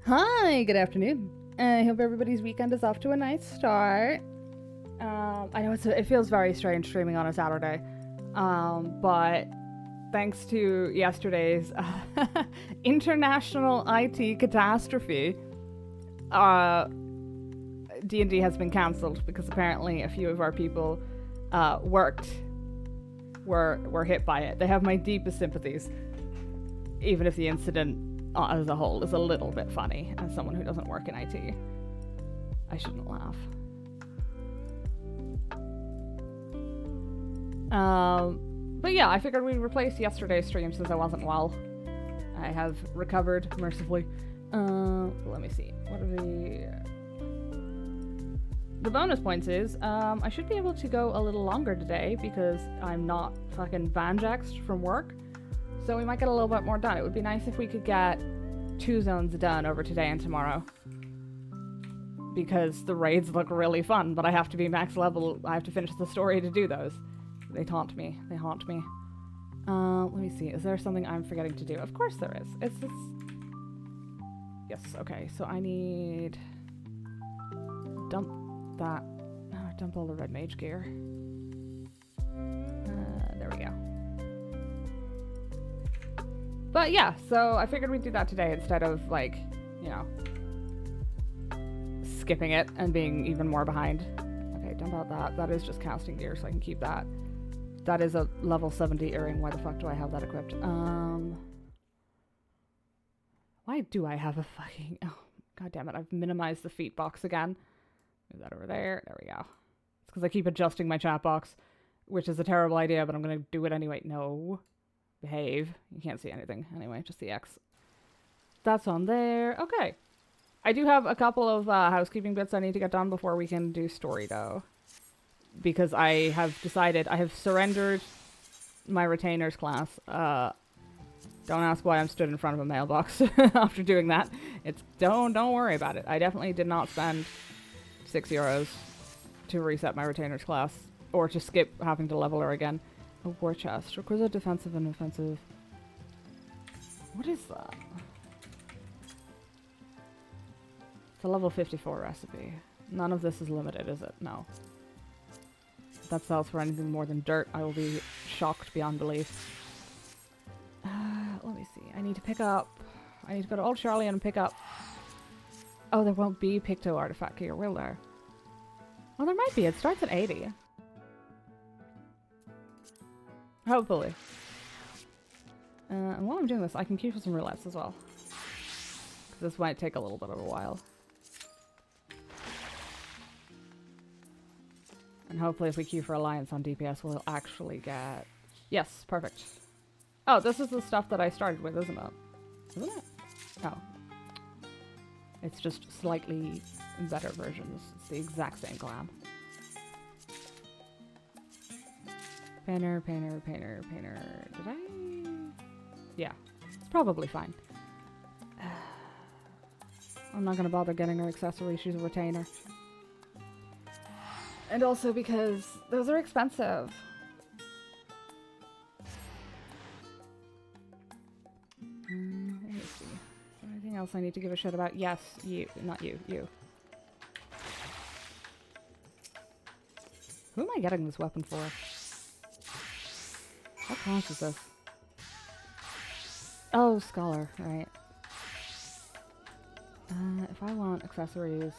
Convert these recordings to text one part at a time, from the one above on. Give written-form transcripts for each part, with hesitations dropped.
Hi, good afternoon. I hope everybody's weekend is off to a nice start. I know it feels very strange streaming on a Saturday, but thanks to yesterday's international IT catastrophe, D&D has been cancelled because apparently a few of our people were hit by it. They have my deepest sympathies, even if the incident as a whole is a little bit funny. As someone who doesn't work in IT, I shouldn't laugh. But yeah, I figured we'd replace yesterday's stream since I wasn't well. I have recovered mercifully. Let me see. What are the bonus points is, I should be able to go a little longer today because I'm not fucking banjaxed from work. So we might get a little bit more done. It would be nice if we could get 2 zones done over today and tomorrow. Because the raids look really fun, but I have to be max level. I have to finish the story to do those. They taunt me. They haunt me. Let me see. Is there something I'm forgetting to do? Of course there is. It's this... Yes, okay. So I need... Dump that. Dump all the red mage gear. There we go. But yeah, so I figured we'd do that today instead of, like, you know, skipping it and being even more behind. Okay, dump out that. That is just casting gear, so I can keep that. That is a level 70 earring. Why the fuck do I have that equipped? Why do I have a fucking... Oh, god damn it. I've minimized the feet box again. Move that over there. There we go. It's because I keep adjusting my chat box, which is a terrible idea, but I'm going to do it anyway. No. Behave. You can't see anything. Anyway, just the X. That's on there. Okay. I do have a couple of housekeeping bits I need to get done before we can do story, though. Because I have decided, I have surrendered my retainers class. Don't ask why I'm stood in front of a mailbox after doing that. It's, don't worry about it. I definitely did not spend €6 to reset my retainers class. Or to skip having to level her again. A war chest. Requisite defensive and offensive. What is that? It's a level 54 recipe. None of this is limited, is it? No. If that sells for anything more than dirt, I will be shocked beyond belief. Let me see. I need to pick up... I need to go to Old Charlie and pick up... Oh, there won't be Picto artifact here, will there? Well, there might be. It starts at 80. Hopefully. And while I'm doing this, I can queue for some roulettes as well. Because this might take a little bit of a while. And hopefully if we queue for Alliance on DPS, we'll actually get... Yes, perfect. Oh, this is the stuff that I started with, isn't it? Isn't it? Oh. It's just slightly better versions. It's the exact same clan. Painter. Did I? Yeah, it's probably fine. I'm not gonna bother getting her accessory. She's a retainer. And also because those are expensive. Let me see. Is there anything else I need to give a shit about? Yes, you. Not you. You. Who am I getting this weapon for? What class is this? Oh, Scholar, right. If I want accessories...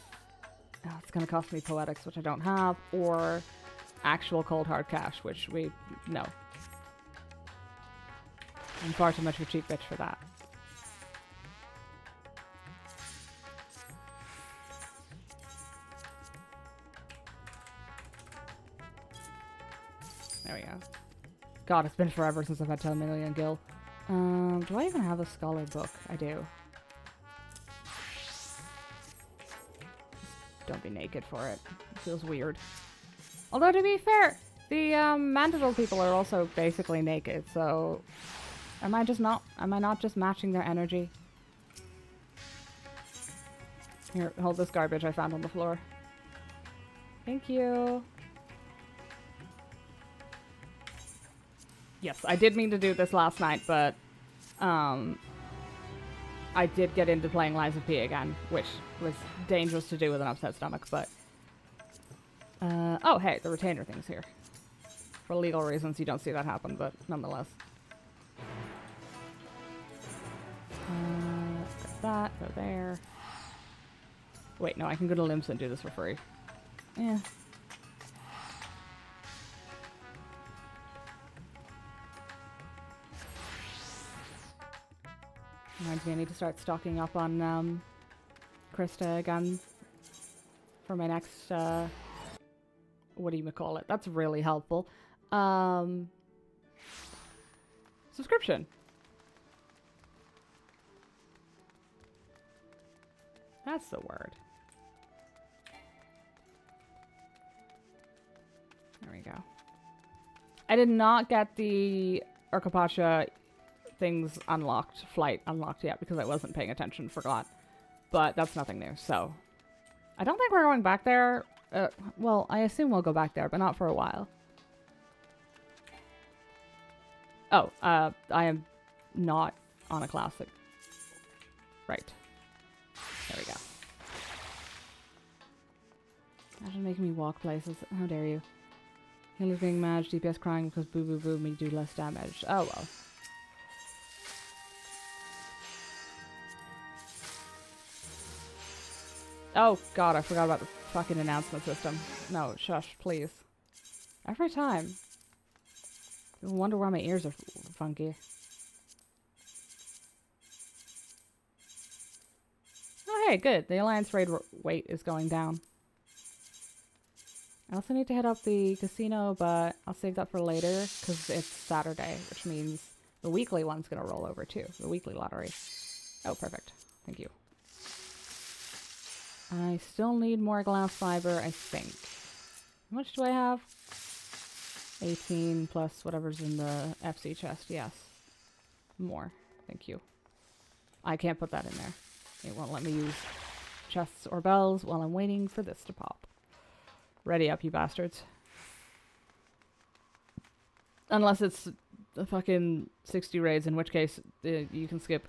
Oh, it's gonna cost me Poetics, which I don't have, or actual cold hard cash, which we... No. I'm far too much of a cheap bitch for that. There we go. God, it's been forever since I've had 10 million gil. Do I even have a scholar book? I do. Don't be naked for it. It feels weird. Although to be fair, the Mandeville people are also basically naked, so am I not just matching their energy? Here, hold this garbage I found on the floor. Thank you. Yes, I did mean to do this last night, but I did get into playing Lies of P again, which was dangerous to do with an upset stomach, but... oh, hey, the retainer thing's here. For legal reasons, you don't see that happen, but nonetheless. Grab that, go there. Wait, no, I can go to Limsa and do this for free. Yeah. Reminds me I need to start stocking up on Krista again for my next what do you call it? That's really helpful. Subscription. That's the word. There we go. I did not get the Urkapacha things unlocked, flight unlocked yet because I wasn't paying attention, forgot. But that's nothing new, so. I don't think we're going back there. Well, I assume we'll go back there, but not for a while. Oh, I am not on a classic. Right. There we go. Imagine making me walk places. How dare you. Healer's being mad, DPS crying because boo boo boo me do less damage. Oh well. Oh god, I forgot about the fucking announcement system. No, shush, please. Every time. I wonder why my ears are funky. Oh hey, good. The Alliance raid weight is going down. I also need to head up the casino, but I'll save that for later because it's Saturday, which means the weekly one's going to roll over too. The weekly lottery. Oh, perfect. Thank you. I still need more glass fiber, I think. How much do I have? 18 plus whatever's in the FC chest. Yes. More. Thank you. I can't put that in there. It won't let me use chests or bells while I'm waiting for this to pop. Ready up, you bastards. Unless it's the fucking 60 raids, in which case you can skip.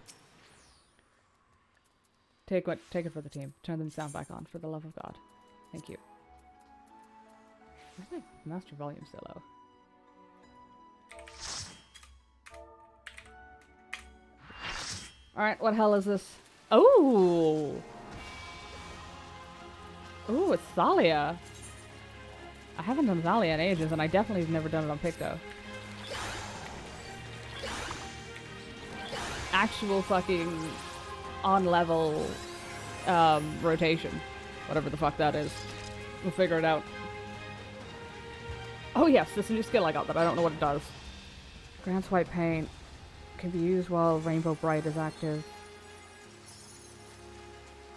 Take it for the team. Turn the sound back on, for the love of God. Thank you. Where's my master volume so low? Alright, what hell is this? Oh! Ooh, it's Thalia. I haven't done Thalia in ages, and I definitely have never done it on Picto. Actual fucking on-level rotation. Whatever the fuck that is. We'll figure it out. Oh yes, this new skill I got that I don't know what it does. Grants white paint. Can be used while Rainbow Bright is active.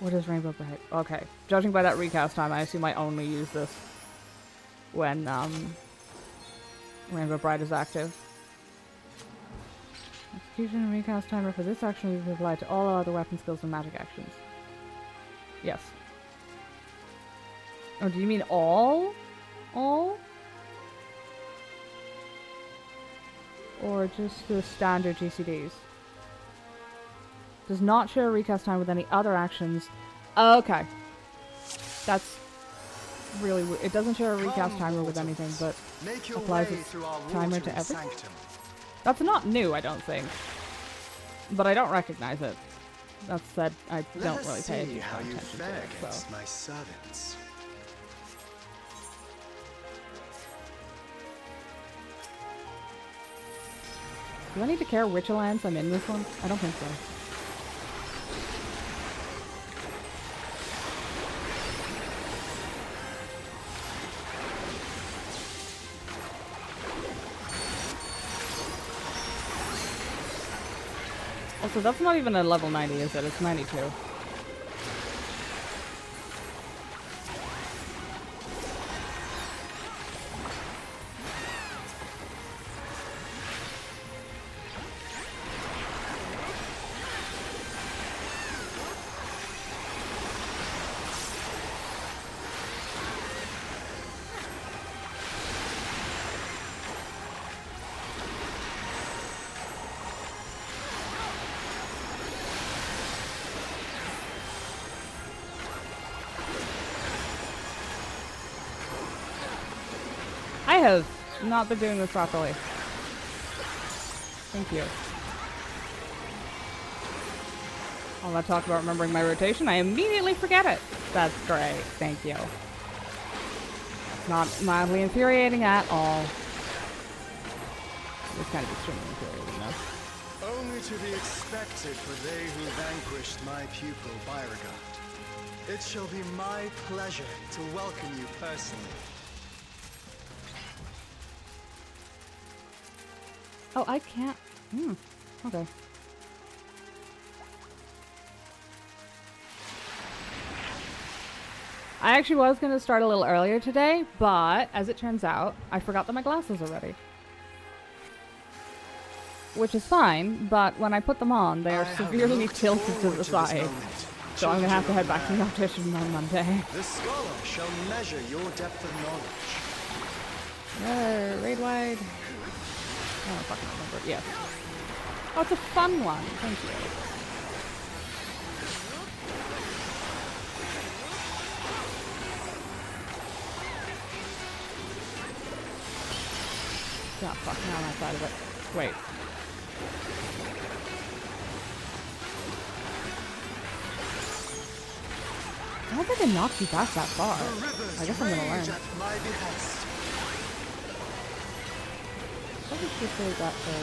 What is Rainbow Bright? Okay. Judging by that recast time, I assume I only use this when Rainbow Bright is active. Execution and recast timer for this action will be applied to all other weapon skills and magic actions. Yes. Oh, do you mean all? All? Or just the standard GCDs? Does not share a recast time with any other actions. Okay. That's really weird. It doesn't share a recast timer with anything, but applies its timer to everything? That's not new, I don't think. But I don't recognize it. That said, I don't really pay any attention to it, so. My servants. Do I need to care which alliance I'm in this one? I don't think so. Also, that's not even a level 90, is it? It's 92. I have not been doing this properly. Thank you. All that talk about remembering my rotation, I immediately forget it. That's great. Thank you. It's not mildly infuriating at all. It's kind of extremely infuriating, though. Only to be expected for they who vanquished my pupil, Beauregard. It shall be my pleasure to welcome you personally. Oh, I can't. Okay. I actually was going to start a little earlier today, but as it turns out, I forgot that my glasses are ready. Which is fine, but when I put them on, they are severely tilted to the side. So I'm going to have to head back to the optician on Monday. The scholar shall measure your depth of knowledge. Raid wide. I don't fucking remember. Yes. Oh, it's a fun one. Thank you. Oh, fuck. Now I'm outside of it. Wait. I don't think it knocks you back that far. I guess I'm gonna learn. What did she say that for?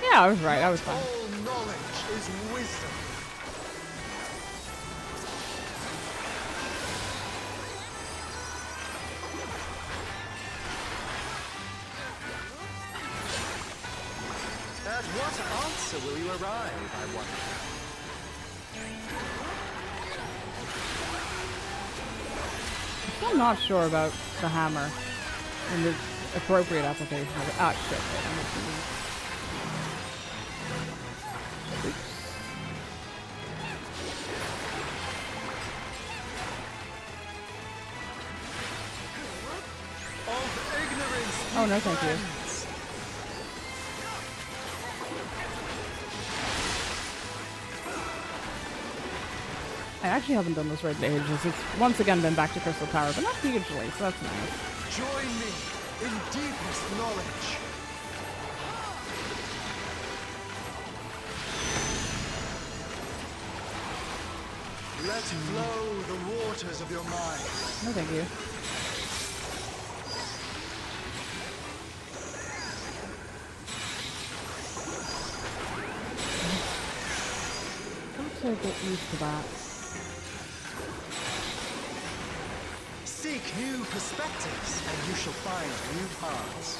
Yeah, I was right. I was fine. All knowledge is wisdom. At what answer will you arrive, I wonder? I'm not sure about the hammer and the appropriate application of it. Ah, shit. Of ignorance. Oh, no, thank you. I actually haven't done this raid in ages. It's once again been back to Crystal Tower, but not hugely, so that's nice. Join me in deepest knowledge. Let flow the waters of your mind. No, thank you. I'll get used to that. Seek new perspectives, and you shall find new paths.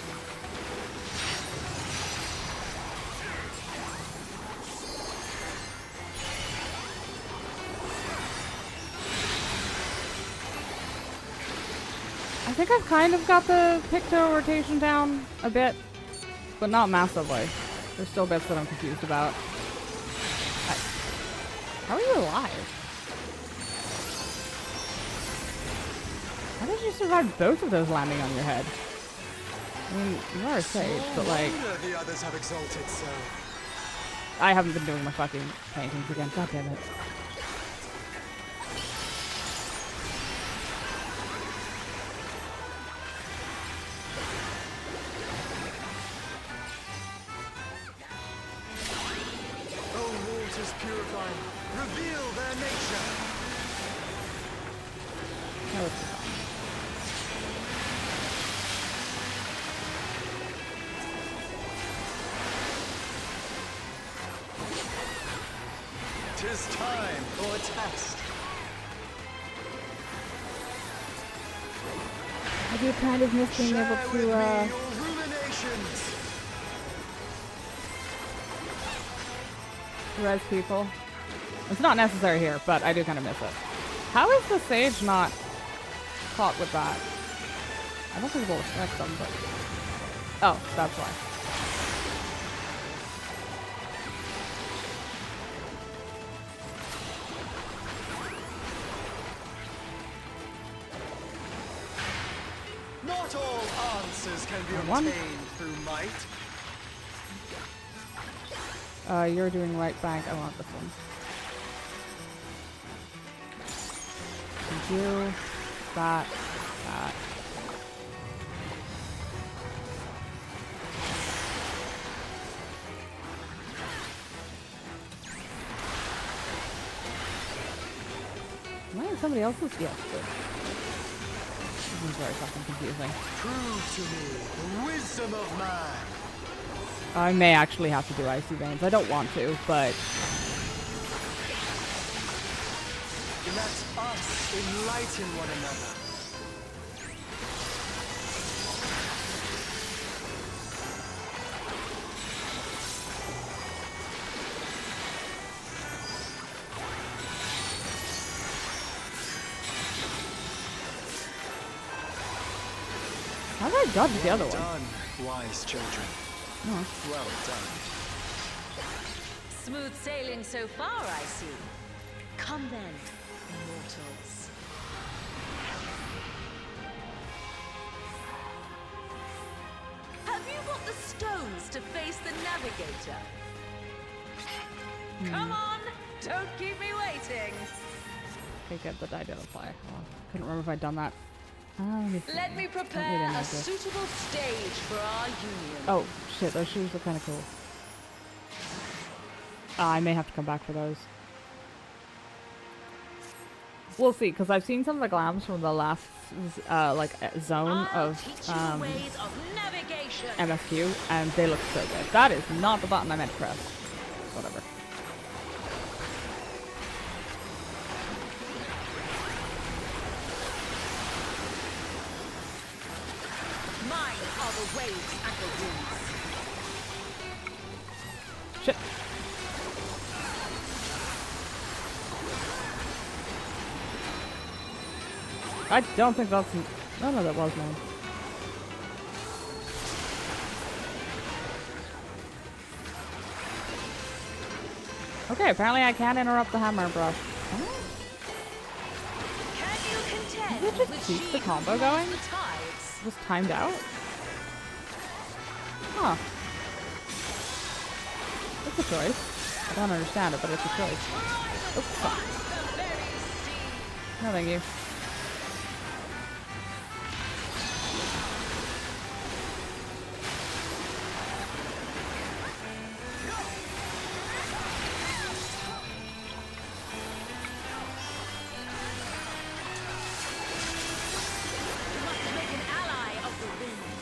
I think I've kind of got the picto rotation down a bit, but not massively. There's still bits that I'm confused about. How are you alive? How did you survive both of those landing on your head? I mean, you are a sage, but like... The others have exalted so. I haven't been doing my fucking paintings again. God damn it. Purifying, reveal their nature. Oh, Tis time for a test. I do kind of miss being able Share to, with me your ruminations. res people. It's not necessary here, but I do kind of miss it. How is the sage not caught with that? I don't think we'll affect them, but... Oh, that's why. Not all answers can be One. obtained through might. You're doing right bank. I want this one. You. That. Am I in somebody else's? Yes, good. This is very fucking confusing. Prove to me the wisdom of man. I may actually have to do Icy Veins. I don't want to, but... Let us enlighten one another. How did I dodge the other one? Done, wise children. Oh. Well done. Smooth sailing so far, I see. Come then, mortals. Have you got the stones to face the navigator? Come on, don't keep me waiting. Okay, good, but I didn't apply. Oh, couldn't remember if I'd done that. Let me prepare a suitable stage for our union. Oh, shit, those shoes look kind of cool. I may have to come back for those. We'll see, because I've seen some of the glams from the last, zone of MSQ, and they look so good. That is not the button I meant to press. Whatever. Mine are the waves and the winds. Shit. I don't think that's... No, no, that was mine. Okay, apparently I can interrupt the hammer brush. Oh. Can you contend Did it just with keep she the who combo rules going? the tides? Just timed out? Huh. It's a choice. I don't understand it, but it's a choice. Oops, fuck. The very sea. No, thank you. Must make an ally of the wind.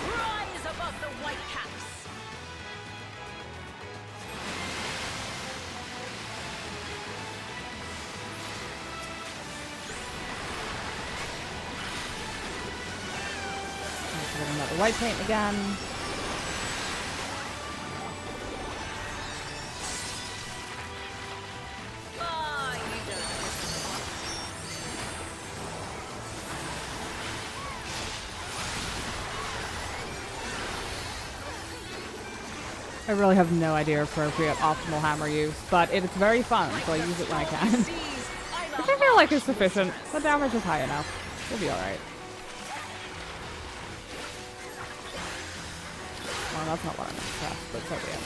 Rise above the white caps. Let's get another white paint again. Ah, you don't listen. I really have no idea appropriate optimal hammer use, but it's very fun, so I use it when I can. Seas, I'm Which I feel like is sufficient. The damage is high enough. We'll be alright. Well, that's not what I meant to press, but so be it.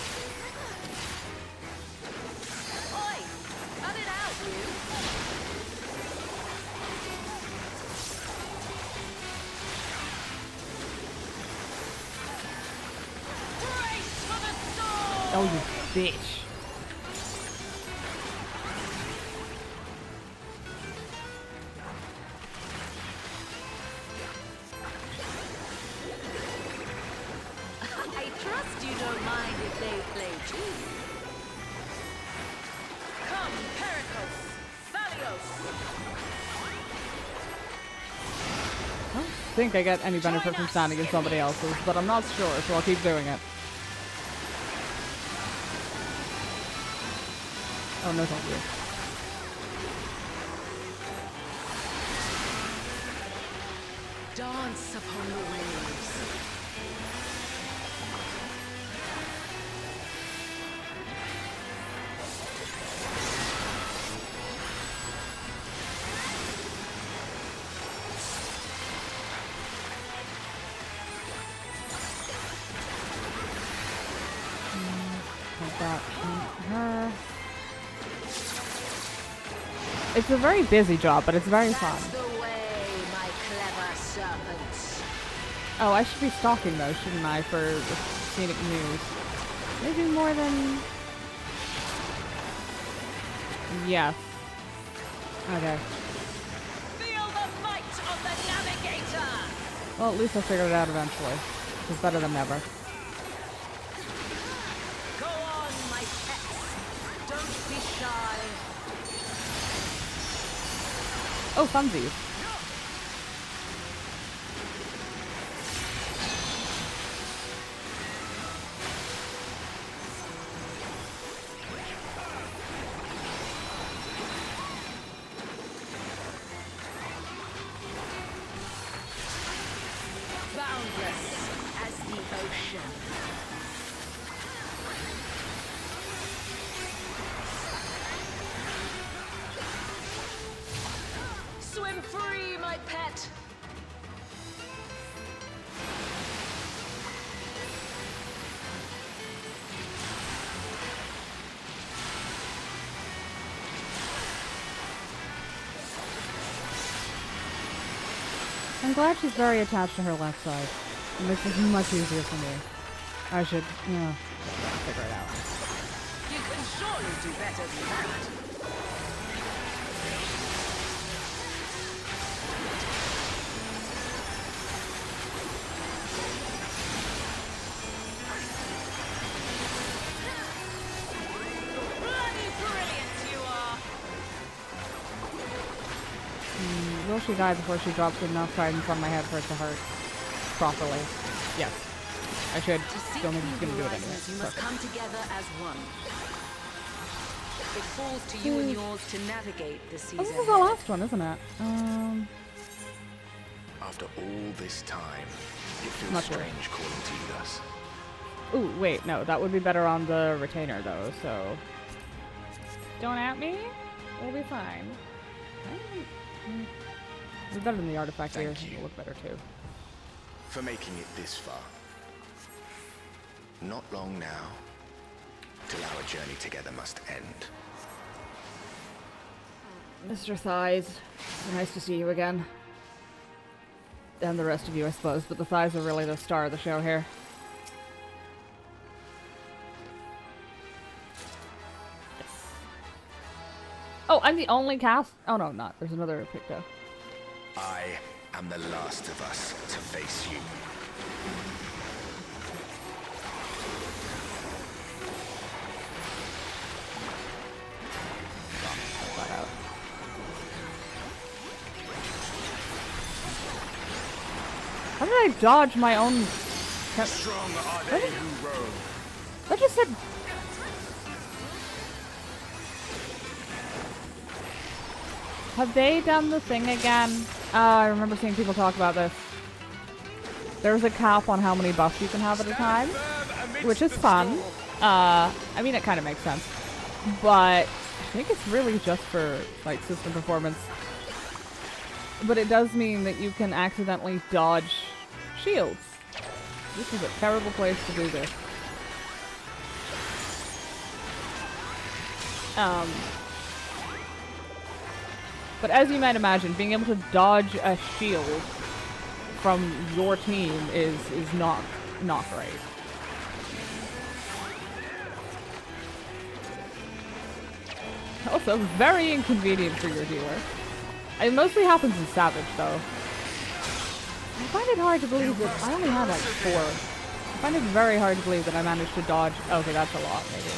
Oi! Cut it out, you! Brace for the sword! Oh, you bitch. I trust you don't mind if they play too. Come, Pericles! Valios! I don't think I get any benefit from standing in somebody else's, but I'm not sure, so I'll keep doing it. Oh, no thank you. Dance upon the waves. that on her. It's a very busy job, but it's very fun. That's the way, my clever serpents. Oh, I should be stalking those, shouldn't I, for the scenic news? Maybe more than... Yes. Okay. Feel the might of the navigator! Well, at least I figured it out eventually. It's better than never. Go on, my pets. Don't be shy. Oh, funsies. Boundless as the ocean. Swim free, my pet. I'm glad she's very attached to her left side. It makes it much easier for me. I should, figure it out. You can surely do better than that. Bloody brilliant you are! Will she die before she drops enough guidance on my head for it to hurt properly? Yes. I should. To seek Don't think she's new gonna do it anyway. horizons, you must Perfect. come together as one. It falls to you and yours to navigate the seas Oh, this is ahead. the last one, isn't it? After all this time, it feels Not sure. strange calling to you thus. Ooh, wait, no, that would be better on the retainer though, so... Don't at me? We'll be fine. It'll be better than the artifact here. Thank you. It'll look better too. For making it this far. Not long now, till our journey together must end. Mr. Thighs, nice to see you again. And the rest of you, I suppose, but the thighs are really the star of the show here. Yes. Oh, I'm the only cast? Oh no, I'm not. There's another picto. I am the last of us to face you. Flat out. How did I dodge my own... Strong are they who roam. That just said... Have they done the thing again? I remember seeing people talk about this. There's a cap on how many buffs you can have at a time, which is fun. I mean, it kind of makes sense. But I think it's really just for, like, system performance. But it does mean that you can accidentally dodge shields. This is a terrible place to do this. But as you might imagine, being able to dodge a shield from your team is not great. Also, very inconvenient for your healer. It mostly happens in Savage, though. I find it hard to believe that I only had like 4. I find it very hard to believe that I managed to dodge. Okay, that's a lot, maybe.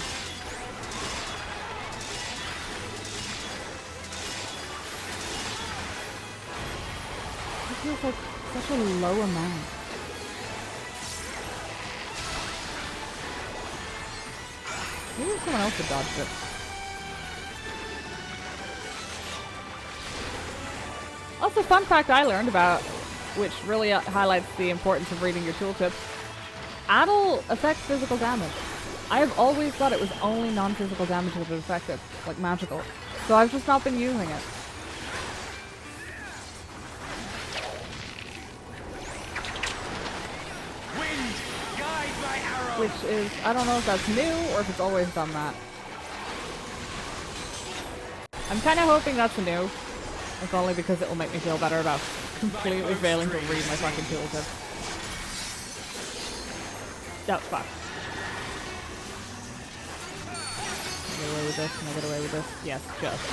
It feels like such a low amount. Maybe someone else had dodged it. Also, fun fact I learned about, which really highlights the importance of reading your tooltips. Addle affects physical damage. I have always thought it was only non-physical damage that it affected, like magical. So I've just not been using it. Wind, guide Which is, I don't know if that's new or if it's always done that. I'm kind of hoping that's new. If only because it will make me feel better about completely failing to read my fucking tooltip. Oh, fuck. Can I get away with this? Can I get away with this? Yes, just.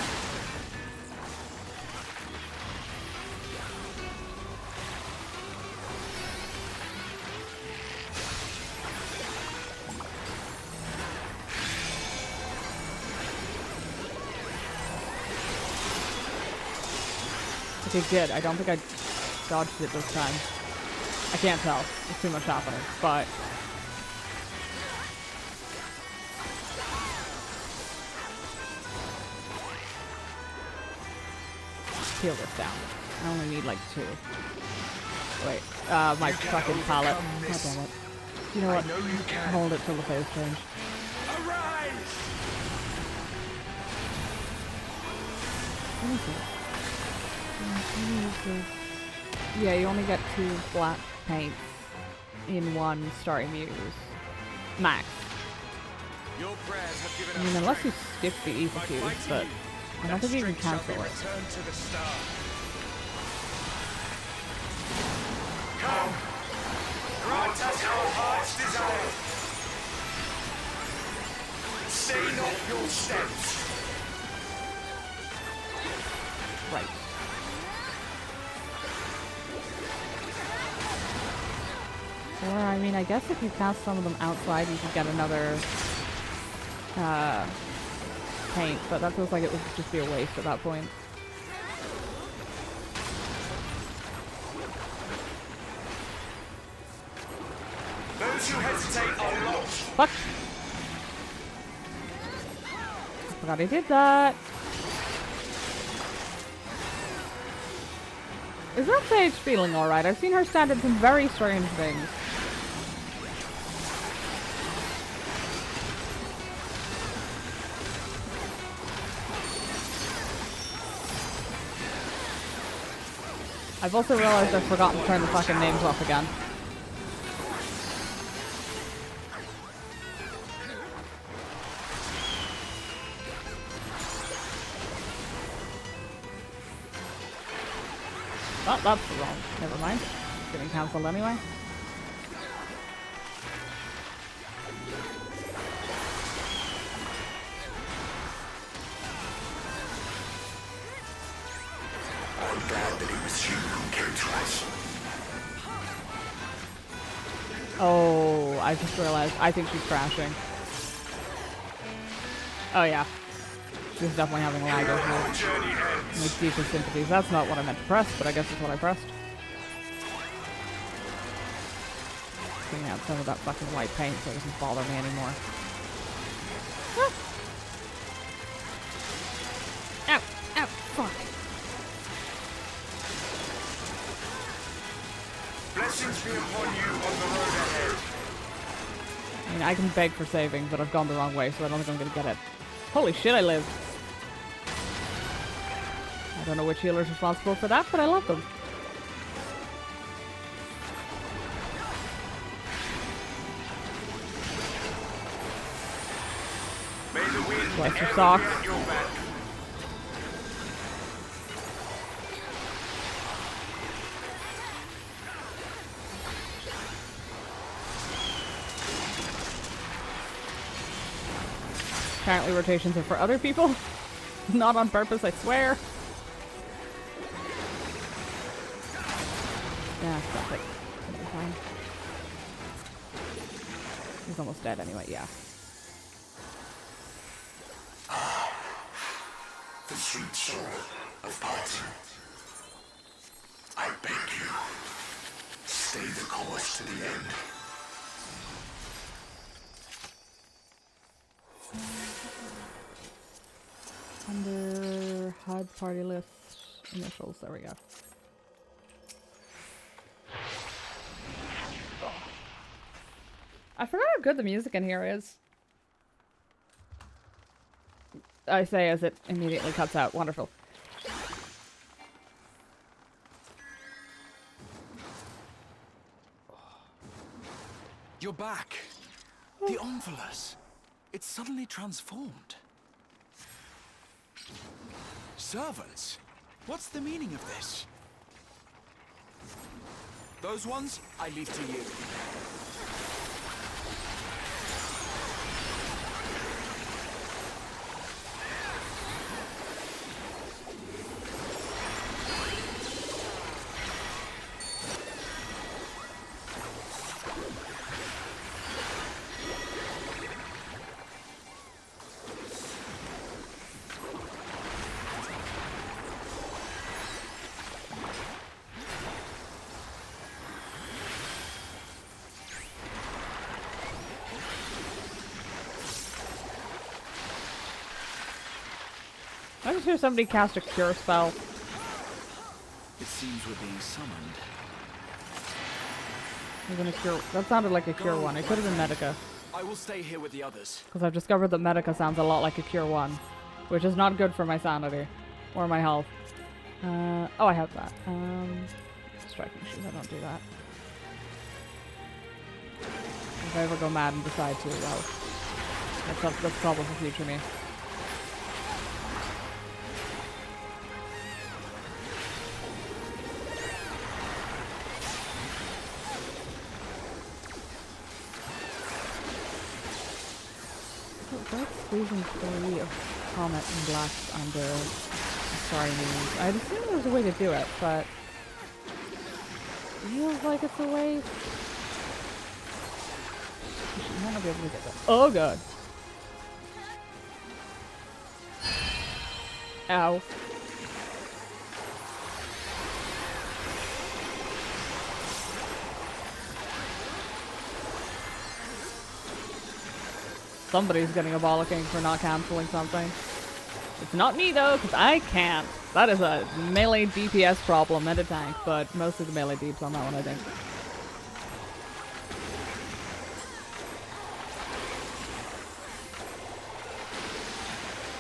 Okay, good. I don't think I dodged it this time. I can't tell. There's too much happening, but... peel this down. I only need like 2. Wait, my fucking palette. God damn it. You know what? Hold it till the phase change. What is it? Yeah, you only get 2 black paints in one starry muse. Max. I mean, unless you skip the ether fuse, but I don't think you can cancel it. Come, grant us our heart's desire. Stay not your steps. Right. Or, I mean, I guess if you cast some of them outside, you could get another paint, but that feels like it would just be a waste at that point. Those who hesitate are lost. Fuck! I forgot I did that! Is that Sage feeling alright? I've seen her stand in some very strange things. I've also realized I've forgotten to turn the fucking names off again. Oh, that's wrong. Never mind. It's getting cancelled anyway. I'm glad that it was you who came to us. Oh, I just realized. I think she's crashing. Oh yeah. She's definitely having lag issues. Make deepest sympathies. That's not what I meant to press, but I guess it's what I pressed. Clean out some of that fucking white paint so it doesn't bother me anymore. Ah. Ow! Ow! Fuck! Blessings be upon you on the road ahead. I mean, I can beg for saving, but I've gone the wrong way, so I don't think I'm gonna get it. Holy shit, I live! I don't know which healer's responsible for that, but I love them. May the wind Bless your ever socks. be at your back. Apparently rotations are for other people. Not on purpose, I swear. Yeah, stop it. It'll be fine. He's almost dead anyway, yeah. The sweet sorrow of parting. I beg you, stay the course to the end. Under HUD party list initials, there we go. I forgot how good the music in here is. I say as it immediately cuts out. Wonderful. You're back. The Omphilus. It's suddenly transformed. Servants? What's the meaning of this? Those ones, I leave to you. I just hear somebody cast a cure spell. It seems we're being summoned. I'm gonna cure. That sounded like a cure one. It could have been Medica. I will stay here with the others. Because I've discovered that Medica sounds a lot like a cure one. Which is not good for my sanity. Or my health. Oh, I have that. Striking shoes, I don't do that. If I ever go mad and decide to, well, that's trouble for future me. Squeezing 3 of Comet and Black under Sorry News. I'd assume there's a way to do it, but feels like it's a waste. I might not be able to get that. Oh god. Ow. Somebody's getting a bollocking for not canceling something. It's not me though, because I can't. That is a melee DPS problem and a tank, but mostly the melee deeps on that one, I think.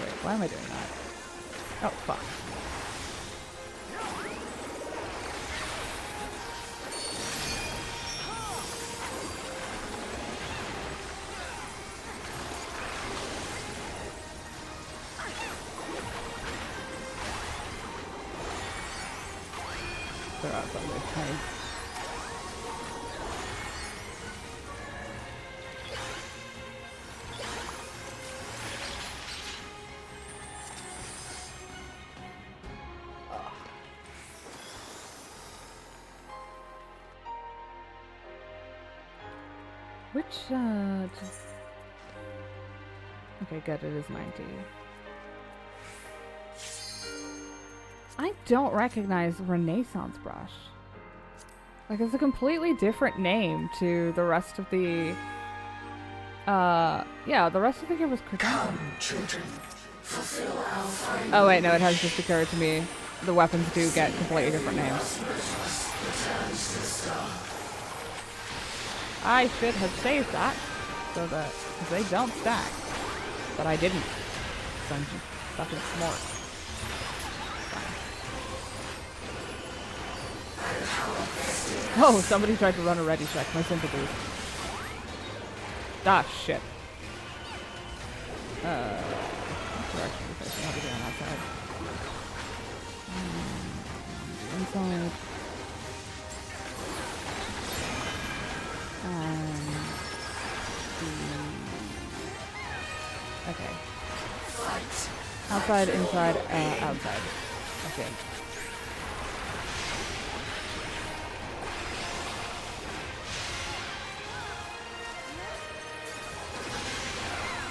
Wait, why am I doing that? Oh, fuck. They're out on their tank. Which, okay, good, it is 90. I don't recognize Renaissance Brush. Like, it's a completely different name to the rest of the, yeah, the rest of the game was Come, children, fulfill our final. Oh wait, no, it has just occurred to me. The weapons do get completely different names. I should have saved that, so that they don't stack. But I didn't. So I'm just fucking smart. Oh, somebody tried to run a ready check. My sympathies. Ah, shit. Which direction are we facing? I'll be going outside. Inside. Okay. Outside, inside, outside. I think.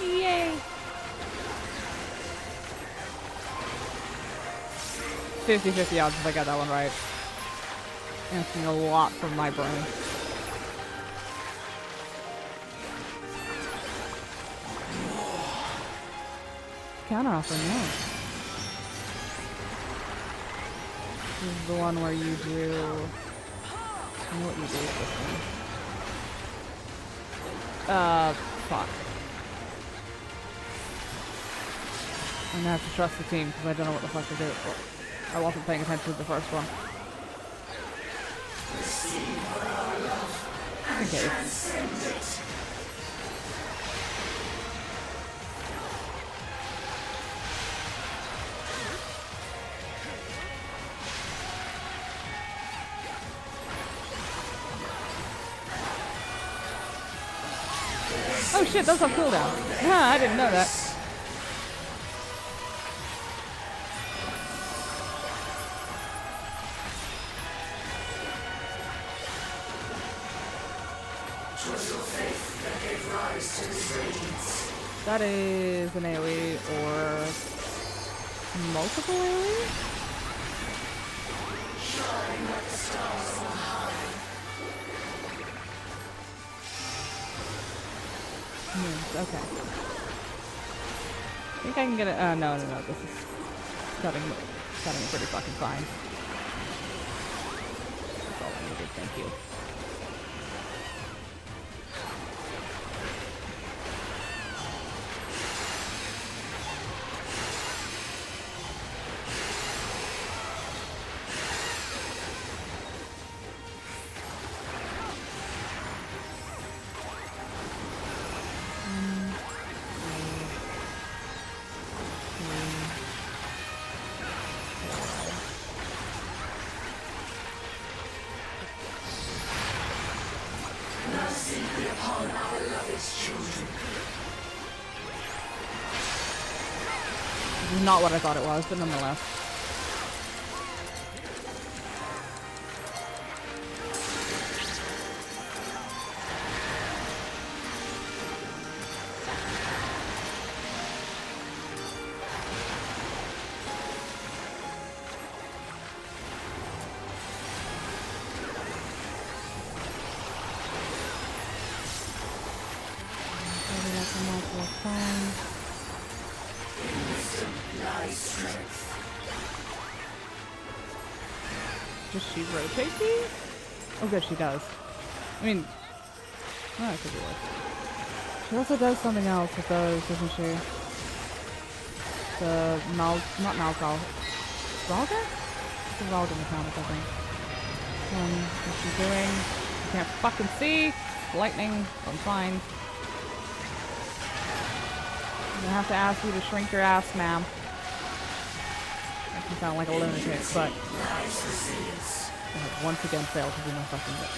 Yay! 50-50 odds if I got that one right. Asking a lot from my brain. Counter offer, no. This is the one where you do. I know what you do with this one. Fuck. I'm gonna have to trust the team because I don't know what the fuck to do. I wasn't paying attention to the first one. Okay. Oh shit, that's on cooldown. Yeah, I didn't know that. That is an AoE or multiple AoE? Okay. I think I can get it. No. This is cutting it pretty fucking fine. That's all I needed. Thank you. This is not what I thought it was, but nonetheless. Does she rotate these? Oh good, she does. I mean, no, it could be worse. She also does something else with those, doesn't she? The not Malcal. Ralga? It's a Ralga mechanic, I think. What's she doing? I can't fucking see. Lightning. I'm fine. I'm gonna have to ask you to shrink your ass, ma'am. You sound like a lunatic, but I have once again failed to do my fucking bit.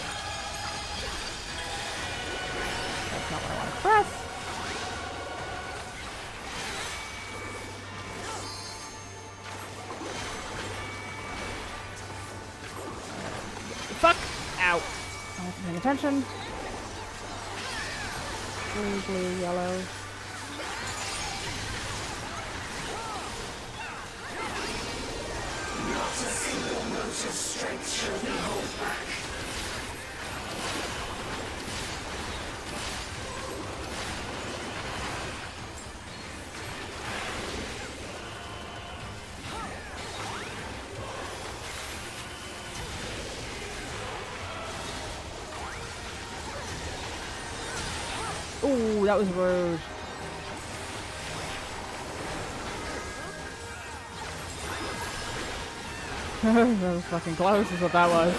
That's not what I want to press. Fuck! Ow! I wasn't paying attention. Blue, yellow. Strength shall be held back. Ooh, that was rude. That was fucking close, is what that was.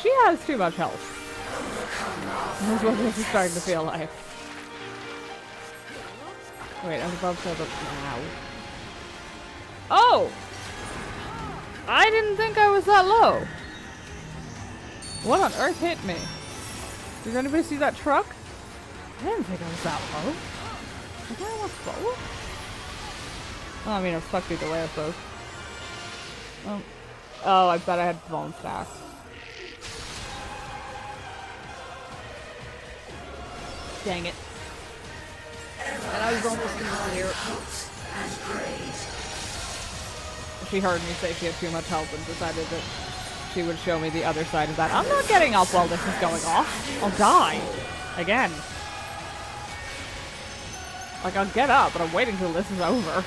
She has too much health. That's what this is starting to feel like. Wait, I'm above so now. Oh! I didn't think I was that low. What on earth hit me? Did anybody see that truck? I didn't think I was that low. Was I almost low? Oh, I mean, it sucked either way, I suppose. Oh, I bet I had fallen fast. Dang it. And I was almost gonna clear. She heard me say she had too much health and decided that she would show me the other side of that. I'm not getting up while this is going off. I'll die. Again. Like, I'll get up, but I'm waiting till this is over.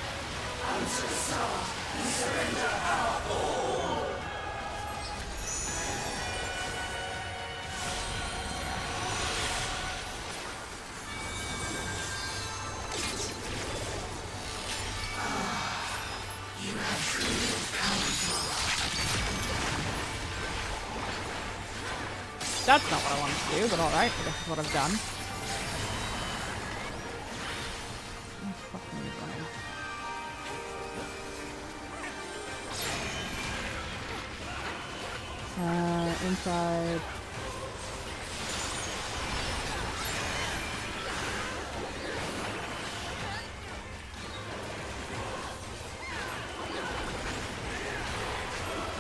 That's not what I wanted to do, but alright, I guess that's what I've done. Oh, fuck me, Brian. Inside.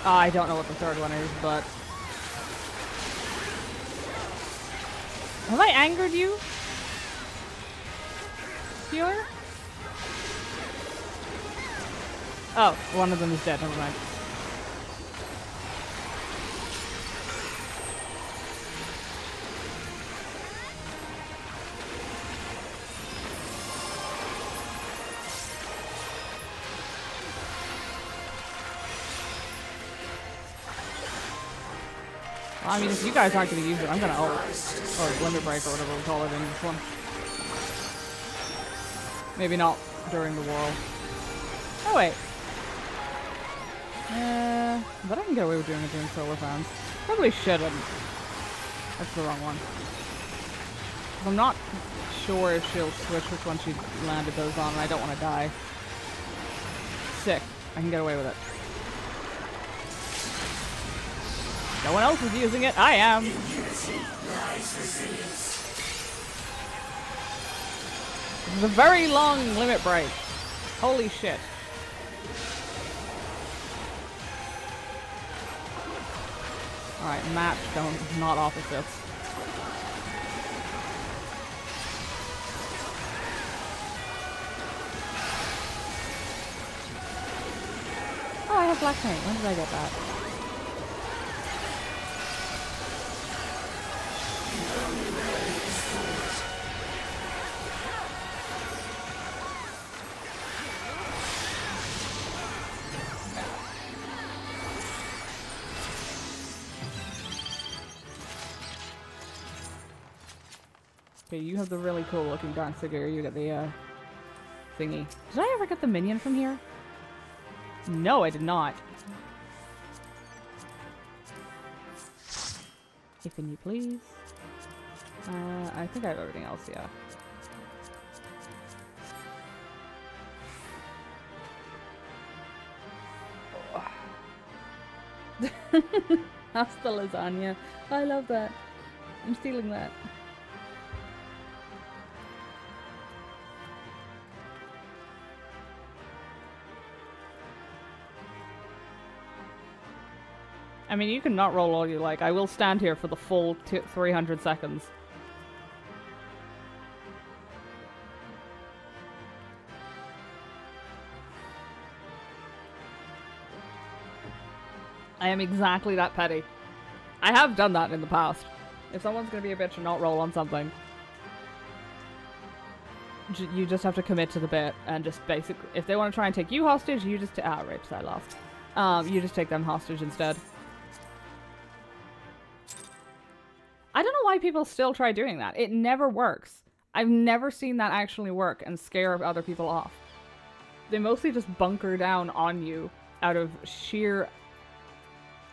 I don't know what the third one is, but... Have I angered you? Healer? Oh, one of them is dead, never mind. Well, I mean, if you guys aren't going to use it, I'm going to ult. Or limit break or whatever we call it in this one. Maybe not during the wall. Oh, wait. But I can get away with doing it during solar fans. Probably shouldn't. That's the wrong one. I'm not sure if she'll switch which one she landed those on, and I don't want to die. Sick. I can get away with it. No one else is using it. I am. This is a very long limit break. Holy shit. Alright, match, don't, not opposites. Oh, I have black paint. When did I get that? Okay, you have the really cool looking dance figure. You get the thingy. Did I ever get the minion from here? No, I did not. If you please. I think I have everything else, yeah. Hasta lasagna. I love that. I'm stealing that. I mean, you can not roll all you like. I will stand here for the full 300 seconds. I am exactly that petty. I have done that in the past. If someone's gonna be a bitch and not roll on something, you just have to commit to the bit and just basically, if they want to try and take you hostage, you just rapes, I lost. You just take them hostage instead. I don't know why people still try doing that. It never works. I've never seen that actually work and scare other people off. They mostly just bunker down on you out of sheer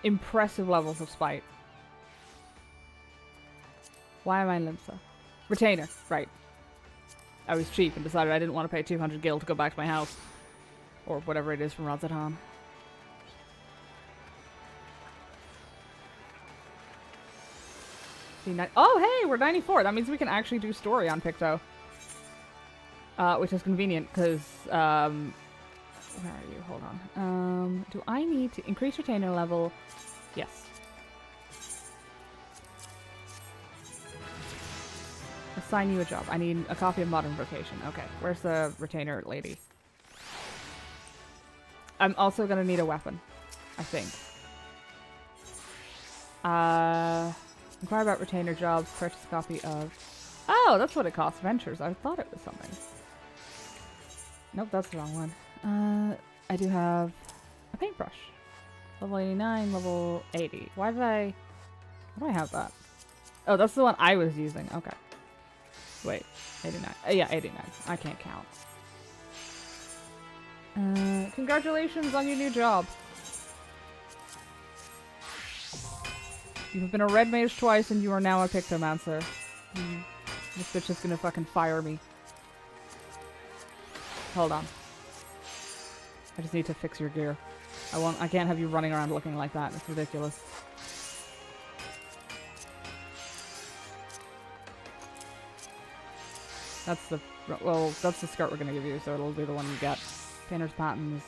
impressive levels of spite. Why am I in Limsa? Retainer, right. I was cheap and decided I didn't want to pay 200 gil to go back to my house. Or whatever it is from Radz@Han. Oh, hey, we're 94. That means we can actually do story on Picto. Which is convenient, because, where are you? Hold on. Do I need to increase retainer level? Yes. Assign you a job. I need a copy of Modern Vocation. Okay, where's the retainer lady? I'm also gonna need a weapon, I think. Inquire about retainer jobs, purchase a copy of... Oh, that's what it costs, Ventures. I thought it was something. Nope, that's the wrong one. I do have paintbrush. Level 89, level 80. Why do I have that? Oh, that's the one I was using. Okay. Wait, 89. Yeah, 89. I can't count. Congratulations on your new job. You have been a red mage twice and you are now a pictomancer. This bitch is gonna fucking fire me. Hold on. I just need to fix your gear. I can't have you running around looking like that. It's ridiculous. That's the skirt we're gonna give you, so it'll be the one you get. Painter's patterns.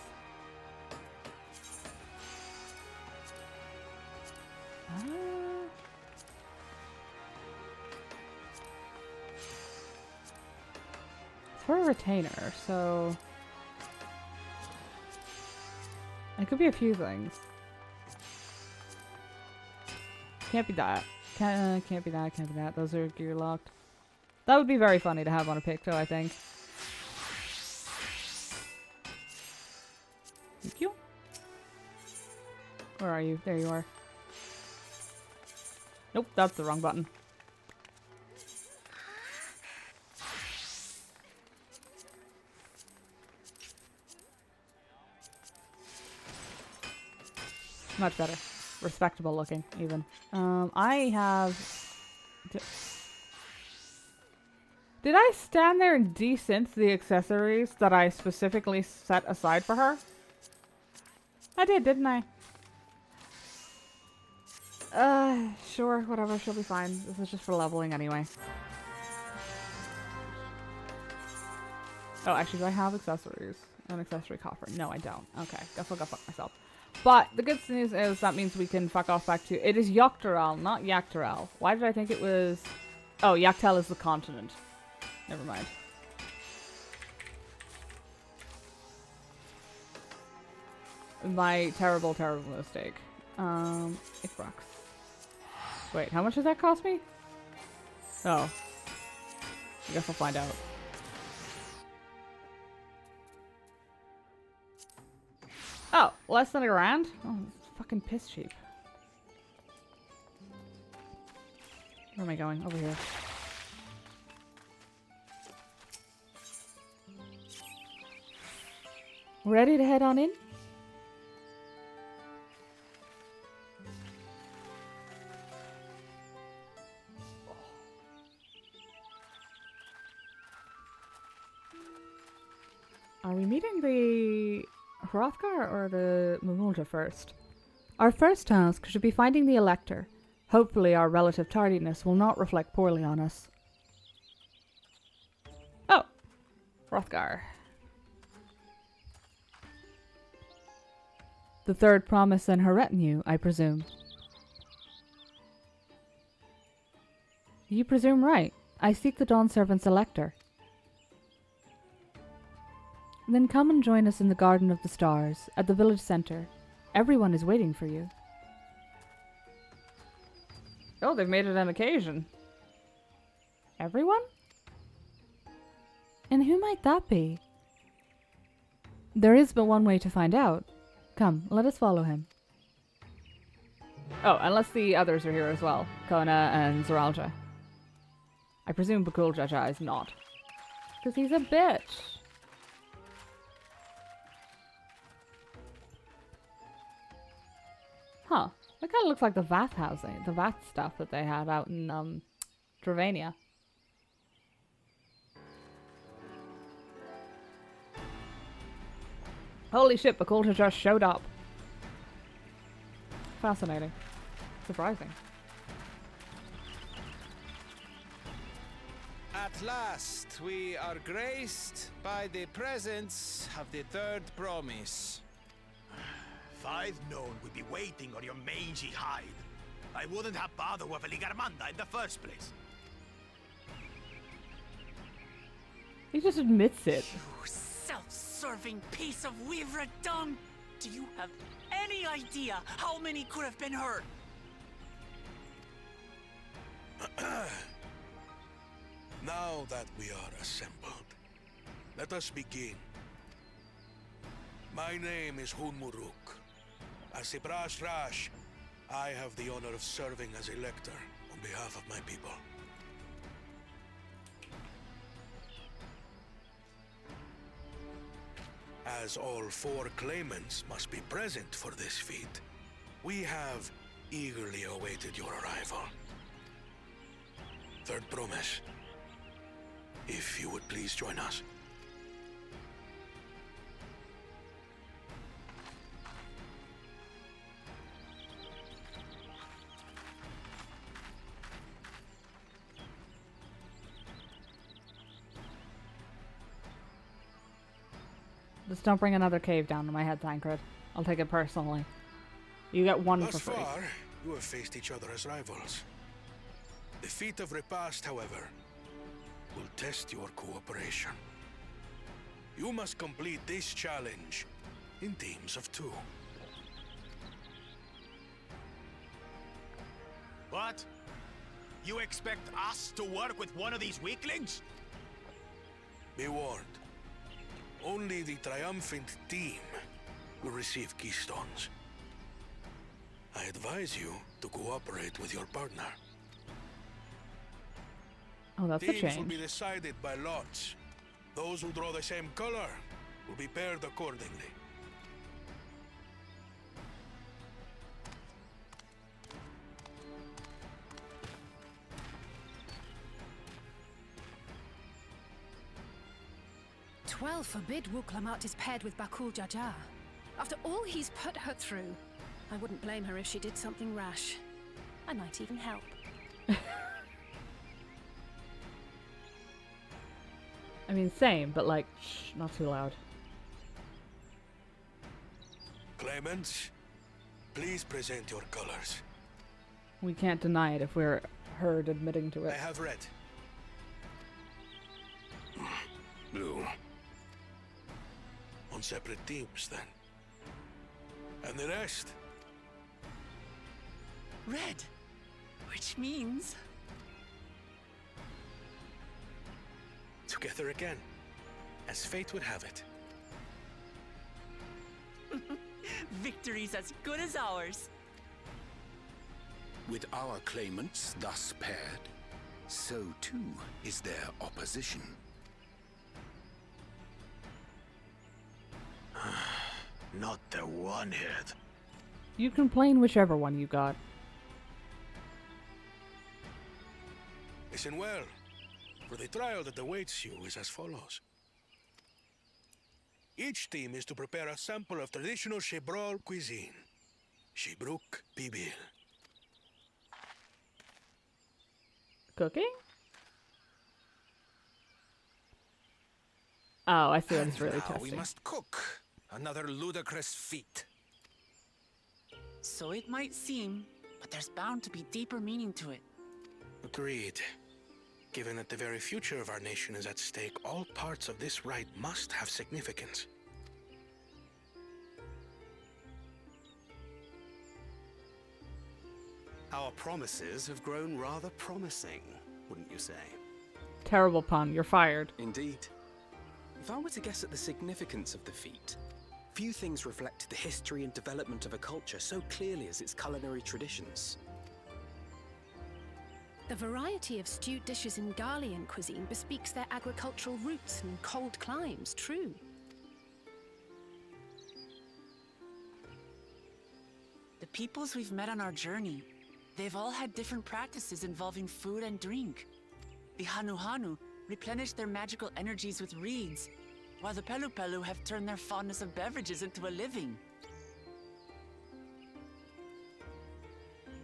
It's for a retainer, so it could be a few things. Can't be that. Can't be that. Can't be that. Those are gear locked. That would be very funny to have on a picto, I think. Thank you. Where are you? There you are. Nope, that's the wrong button. Much better. Respectable looking, even. I have... Did I stand there and desynth the accessories that I specifically set aside for her? I did, didn't I? Sure, whatever, she'll be fine. This is just for leveling anyway. Oh, actually, do I have accessories? An accessory coffer. No, I don't. Okay, guess I'll go fuck myself. But the good news is that means we can fuck off back to... It is Yoctoral, not Yaktoral. Why did I think it was... Oh, Yaktel is the continent. Never mind. My terrible, terrible mistake. Ifrax. Wait, how much does that cost me? Oh. I guess I'll find out. Oh, less than $1,000? Oh, it's fucking piss cheap. Where am I going? Over here. Ready to head on in? Are we meeting the Hrothgar or the Mamulta first? Our first task should be finding the Elector. Hopefully our relative tardiness will not reflect poorly on us. Oh! Hrothgar. The third promise and her retinue, I presume. You presume right. I seek the Dawn Servant's Elector. Then come and join us in the Garden of the Stars, at the village center. Everyone is waiting for you. Oh, they've made it an occasion. Everyone? And who might that be? There is but one way to find out. Come, let us follow him. Oh, unless the others are here as well. Kona and Zeralja. I presume Bakul Jaja is not. Because he's a bitch. Huh. That kind of looks like the Vath housing. The Vath stuff that they had out in, Dravania. Holy shit, Bakulta just showed up. Fascinating. Surprising. At last, we are graced by the presence of the third promise. If I'd known we'd be waiting on your mangy hide, I wouldn't have bothered with Eligarmanda in the first place. He just admits it. You self-serving piece of weaver dung! Do you have any idea how many could have been hurt? Now that we are assembled, let us begin. My name is Hunmuruk. As a brass rash, I have the honor of serving as a lector on behalf of my people. As all 4 claimants must be present for this feat, we have eagerly awaited your arrival. Third promise. If you would please join us. Just don't bring another cave down to my head, Tancred. I'll take it personally. You get one Thus for free. far, you have faced each other as rivals. The feat of repast, however, will test your cooperation. You must complete this challenge in teams of 2. What? You expect us to work with one of these weaklings? Be warned. Only the triumphant team will receive keystones. I advise you to cooperate with your partner. Oh, that's a Teams will change. be decided by lots. Those who draw the same color will be paired accordingly. Well, forbid Wuklamat is paired with Bakul Jaja. After all he's put her through, I wouldn't blame her if she did something rash. I might even help. I mean, same, but like, shh, not too loud. Claimants, please present your colors. We can't deny it if we're heard admitting to I it. have red. Blue. On separate teams, then. And the rest? Red. Which means... Together again, as fate would have it. victory's as good as ours. With our claimants thus paired, so too is their opposition. Not the one-head. You can plane whichever one you got. Listen well, for the trial that awaits you is as follows. Each team is to prepare a sample of traditional Shebrol cuisine. Shibruk Bibil. Cooking? Oh, I see what it's really Now testing. we must cook. Another ludicrous feat. So it might seem, but there's bound to be deeper meaning to it. Agreed. Given that the very future of our nation is at stake, all parts of this rite must have significance. Our promises have grown rather promising, wouldn't you say? Terrible pun, you're fired. Indeed. If I were to guess at the significance of the feat, few things reflect the history and development of a culture so clearly as its culinary traditions. The variety of stewed dishes in Garlean cuisine bespeaks their agricultural roots and cold climes, true. The peoples we've met on our journey, they've all had different practices involving food and drink. The Hanu replenish their magical energies with reeds, while the Pelu have turned their fondness of beverages into a living.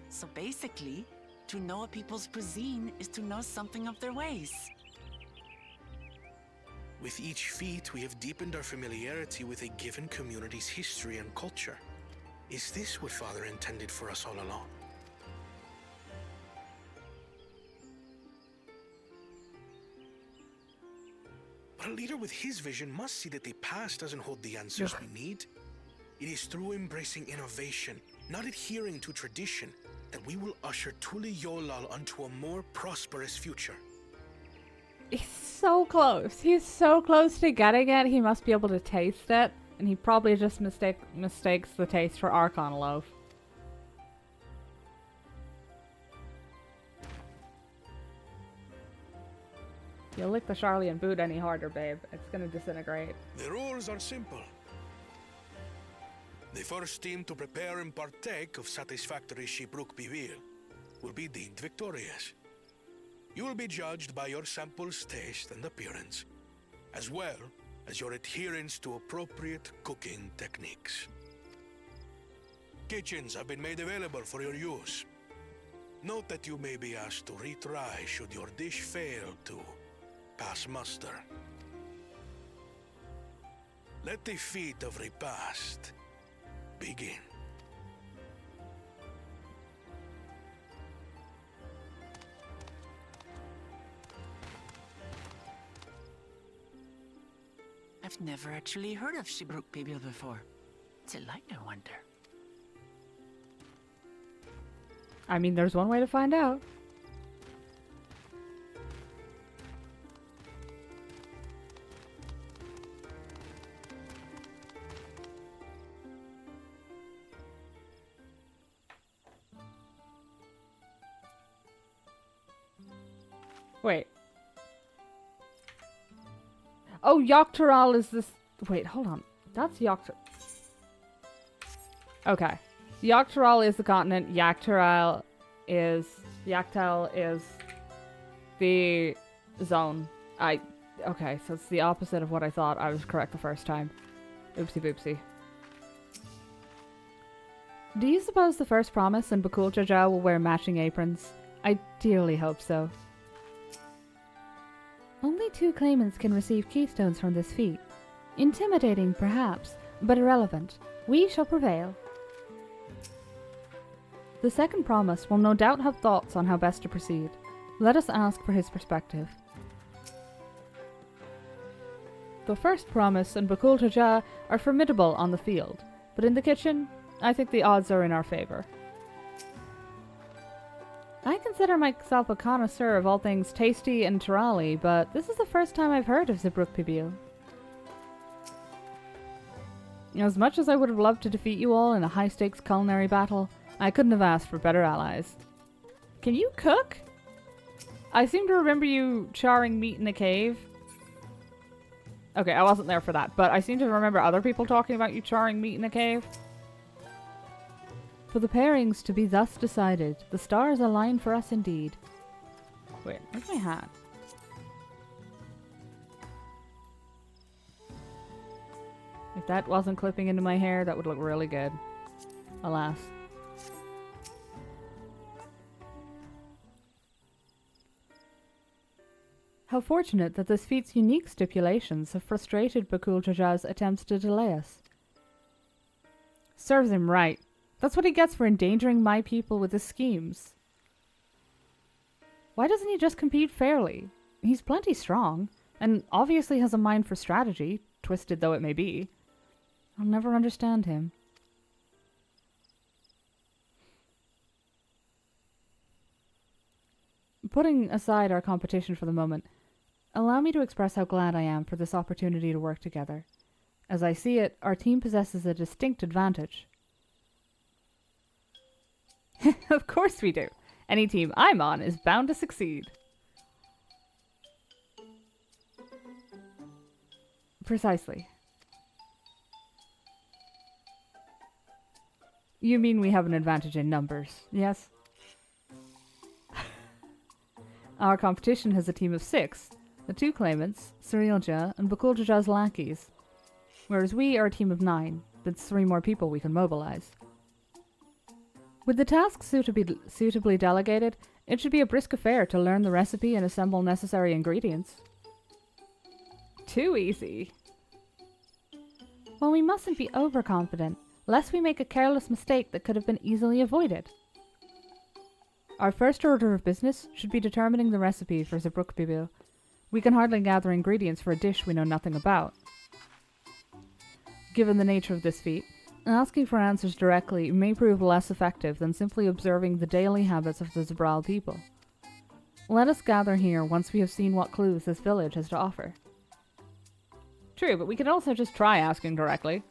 So basically, to know a people's cuisine is to know something of their ways. With each feat, we have deepened our familiarity with a given community's history and culture. Is this what Father intended for us all along? But a leader with his vision must see that the past doesn't hold the answers we need. It is through embracing innovation, not adhering to tradition, that we will usher Tuli Yolal onto a more prosperous future. He's so close. He's so close to getting it. He must be able to taste it. And he probably just mistakes the taste for Archon loaf. You lick the Charlian boot any harder, babe. It's gonna disintegrate. The rules are simple. The first team to prepare and partake of satisfactory Shibruk Bivil will be deemed victorious. You will be judged by your sample's taste and appearance, as well as your adherence to appropriate cooking techniques. Kitchens have been made available for your use. Note that you may be asked to retry should your dish fail to pass muster. Let the feat of repast begin. I've never actually heard of Shibruk Bibil before. What's it like, I wonder? I mean, there's one way to find out. Wait. Oh, Yoctoral is this... Wait, hold on. That's Yoctoral. Okay. Yoctoral is the continent. Yactoral is... Yactel is the zone. Okay, so it's the opposite of what I thought. I was correct the first time. Oopsie boopsie. Do you suppose the first promise and Bakul Jaja will wear matching aprons? I dearly hope so. Only 2 claimants can receive keystones from this feat. Intimidating, perhaps, but irrelevant. We shall prevail. The second promise will no doubt have thoughts on how best to proceed. Let us ask for his perspective. The first promise and Bakul Jaja are formidable on the field, but in the kitchen, I think the odds are in our favor. I consider myself a connoisseur of all things tasty and Tirali, but this is the first time I've heard of Shibruk Bibil. As much as I would have loved to defeat you all in a high-stakes culinary battle, I couldn't have asked for better allies. Can you cook? I seem to remember you charring meat in a cave. Okay, I wasn't there for that, but I seem to remember other people talking about you charring meat in a cave. For the pairings to be thus decided, the stars align for us indeed. Wait, where's my hat? If that wasn't clipping into my hair, that would look really good. Alas. How fortunate that this feat's unique stipulations have frustrated Bakul Jaja's attempts to delay us. Serves him right. That's what he gets for endangering my people with his schemes. Why doesn't he just compete fairly? He's plenty strong, and obviously has a mind for strategy, twisted though it may be. I'll never understand him. Putting aside our competition for the moment, allow me to express how glad I am for this opportunity to work together. As I see it, our team possesses a distinct advantage. Of course we do. Any team I'm on is bound to succeed. Precisely. You mean we have an advantage in numbers, yes? Our competition has a team of 6. The 2 claimants, Cyrilja and Bakul Jaja's lackeys. Whereas we are a team of 9. That's 3 more people we can mobilize. With the task suitably delegated, it should be a brisk affair to learn the recipe and assemble necessary ingredients. Too easy. Well, we mustn't be overconfident, lest we make a careless mistake that could have been easily avoided. Our first order of business should be determining the recipe for Shibruk Bibil. We can hardly gather ingredients for a dish we know nothing about. Given the nature of this feat, asking for answers directly may prove less effective than simply observing the daily habits of the Zabral people. Let us gather here once we have seen what clues this village has to offer. True, but we could also just try asking directly.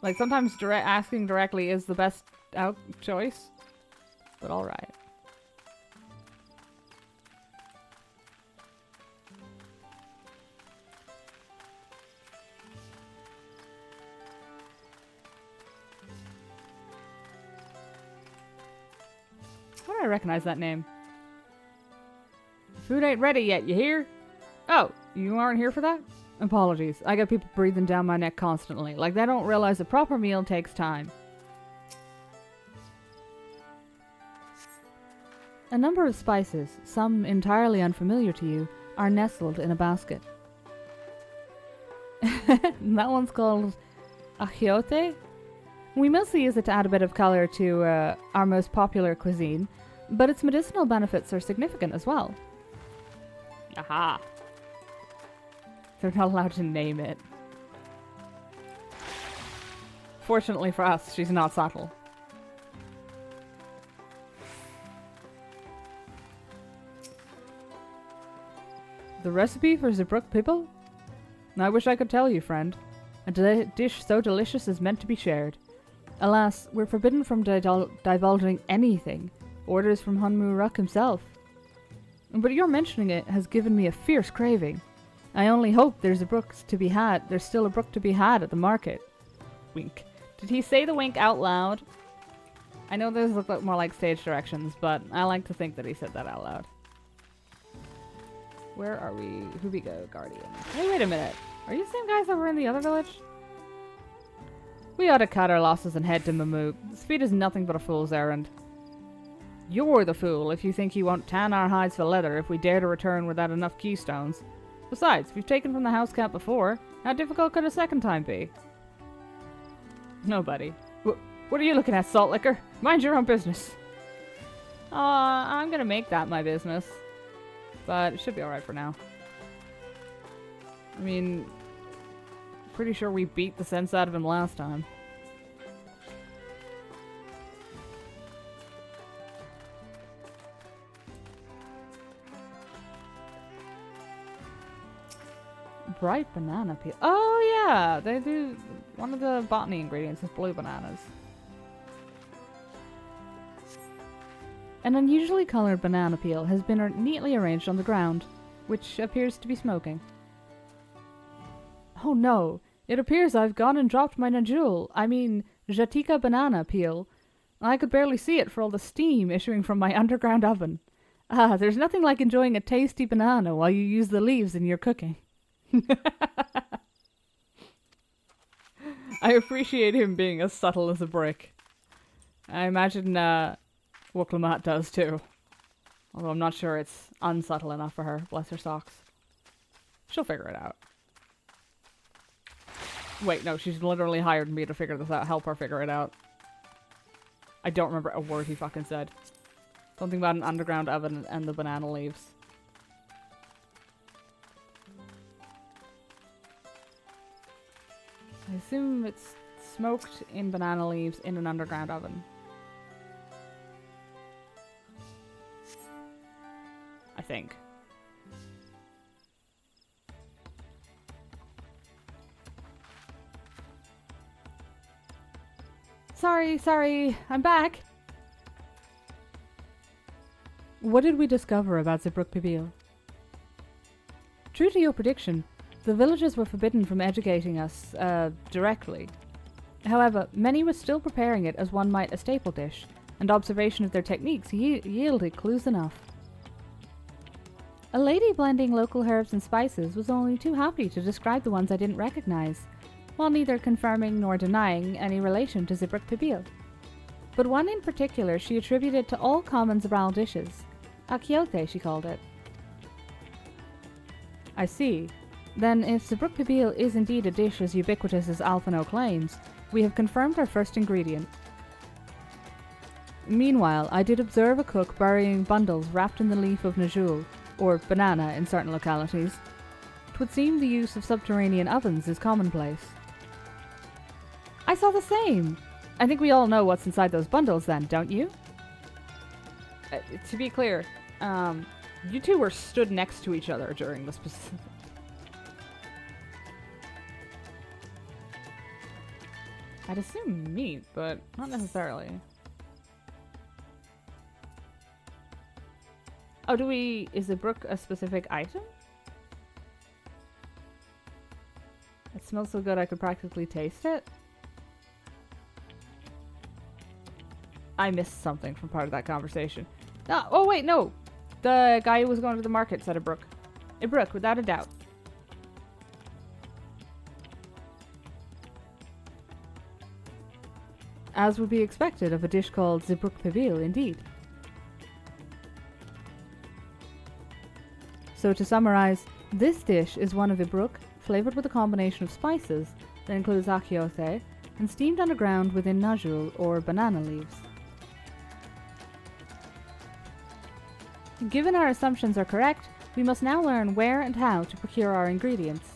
Like, sometimes asking directly is the best choice. But alright. How do I recognize that name? Food ain't ready yet, you hear? Oh, you aren't here for that? Apologies. I got people breathing down my neck constantly. Like they don't realize a proper meal takes time. A number of spices, some entirely unfamiliar to you, are nestled in a basket. That one's called achiote. We mostly use it to add a bit of color to our most popular cuisine, but its medicinal benefits are significant as well. Aha! They're not allowed to name it. Fortunately for us, she's not subtle. The recipe for Zebruk Pibble? I wish I could tell you, friend. A dish so delicious is meant to be shared. Alas, we're forbidden from divulging anything. Orders from Hunmu Ruk himself. But your mentioning it has given me a fierce craving. I only hope there's still a brook to be had at the market. Wink. Did he say the wink out loud? I know those look more like stage directions, but I like to think that he said that out loud. Where are we? Who we go, Guardian? Hey, wait a minute. Are you the same guys that were in the other village? We ought to cut our losses and head to Mamook. This feat is nothing but a fool's errand. You're the fool if you think you won't tan our hides for leather if we dare to return without enough keystones. Besides, we've taken from the house camp before. How difficult could a second time be? Nobody. What are you looking at, Salt Liquor? Mind your own business. I'm gonna make that my business. But it should be alright for now. I mean, pretty sure we beat the sense out of him last time. Bright banana peel. Oh yeah, they do. One of the botany ingredients is blue bananas. An unusually colored banana peel has been neatly arranged on the ground, which appears to be smoking. Oh no, it appears I've gone and dropped my Najul, Jatika banana peel. I could barely see it for all the steam issuing from my underground oven. There's nothing like enjoying a tasty banana while you use the leaves in your cooking. I appreciate him being as subtle as a brick. I imagine Wooklamat does too. Although I'm not sure it's unsubtle enough for her. Bless her socks. She'll figure it out. Wait, no, she's literally hired me to figure this out. Help her figure it out. I don't remember a word he fucking said. Something about an underground oven and the banana leaves. I assume it's smoked in banana leaves in an underground oven. I think. Sorry, I'm back! What did we discover about Zebruk Pibil? True to your prediction, the villagers were forbidden from educating us, directly. However, many were still preparing it as one might a staple dish, and observation of their techniques yielded clues enough. A lady blending local herbs and spices was only too happy to describe the ones I didn't recognize, while neither confirming nor denying any relation to Zebruk Pibil. But one in particular she attributed to all common Zabral dishes. Achiote, she called it. I see. Then, if Zebruk Pibil is indeed a dish as ubiquitous as Alphino claims, we have confirmed our first ingredient. Meanwhile, I did observe a cook burying bundles wrapped in the leaf of Najul, or banana in certain localities. 'Twould seem the use of subterranean ovens is commonplace. I saw the same! I think we all know what's inside those bundles then, don't you? To be clear, you two were stood next to each other during this. I'd assume meat, but not necessarily. Oh, is the brook a specific item? It smells so good I could practically taste it. I missed something from part of that conversation. Oh wait, no. The guy who was going to the market said a brook. A brook, without a doubt. As would be expected of a dish called the brook pibil, indeed. So to summarize, this dish is one of a brook flavored with a combination of spices that includes achiote and steamed underground within najul or banana leaves. Given our assumptions are correct, we must now learn where and how to procure our ingredients.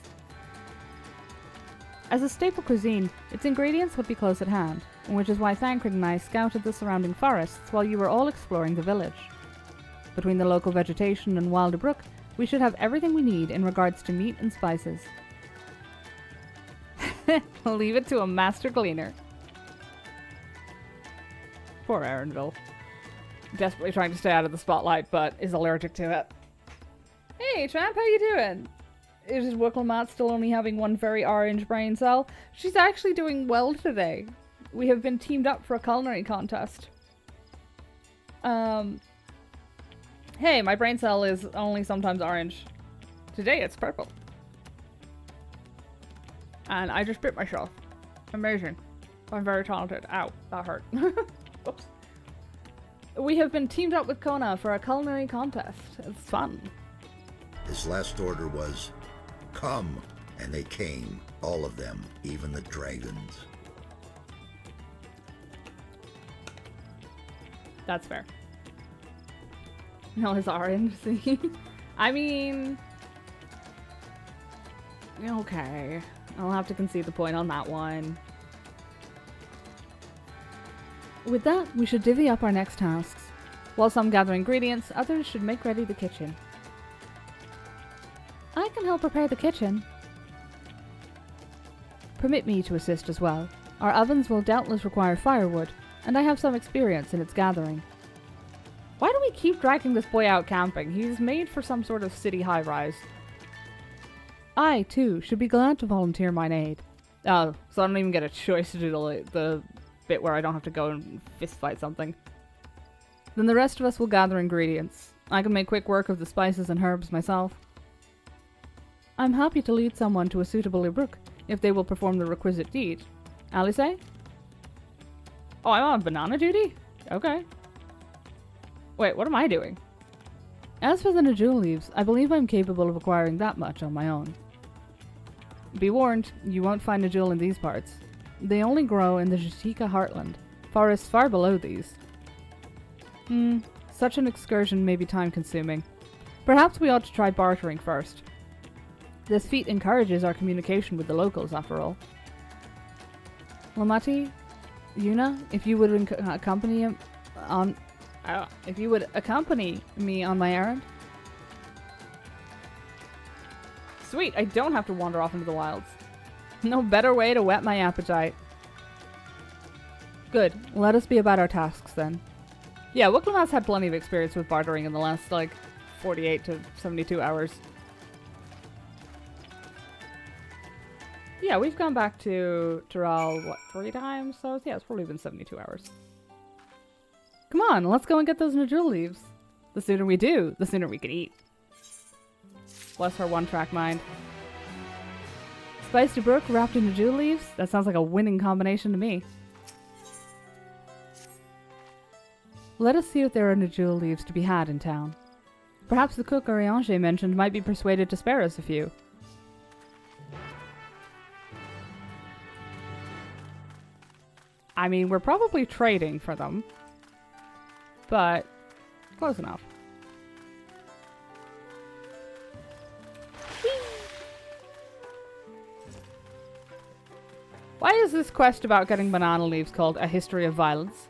As a staple cuisine, its ingredients would be close at hand, which is why Thancred and I scouted the surrounding forests while you were all exploring the village. Between the local vegetation and Wilder Brook, we should have everything we need in regards to meat and spices. Leave it to a master cleaner. Poor Arendelle. Desperately trying to stay out of the spotlight, but is allergic to it. Hey, Tramp, how you doing? Is Wicklemat still only having one very orange brain cell? She's actually doing well today. We have been teamed up for a culinary contest. Hey, my brain cell is only sometimes orange. Today it's purple. And I just bit myself. Amazing. I'm very talented. Ow, that hurt. Oops. We have been teamed up with Kona for a culinary contest. It's fun. His last order was, come, and they came, all of them, even the dragons. That's fair. No, his orange. I mean... Okay. I'll have to concede the point on that one. With that, we should divvy up our next tasks. While some gather ingredients, others should make ready the kitchen. I can help prepare the kitchen. Permit me to assist as well. Our ovens will doubtless require firewood, and I have some experience in its gathering. Why do we keep dragging this boy out camping? He's made for some sort of city high-rise. I, too, should be glad to volunteer mine aid. Oh, so I don't even get a choice to do the bit where I don't have to go and fistfight something. Then the rest of us will gather ingredients. I can make quick work of the spices and herbs myself. I'm happy to lead someone to a suitable Ibruk, if they will perform the requisite deed. Alice? Oh, I'm on banana duty? Okay. Wait, what am I doing? As for the Najul leaves, I believe I'm capable of acquiring that much on my own. Be warned, you won't find Najul in these parts. They only grow in the Jatika heartland, forests far below these. Such an excursion may be time-consuming. Perhaps we ought to try bartering first. This feat encourages our communication with the locals, after all. Lamati, Yuna, if you would accompany me on my errand. Sweet, I don't have to wander off into the wilds. No better way to whet my appetite. Good, let us be about our tasks then. Yeah, Wicklemat's had plenty of experience with bartering in the last, 48 to 72 hours. Yeah, we've gone back to Tural, 3 times? So, yeah, it's probably been 72 hours. Come on, let's go and get those Najul leaves. The sooner we do, the sooner we can eat. Bless her one-track mind. Spiced brook wrapped in Najul leaves? That sounds like a winning combination to me. Let us see if there are Najul leaves to be had in town. Perhaps the cook Oriange mentioned might be persuaded to spare us a few. I mean, we're probably trading for them. But, close enough. Why is this quest about getting banana leaves called A History of Violence?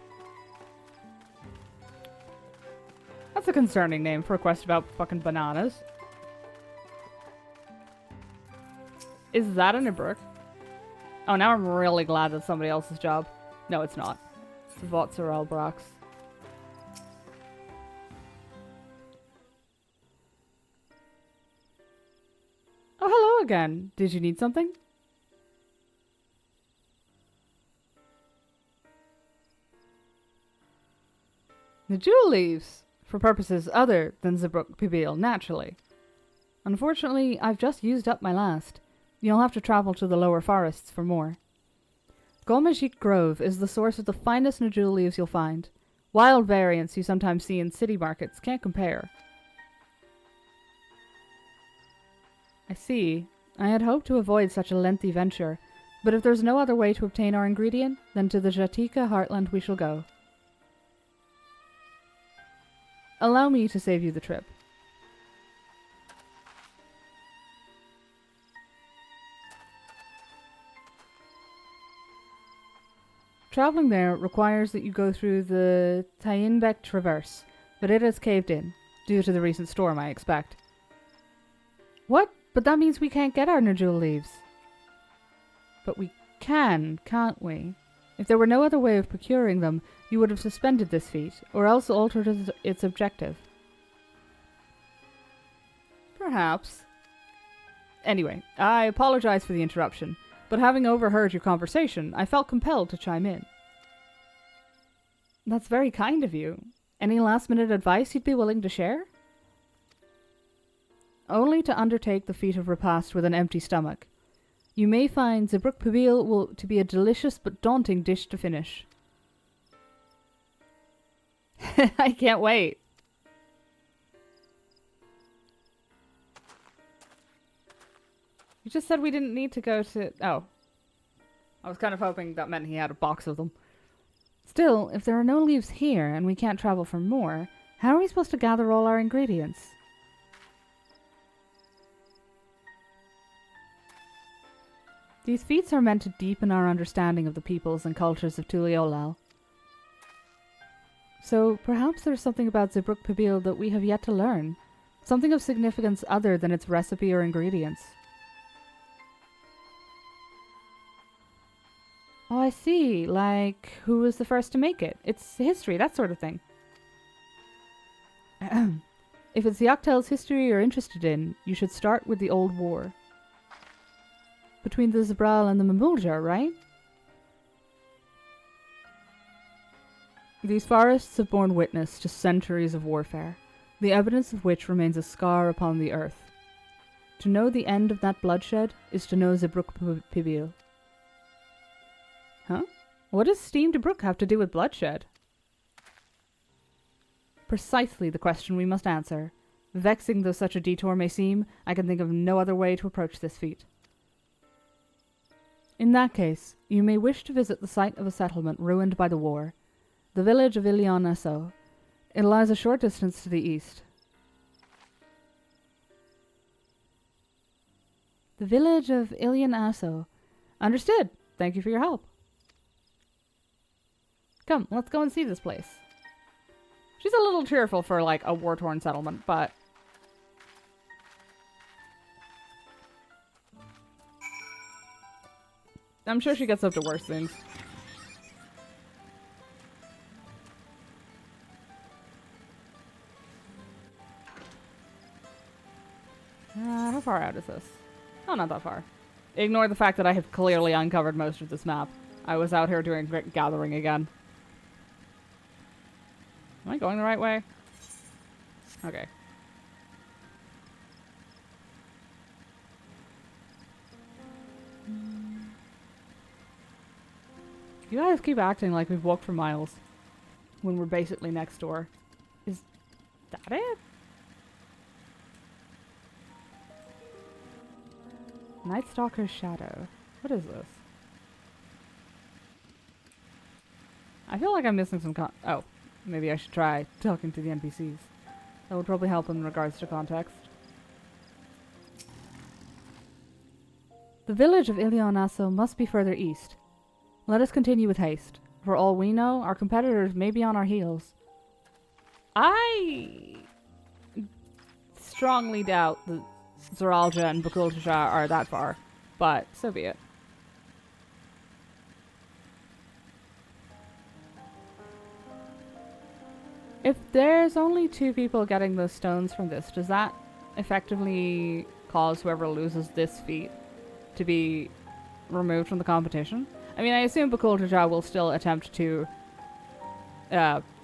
That's a concerning name for a quest about fucking bananas. Is that an Ibrook? Oh, now I'm really glad that's somebody else's job. No, it's not. It's Votzerel Brox. Oh, hello again. Did you need something? The jewel leaves, for purposes other than Zebruk Pibil, naturally. Unfortunately, I've just used up my last. You'll have to travel to the lower forests for more. Golmajik Grove is the source of the finest Najul leaves you'll find. Wild variants you sometimes see in city markets can't compare. I see. I had hoped to avoid such a lengthy venture, but if there's no other way to obtain our ingredient, then to the Jatika heartland we shall go. Allow me to save you the trip. Traveling there requires that you go through the Tayinbek Traverse, but it has caved in, due to the recent storm, I expect. What? But that means we can't get our Najul leaves. But we can, can't we? If there were no other way of procuring them, you would have suspended this feat, or else altered its objective. Perhaps. Anyway, I apologize for the interruption, but having overheard your conversation, I felt compelled to chime in. That's very kind of you. Any last-minute advice you'd be willing to share? Only to undertake the feat of repast with an empty stomach. You may find Zebruk Pibil to be a delicious but daunting dish to finish. I can't wait. You just said we didn't need to go to... Oh. I was kind of hoping that meant he had a box of them. Still, if there are no leaves here and we can't travel for more, how are we supposed to gather all our ingredients? These feats are meant to deepen our understanding of the peoples and cultures of Tuliolal. So perhaps there's something about Zebruk Pibil that we have yet to learn. Something of significance other than its recipe or ingredients. Oh, I see. Like, who was the first to make it? It's history, that sort of thing. If it's the Octel's history you're interested in, you should start with the Old War. Between the Zabral and the Mamulja, right? These forests have borne witness to centuries of warfare, the evidence of which remains a scar upon the earth. To know the end of that bloodshed is to know Zebruk Pibil. Huh? What does steamed brook have to do with bloodshed? Precisely the question we must answer. Vexing though such a detour may seem, I can think of no other way to approach this feat. In that case, you may wish to visit the site of a settlement ruined by the war, the village of Ilion Esso. It lies a short distance to the east. The village of Ilion Esso. Understood. Thank you for your help. Come, let's go and see this place. She's a little cheerful for, like, a war-torn settlement, but... I'm sure she gets up to worse things. How far out is this? Oh, not that far. Ignore the fact that I have clearly uncovered most of this map. I was out here doing gathering again. Am I going the right way? Okay. You guys keep acting like we've walked for miles when we're basically next door. Is that it? Night Stalker's Shadow. What is this? I feel like I'm missing some oh. Maybe I should try talking to the NPCs. That would probably help in regards to context. The village of Ilionasso must be further east. Let us continue with haste. For all we know, our competitors may be on our heels. I strongly doubt that Zeralja and Bakultasha are that far, but so be it. If there's only 2 people getting the stones from this, does that effectively cause whoever loses this feat to be removed from the competition? I mean, I assume Bakultasha will still attempt to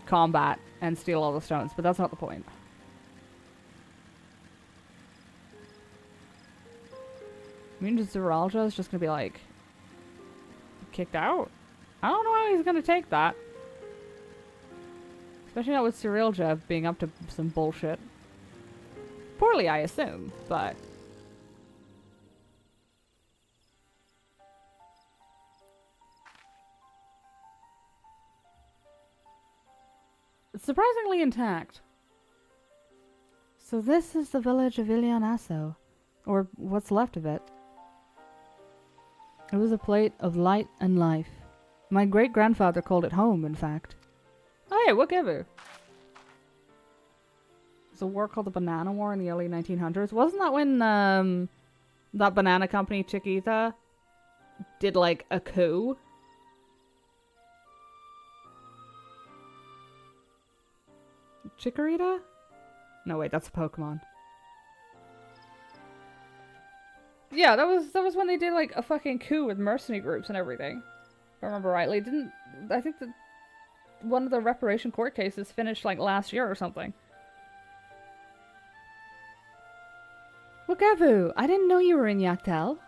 combat and steal all the stones, but that's not the point. I mean, Zeralja is just gonna be like kicked out. I don't know how he's gonna take that. Especially not with Cyrilja being up to some bullshit. Poorly, I assume, but... it's surprisingly intact. So this is the village of Ilionasso, or what's left of it. It was a plate of light and life. My great-grandfather called it home, in fact. Oh yeah, whatever. There's a war called the Banana War in the early 1900s. Wasn't that when that banana company Chiquita did like a coup? Chikorita? No wait, that's a Pokemon. Yeah, that was when they did like a fucking coup with mercenary groups and everything. If I remember rightly. I think that one of the reparation court cases finished like last year or something. Wakavu, I didn't know you were in Yaktel.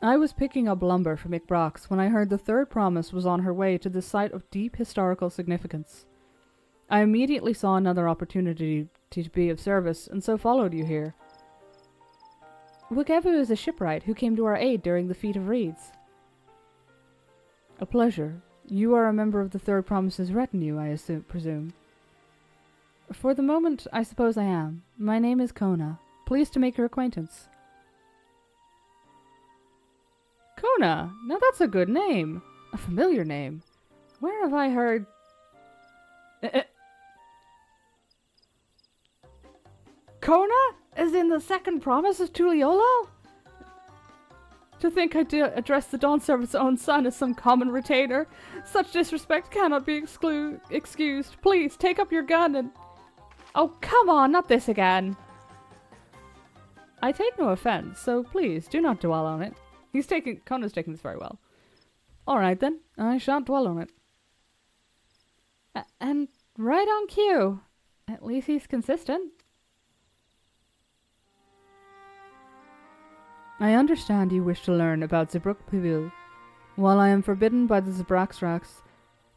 I was picking up lumber for McBrock's when I heard the third promise was on her way to the site of deep historical significance. I immediately saw another opportunity to be of service, and so followed you here. Wakavu is a shipwright who came to our aid during the Feat of Reeds. A pleasure. You are a member of the Third Promise's retinue, I presume. For the moment, I suppose I am. My name is Kona. Pleased to make your acquaintance. Kona! Now that's a good name. A familiar name. Where have I heard... Kona? As in the second promise of Tuliolo? To think I did address the Dawn Servant's own son as some common retainer. Such disrespect cannot be excused. Please, take up your gun and... Oh, come on, not this again. I take no offense, so please, do not dwell on it. Kona's taking this very well. Alright then, I shan't dwell on it. And right on cue. At least he's consistent. I understand you wish to learn about Zibruk Pibil. While I am forbidden by the Zibraxrax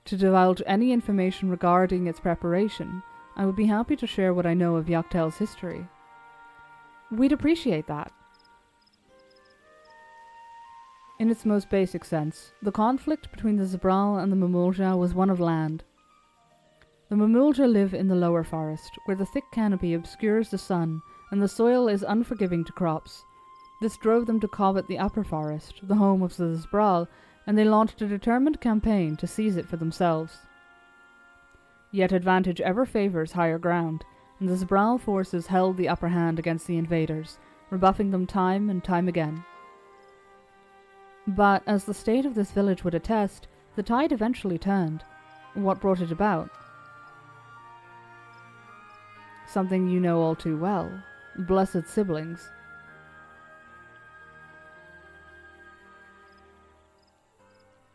to divulge any information regarding its preparation, I would be happy to share what I know of Yaktel's history. We'd appreciate that. In its most basic sense, the conflict between the Zibral and the Mamulja was one of land. The Mamulja live in the lower forest, where the thick canopy obscures the sun and the soil is unforgiving to crops. This drove them to covet the upper forest, the home of the Zibral, and they launched a determined campaign to seize it for themselves. Yet advantage ever favors higher ground, and the Zibral forces held the upper hand against the invaders, rebuffing them time and time again. But, as the state of this village would attest, the tide eventually turned. What brought it about? Something you know all too well. Blessed siblings.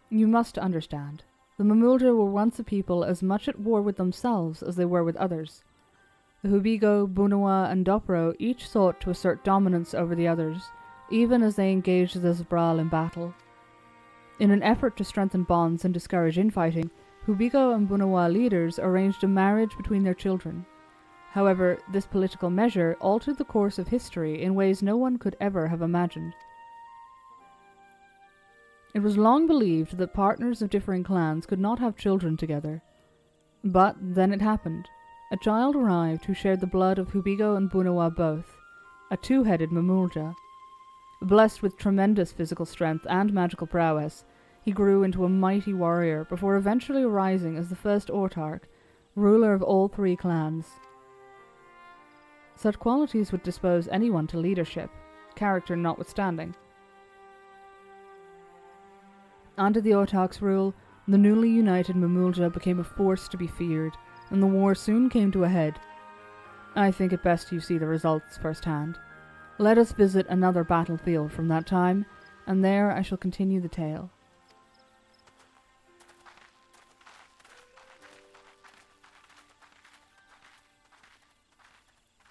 You must understand. The Mamulja were once a people as much at war with themselves as they were with others. The Hubigo, Bunawa, and Dopro each sought to assert dominance over the others, even as they engaged the Zibral in battle. In an effort to strengthen bonds and discourage infighting, Hubigo and Bunawa leaders arranged a marriage between their children. However, this political measure altered the course of history in ways no one could ever have imagined. It was long believed that partners of differing clans could not have children together. But then it happened. a child arrived who shared the blood of Hubigo and Bunawa both, a two-headed Mamulja. Blessed with tremendous physical strength and magical prowess, he grew into a mighty warrior before eventually rising as the first Autarch, ruler of all three clans. Such qualities would dispose anyone to leadership, character notwithstanding. Under the Autarch's rule, the newly united Mamulja became a force to be feared, and the war soon came to a head. I think it best you see the results firsthand. Let us visit another battlefield from that time, and there I shall continue the tale.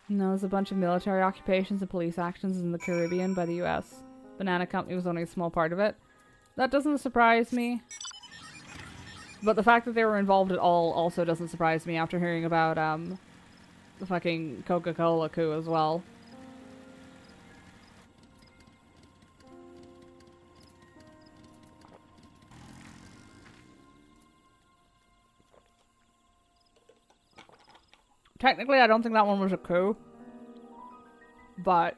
No, there's a bunch of military occupations and police actions in the Caribbean by the US. Banana Company was only a small part of it. That doesn't surprise me. But the fact that they were involved at all also doesn't surprise me after hearing about, the fucking Coca-Cola coup as well. Technically, I don't think that one was a coup. But,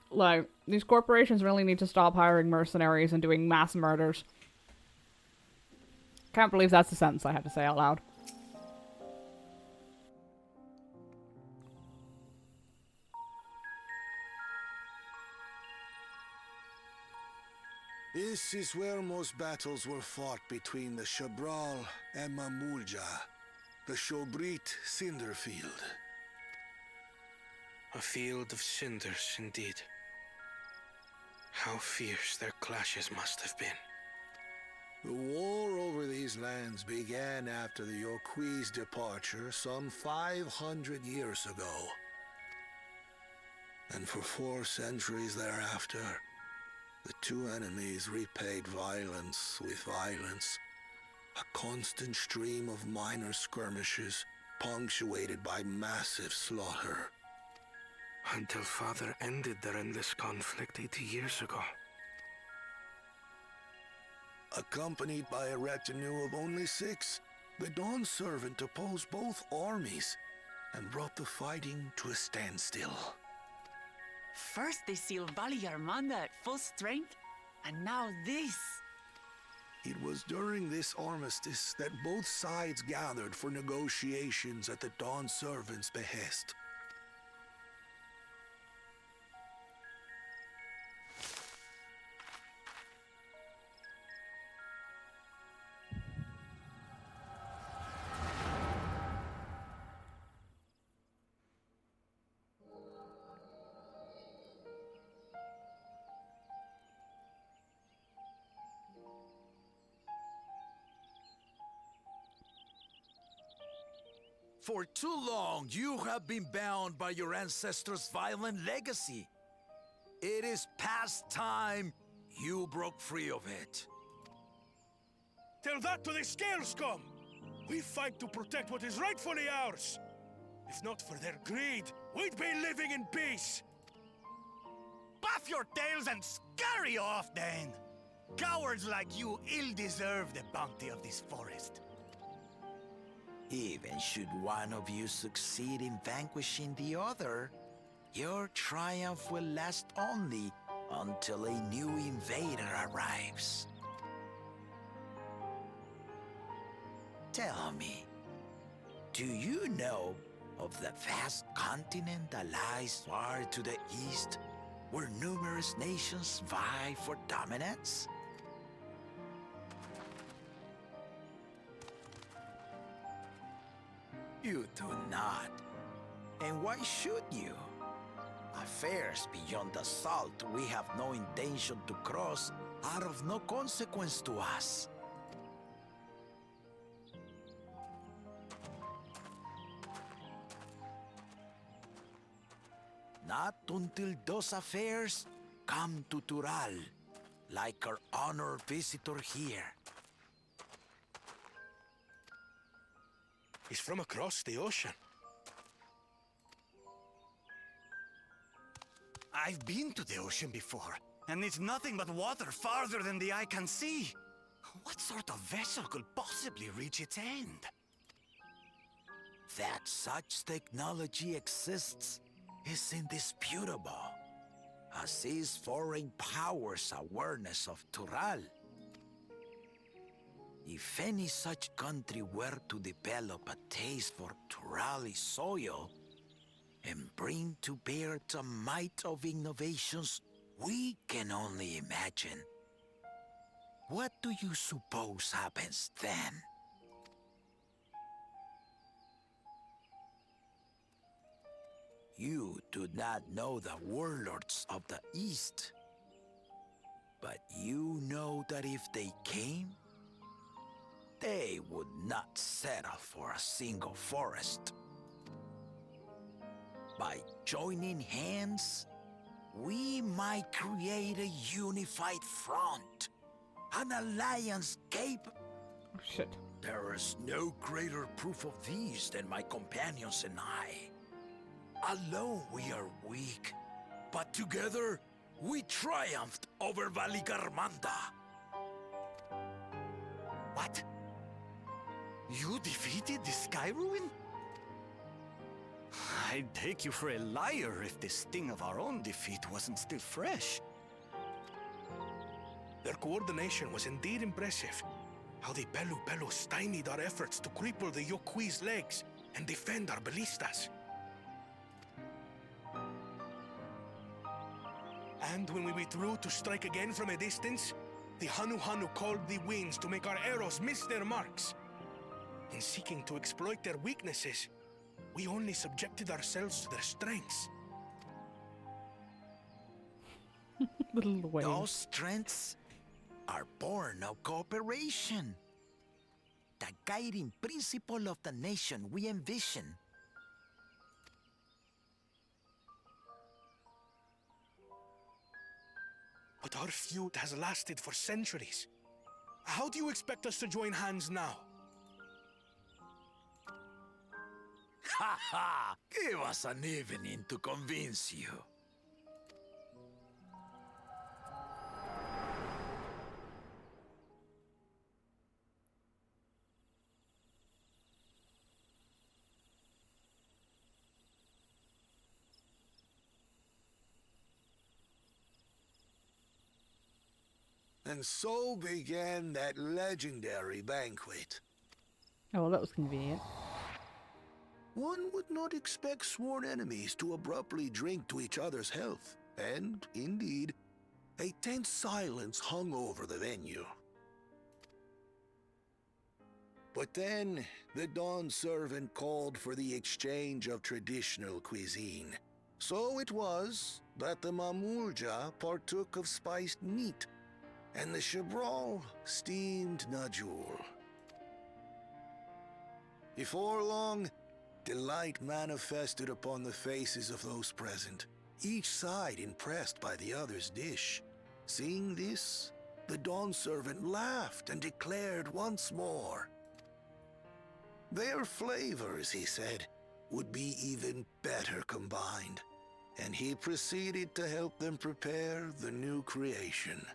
like, these corporations really need to stop hiring mercenaries and doing mass murders. Can't believe that's the sentence I had to say out loud. This is where most battles were fought between the Shabral and Mamulja, the Shobrit Cinder Field. A field of cinders, indeed. How fierce their clashes must have been. The war over these lands began after the Yoqui's departure some 500 years ago. And for 4 centuries thereafter, the two enemies repaid violence with violence. A constant stream of minor skirmishes, punctuated by massive slaughter. Until Father ended their endless conflict 80 years ago. Accompanied by a retinue of only 6, the Dawn Servant opposed both armies and brought the fighting to a standstill. First they sealed Valley Armanda at full strength, and now this. It was during this armistice that both sides gathered for negotiations at the Dawn Servant's behest. For too long, you have been bound by your ancestors' violent legacy. It is past time you broke free of it. Tell that to the Scale Scum! We fight to protect what is rightfully ours. If not for their greed, we'd be living in peace. Puff your tails and scurry off, then! Cowards like you ill deserve the bounty of this forest. Even should one of you succeed in vanquishing the other, your triumph will last only until a new invader arrives. Tell me, do you know of the vast continent that lies far to the east, where numerous nations vie for dominance? You do not. And why should you? Affairs beyond the salt we have no intention to cross are of no consequence to us. Not until those affairs come to Tural, like our honored visitor here. He's from across the ocean. I've been to the ocean before, and it's nothing but water farther than the eye can see. What sort of vessel could possibly reach its end? That such technology exists is indisputable, as is foreign powers' awareness of Tural. If any such country were to develop a taste for Turali soil and bring to bear the might of innovations we can only imagine, what do you suppose happens then? You do not know the warlords of the East, but you know that if they came, they would not settle for a single forest. By joining hands, we might create a unified front, an alliance capable. Oh, shit. There is no greater proof of these than my companions and I. Alone we are weak, but together we triumphed over Valigarmanda. What? You defeated the Sky Ruin? I'd take you for a liar if the sting of our own defeat wasn't still fresh. Their coordination was indeed impressive. How the Pelu stymied our efforts to cripple the Yokui's legs and defend our ballistas. And when we withdrew to strike again from a distance, the Hanu called the winds to make our arrows miss their marks. In seeking to exploit their weaknesses, we only subjected ourselves to their strengths. Little waves. Those strengths are born of cooperation. The guiding principle of the nation we envision. But our feud has lasted for centuries. How do you expect us to join hands now? Ha ha! Give us an evening to convince you. And so began that legendary banquet. Oh, well, that was convenient. One would not expect sworn enemies to abruptly drink to each other's health, and, indeed, a tense silence hung over the venue. But then, the Dawn servant called for the exchange of traditional cuisine. So it was that the Mamulja partook of spiced meat, and the Chebral steamed Najul. Before long, delight manifested upon the faces of those present, each side impressed by the other's dish. Seeing this, the Dawn servant laughed and declared once more. Their flavors, he said, would be even better combined, and he proceeded to help them prepare the new creation.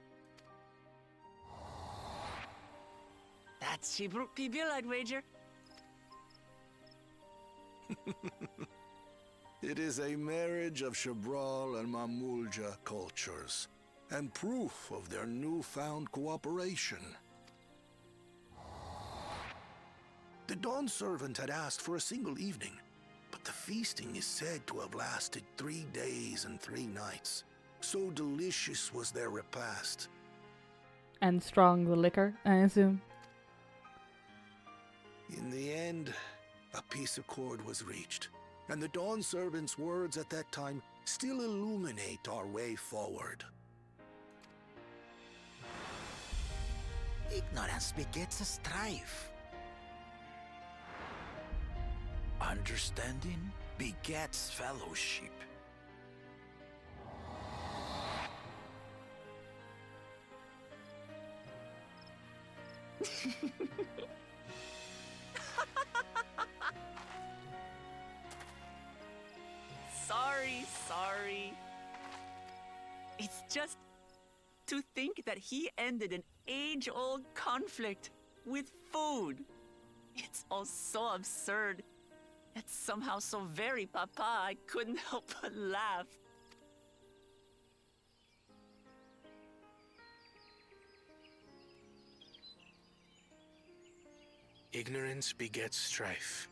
That's Shibruk Pibil, I'd wager. It is a marriage of Chebral and Mamulja cultures, and proof of their newfound cooperation. The Dawn servant had asked for a single evening, but the feasting is said to have lasted 3 days and 3 nights. So delicious was their repast. And strong the liquor, I assume. In the end, a peace accord was reached, and the Dawn servant's words at that time still illuminate our way forward. Ignorance begets strife. Understanding begets fellowship. Sorry. It's just to think that he ended an age-old conflict with food. It's all so absurd. It's somehow so very papa, I couldn't help but laugh. Ignorance begets strife.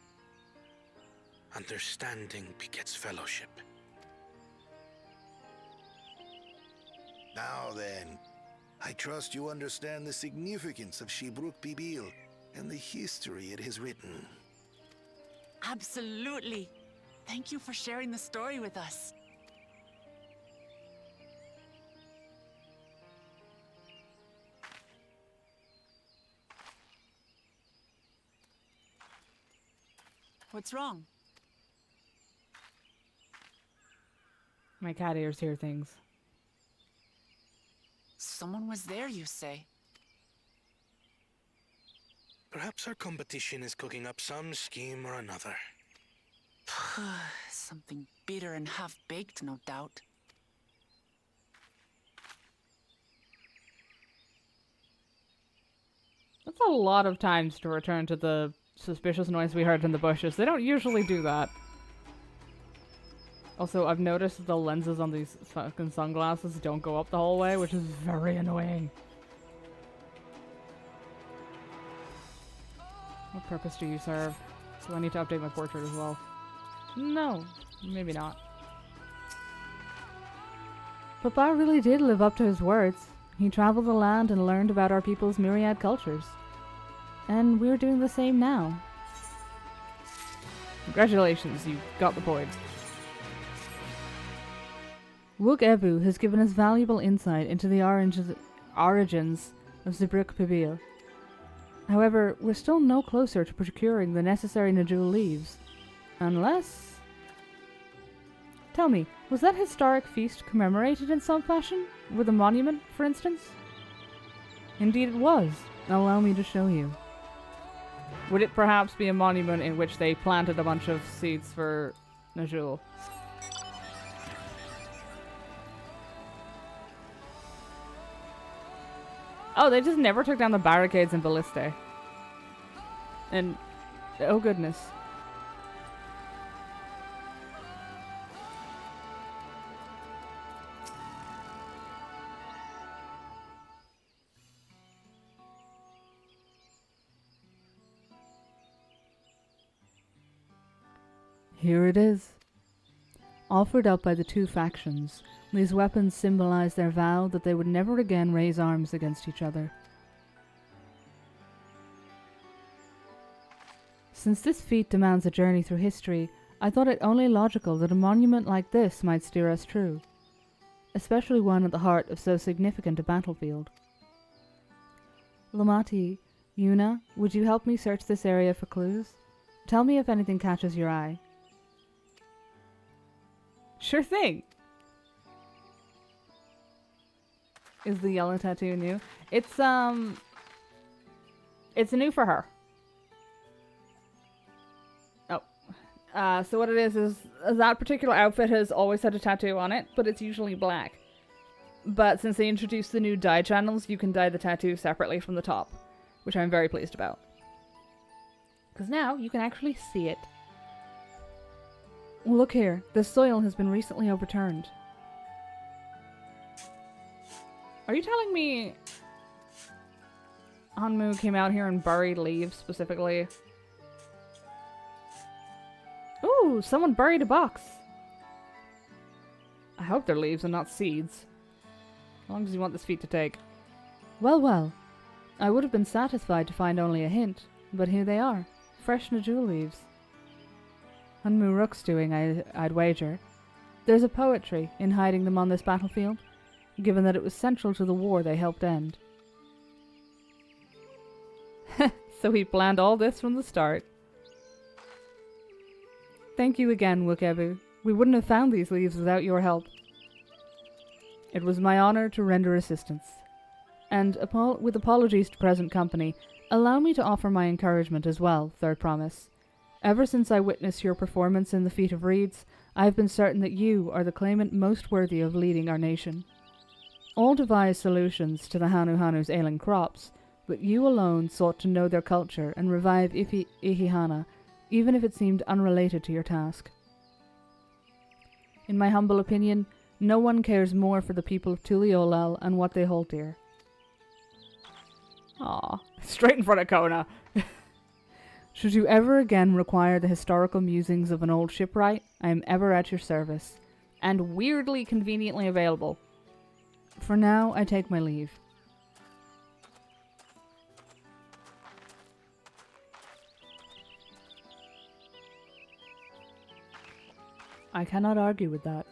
Understanding begets fellowship. Now then, I trust you understand the significance of Shibruk Bibil and the history it has written. Absolutely. Thank you for sharing the story with us. What's wrong? My cat ears hear things. Someone was there, you say? Perhaps our competition is cooking up some scheme or another. Something bitter and half-baked, no doubt. That's a lot of times to return to the suspicious noise we heard in the bushes. They don't usually do that. Also, I've noticed the lenses on these fucking sunglasses don't go up the whole way, which is very annoying. What purpose do you serve? So I need to update my portrait as well. No, maybe not. Papa really did live up to his words. He traveled the land and learned about our people's myriad cultures. And we're doing the same now. Congratulations, you got the point. Wook Evu has given us valuable insight into the origins of Zibruk Pibil. However, we're still no closer to procuring the necessary Najul leaves. Unless... Tell me, was that historic feast commemorated in some fashion? With a monument, for instance? Indeed it was. Allow me to show you. Would it perhaps be a monument in which they planted a bunch of seeds for Najul? Oh, they just never took down the barricades in Balliste. And... oh goodness. Here it is. Offered up by the two factions, these weapons symbolize their vow that they would never again raise arms against each other. Since this feat demands a journey through history, I thought it only logical that a monument like this might steer us true, especially one at the heart of so significant a battlefield. Lamati, Yuna, would you help me search this area for clues? Tell me if anything catches your eye. Sure thing! Is the yellow tattoo new? It's new for her. Oh. So what it is that particular outfit has always had a tattoo on it, but it's usually black. But since they introduced the new dye channels, you can dye the tattoo separately from the top, which I'm very pleased about. Because now you can actually see it. Look here, the soil has been recently overturned. Are you telling me Hanmu came out here and buried leaves specifically? Ooh, someone buried a box. I hope they're leaves and not seeds. How long does he want this feat to take? Well, well. I would have been satisfied to find only a hint, but here they are. Fresh Najul leaves. Hanmu Rook's doing, I'd wager. There's a poetry in hiding them on this battlefield, given that it was central to the war they helped end. So he planned all this from the start. Thank you again, Wukebu. We wouldn't have found these leaves without your help. It was my honor to render assistance. And with apologies to present company, allow me to offer my encouragement as well, Third Promise. Ever since I witnessed your performance in the Feat of Reeds, I have been certain that you are the claimant most worthy of leading our nation. All devised solutions to the Hanu's ailing crops, but you alone sought to know their culture and revive Ihihana even if it seemed unrelated to your task. In my humble opinion, no one cares more for the people of Tuliolal and what they hold dear. Aw, straight in front of Kona. Should you ever again require the historical musings of an old shipwright, I am ever at your service, and weirdly conveniently available. For now, I take my leave. I cannot argue with that.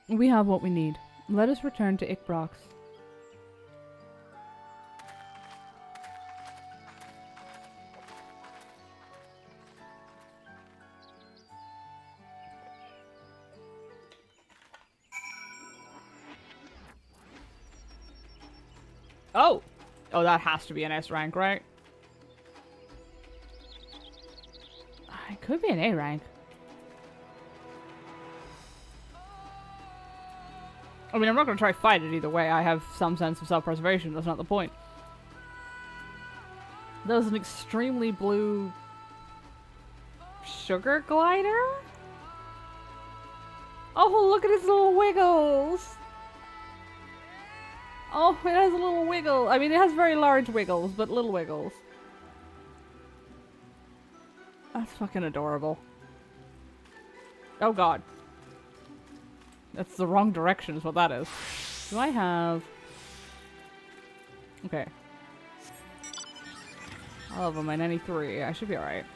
We have what we need. Let us return to Ikbrox. Oh! Oh, that has to be an S rank, right? It could be an A rank. I mean, I'm not going to try to fight it either way. I have some sense of self-preservation. That's not the point. That was an extremely blue sugar glider? Oh, look at its little wiggles! Oh, it has a little wiggle. I mean, it has very large wiggles, but little wiggles. That's fucking adorable. Oh god. That's the wrong direction is what that is. Do I have... Okay. All of them in any three. I should be alright.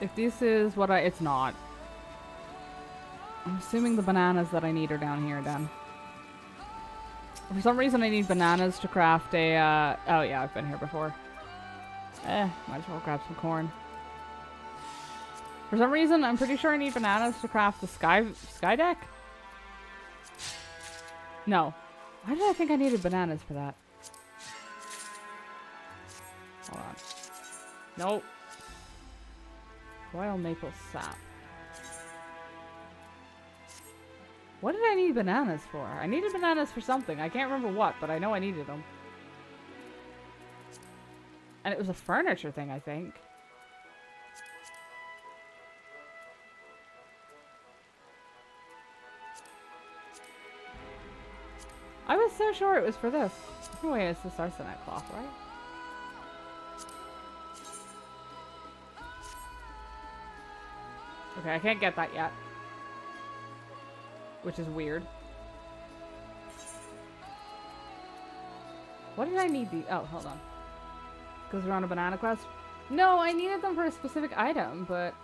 If this is what it's not. I'm assuming the bananas that I need are down here then. For some reason I need bananas to craft a, oh yeah, I've been here before. Might as well grab some corn. For some reason, I'm pretty sure I need bananas to craft the sky deck? No. Why did I think I needed bananas for that? Hold on. Nope. Royal maple sap. What did I need bananas for? I needed bananas for something. I can't remember what, but I know I needed them. And it was a furniture thing, I think. I was so sure it was for this. No way, it's this arsenic cloth, right? Okay, I can't get that yet. Which is weird. What did I need these? Oh, hold on. Because we're on a banana quest? No, I needed them for a specific item, but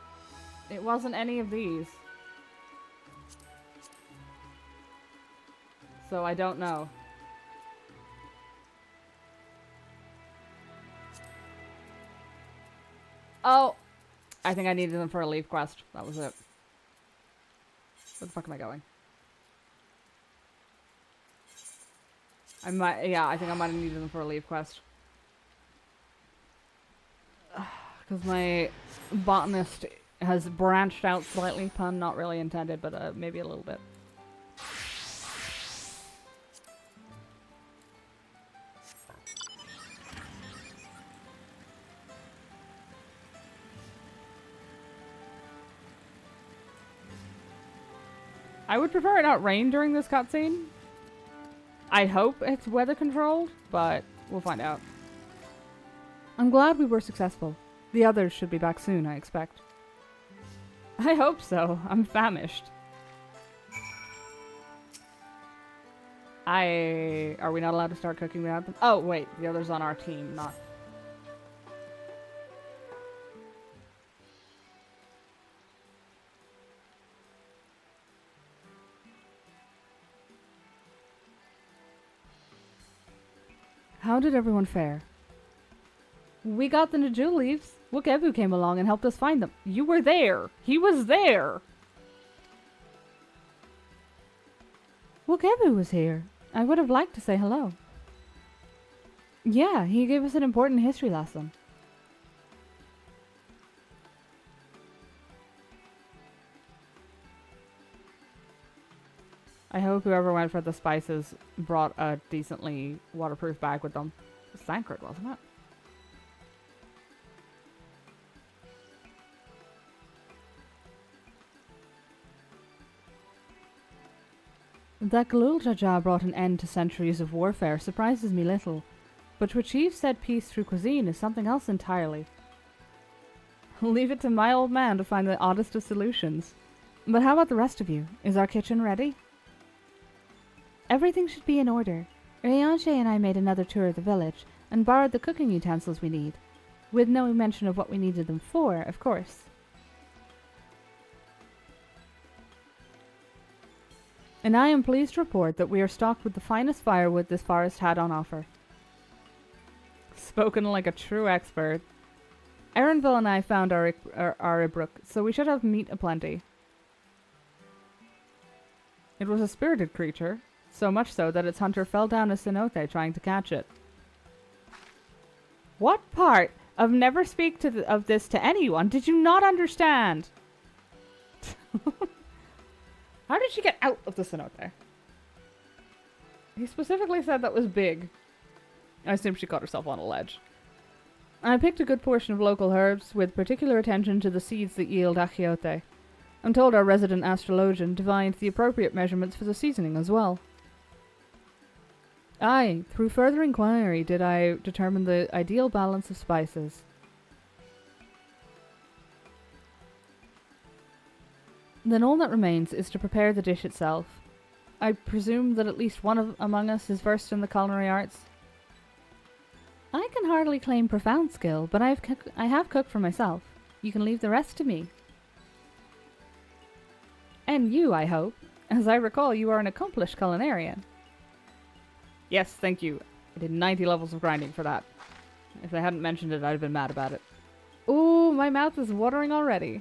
it wasn't any of these. So I don't know. Oh! I think I needed them for a leaf quest. That was it. Where the fuck am I going? Yeah, I think I might have needed them for a leaf quest. Because my botanist has branched out slightly. Pun not really intended, but maybe a little bit. I would prefer it not rain during this cutscene. I hope it's weather controlled, but we'll find out. I'm glad we were successful. The others should be back soon, I expect. I hope so. I'm famished. Are we not allowed to start cooking without them? Oh, wait. The others on our team, not... How did everyone fare? We got the Najul leaves. Wukebu came along and helped us find them. You were there. He was there. Wukebu was here. I would have liked to say hello. Yeah, he gave us an important history lesson. I hope whoever went for the spices brought a decently waterproof bag with them. It was Thancred, wasn't it? That Glul Jaja brought an end to centuries of warfare surprises me little, but to achieve said peace through cuisine is something else entirely. Leave it to my old man to find the oddest of solutions. But how about the rest of you? Is our kitchen ready? Everything should be in order. Ryanje and I made another tour of the village and borrowed the cooking utensils we need, with no mention of what we needed them for, of course. And I am pleased to report that we are stocked with the finest firewood this forest had on offer. Spoken like a true expert. Erenville and I found our Ibruk, so we should have meat aplenty. It was a spirited creature, so much so that its hunter fell down a cenote trying to catch it. What part of never speak of this to anyone did you not understand? How did she get out of the cenote? He specifically said that was big. I assume she caught herself on a ledge. I picked a good portion of local herbs, with particular attention to the seeds that yield achiote. I'm told our resident astrologian divined the appropriate measurements for the seasoning as well. Aye, through further inquiry did I determine the ideal balance of spices. Then all that remains is to prepare the dish itself. I presume that at least one among us is versed in the culinary arts. I can hardly claim profound skill, but I have cooked for myself. You can leave the rest to me. And you, I hope. As I recall, you are an accomplished culinarian. Yes, thank you. I did 90 levels of grinding for that. If they hadn't mentioned it, I'd have been mad about it. Ooh, my mouth is watering already.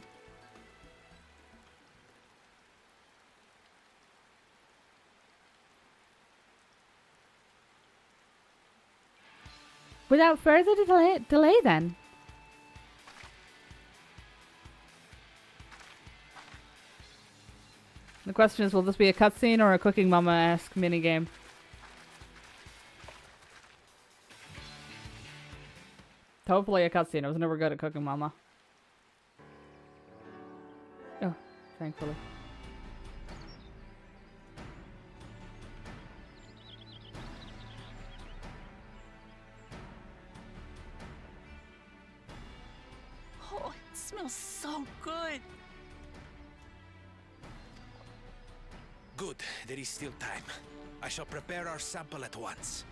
Without further delay then. The question is, will this be a cutscene or a Cooking Mama-esque minigame? Hopefully a cutscene. I was never good at Cooking Mama. Oh, thankfully. Oh, it smells so good. Good, there is still time. I shall prepare our sample at once.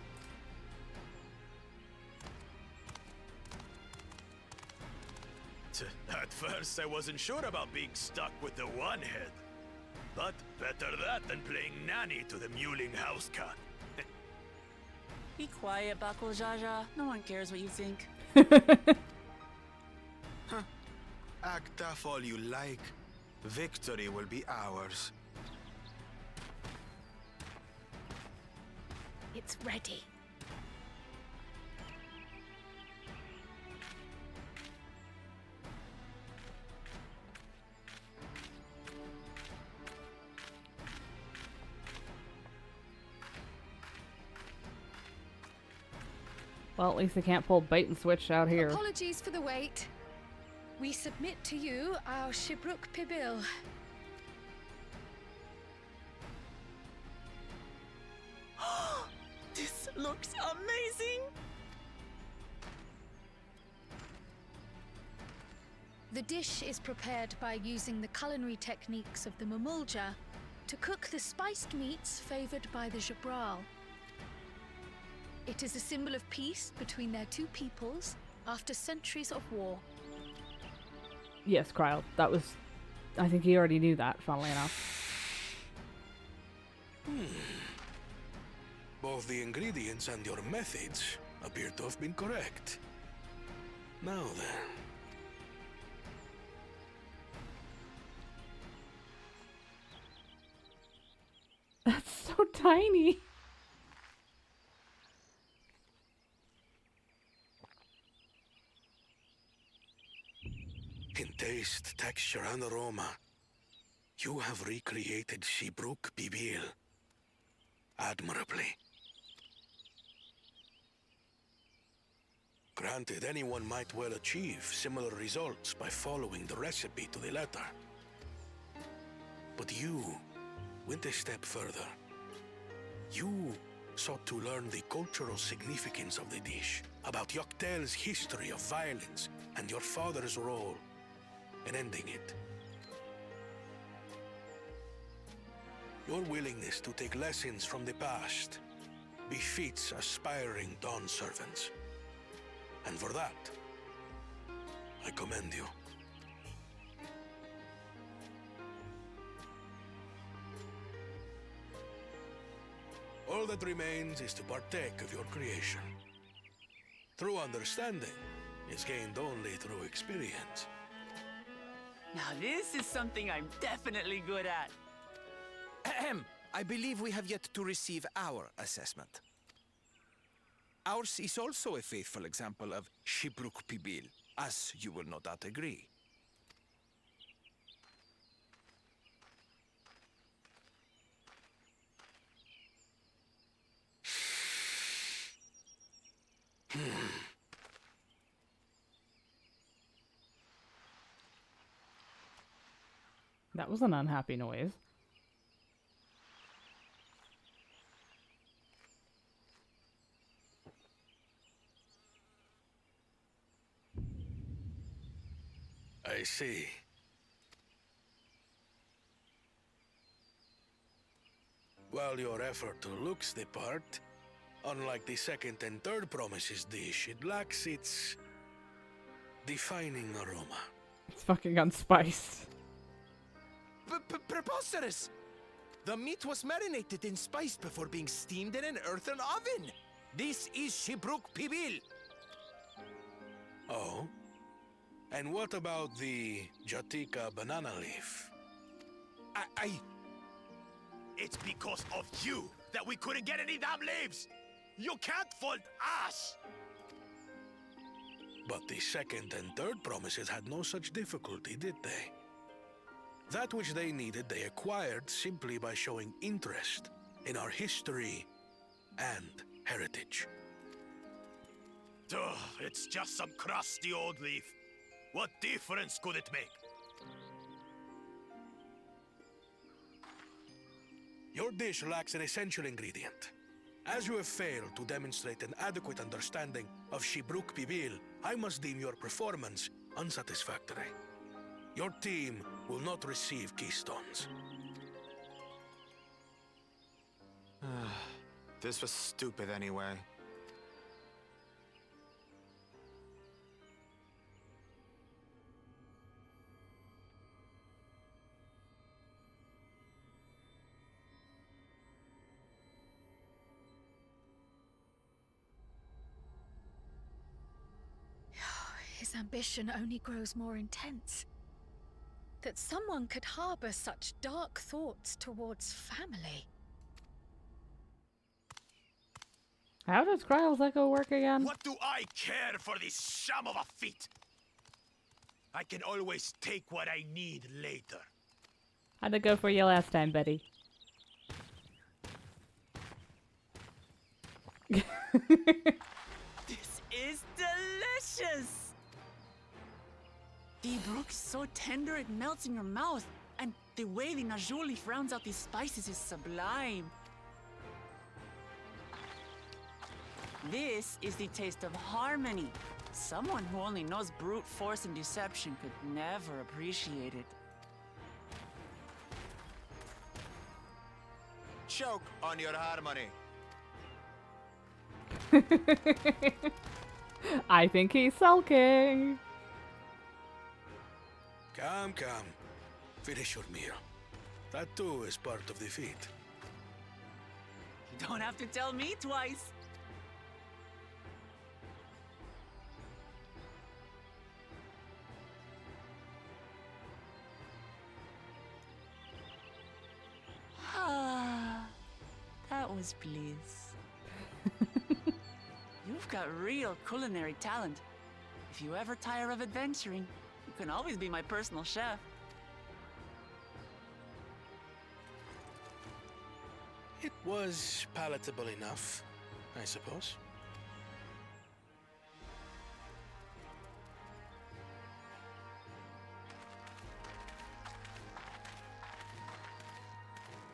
At first, I wasn't sure about being stuck with the one head. But better that than playing nanny to the mewling house cat. Be quiet, Bakul Jaja. No one cares what you think. Huh. Act tough all you like. Victory will be ours. It's ready. Well, at least they can't pull bait and switch out here. Apologies for the wait. We submit to you our Shibruk Pibil. This looks amazing! The dish is prepared by using the culinary techniques of the Mamulja to cook the spiced meats favored by the Jabral. It is a symbol of peace between their two peoples after centuries of war. Yes, Kryle. That was... I think he already knew that, funnily enough. Both the ingredients and your methods appear to have been correct. Now then. That's so tiny. In taste, texture, and aroma, you have recreated Shibruk Bibil admirably. Granted, anyone might well achieve similar results by following the recipe to the letter. But you went a step further. You sought to learn the cultural significance of the dish, about Yoctel's history of violence and your father's role in ending it. Your willingness to take lessons from the past befits aspiring Dawn servants. And for that, I commend you. All that remains is to partake of your creation. True understanding is gained only through experience. Now this is something I'm definitely good at. Ahem. I believe we have yet to receive our assessment. Ours is also a faithful example of Shibruk Pibil, as you will no doubt agree. That was an unhappy noise. I see. While your effort looks the part, unlike the second and third promises dish, it lacks its defining aroma. It's fucking unspiced. Preposterous! The meat was marinated and spiced before being steamed in an earthen oven. This is Shibruk Pibil. Oh? And what about the Jatika banana leaf? It's because of you that we couldn't get any damn leaves! You can't fault us! But the second and third promises had no such difficulty, did they? That which they needed, they acquired simply by showing interest in our history and heritage. Ugh, it's just some crusty old leaf. What difference could it make? Your dish lacks an essential ingredient. As you have failed to demonstrate an adequate understanding of Shibruk Pibil, I must deem your performance unsatisfactory. Your team will not receive keystones. This was stupid anyway. His ambition only grows more intense. That someone could harbor such dark thoughts towards family. How does Kryle's echo work again? What do I care for this sham of a feat? I can always take what I need later. How'd it go for you last time, Betty? This is delicious! The brook is so tender it melts in your mouth, and the way the najou leaf rounds out these spices is sublime. This is the taste of harmony. Someone who only knows brute force and deception could never appreciate it. Choke on your harmony. I think he's sulking. Come. Finish your meal. That too is part of the feat. You don't have to tell me twice. That was bliss. You've got real culinary talent. If you ever tire of adventuring, you can always be my personal chef. It was palatable enough, I suppose.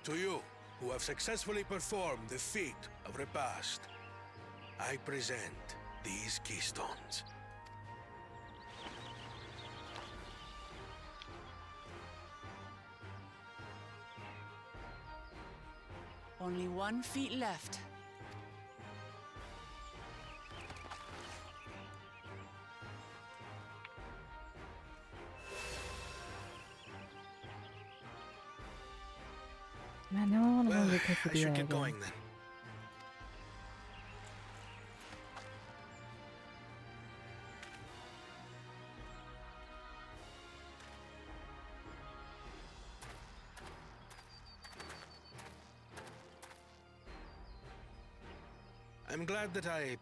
To you, who have successfully performed the feat of repast, I present these keystones. Only 1 feet left. Man, no, I want to Well, go to the I should quesadilla get again. going then. I'm glad that I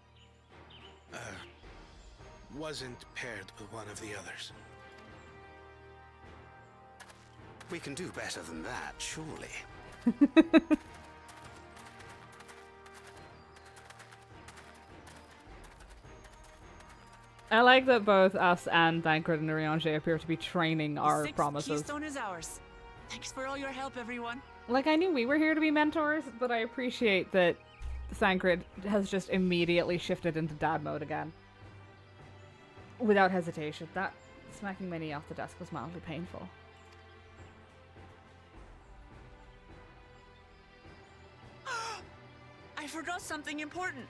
wasn't paired with one of the others. We can do better than that, surely. I like that both us and Thancred and Urianger appear to be training our The 6th promises. keystone is ours. Thanks for all your help, everyone. Like, I knew we were here to be mentors, but I appreciate that Thancred has just immediately shifted into dad mode again. Without hesitation. That smacking my knee off the desk was mildly painful. I forgot something important.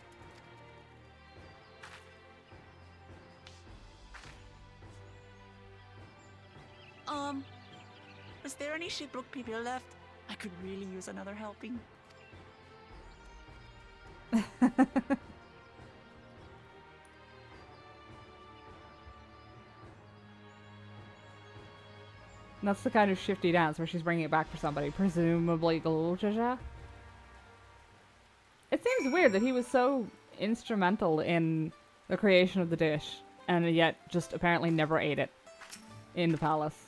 Was there any Shipbrook people left? I could really use another helping. That's the kind of shifty dance where she's bringing it back for somebody, presumably Galjaja. It seems weird that he was so instrumental in the creation of the dish, and yet just apparently never ate it in the palace.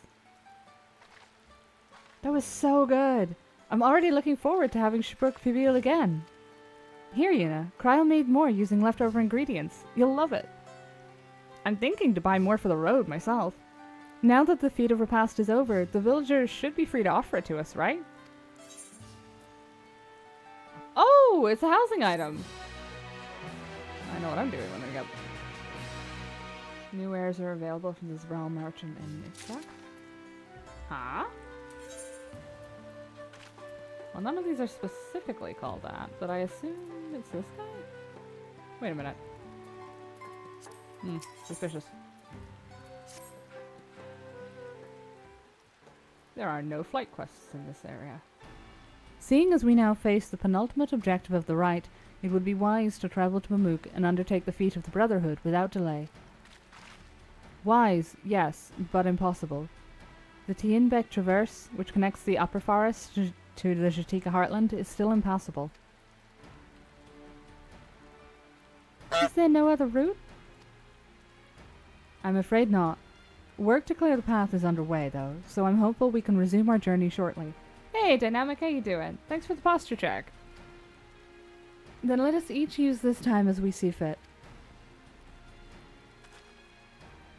That was so good. I'm already looking forward to having Shibrook Pibil again. Here, Yuna, Cryle made more using leftover ingredients. You'll love it. I'm thinking to buy more for the road myself. Now that the feat of repast is over, the villagers should be free to offer it to us, right? Oh, it's a housing item. I know what I'm doing when I get... New wares are available from the Zbral merchant in Itzak. Huh? Well, none of these are specifically called that, but I assume it's this guy? Wait a minute. Suspicious. There are no flight quests in this area. Seeing as we now face the penultimate objective of the rite, it would be wise to travel to Mamuk and undertake the feat of the Brotherhood without delay. Wise, yes, but impossible. The Tianbek Traverse, which connects the upper forest to the Jatika heartland, is still impassable. Is there no other route? I'm afraid not. Work to clear the path is underway, though, so I'm hopeful we can resume our journey shortly. Hey, Dynamic, how you doing? Thanks for the posture check. Then let us each use this time as we see fit.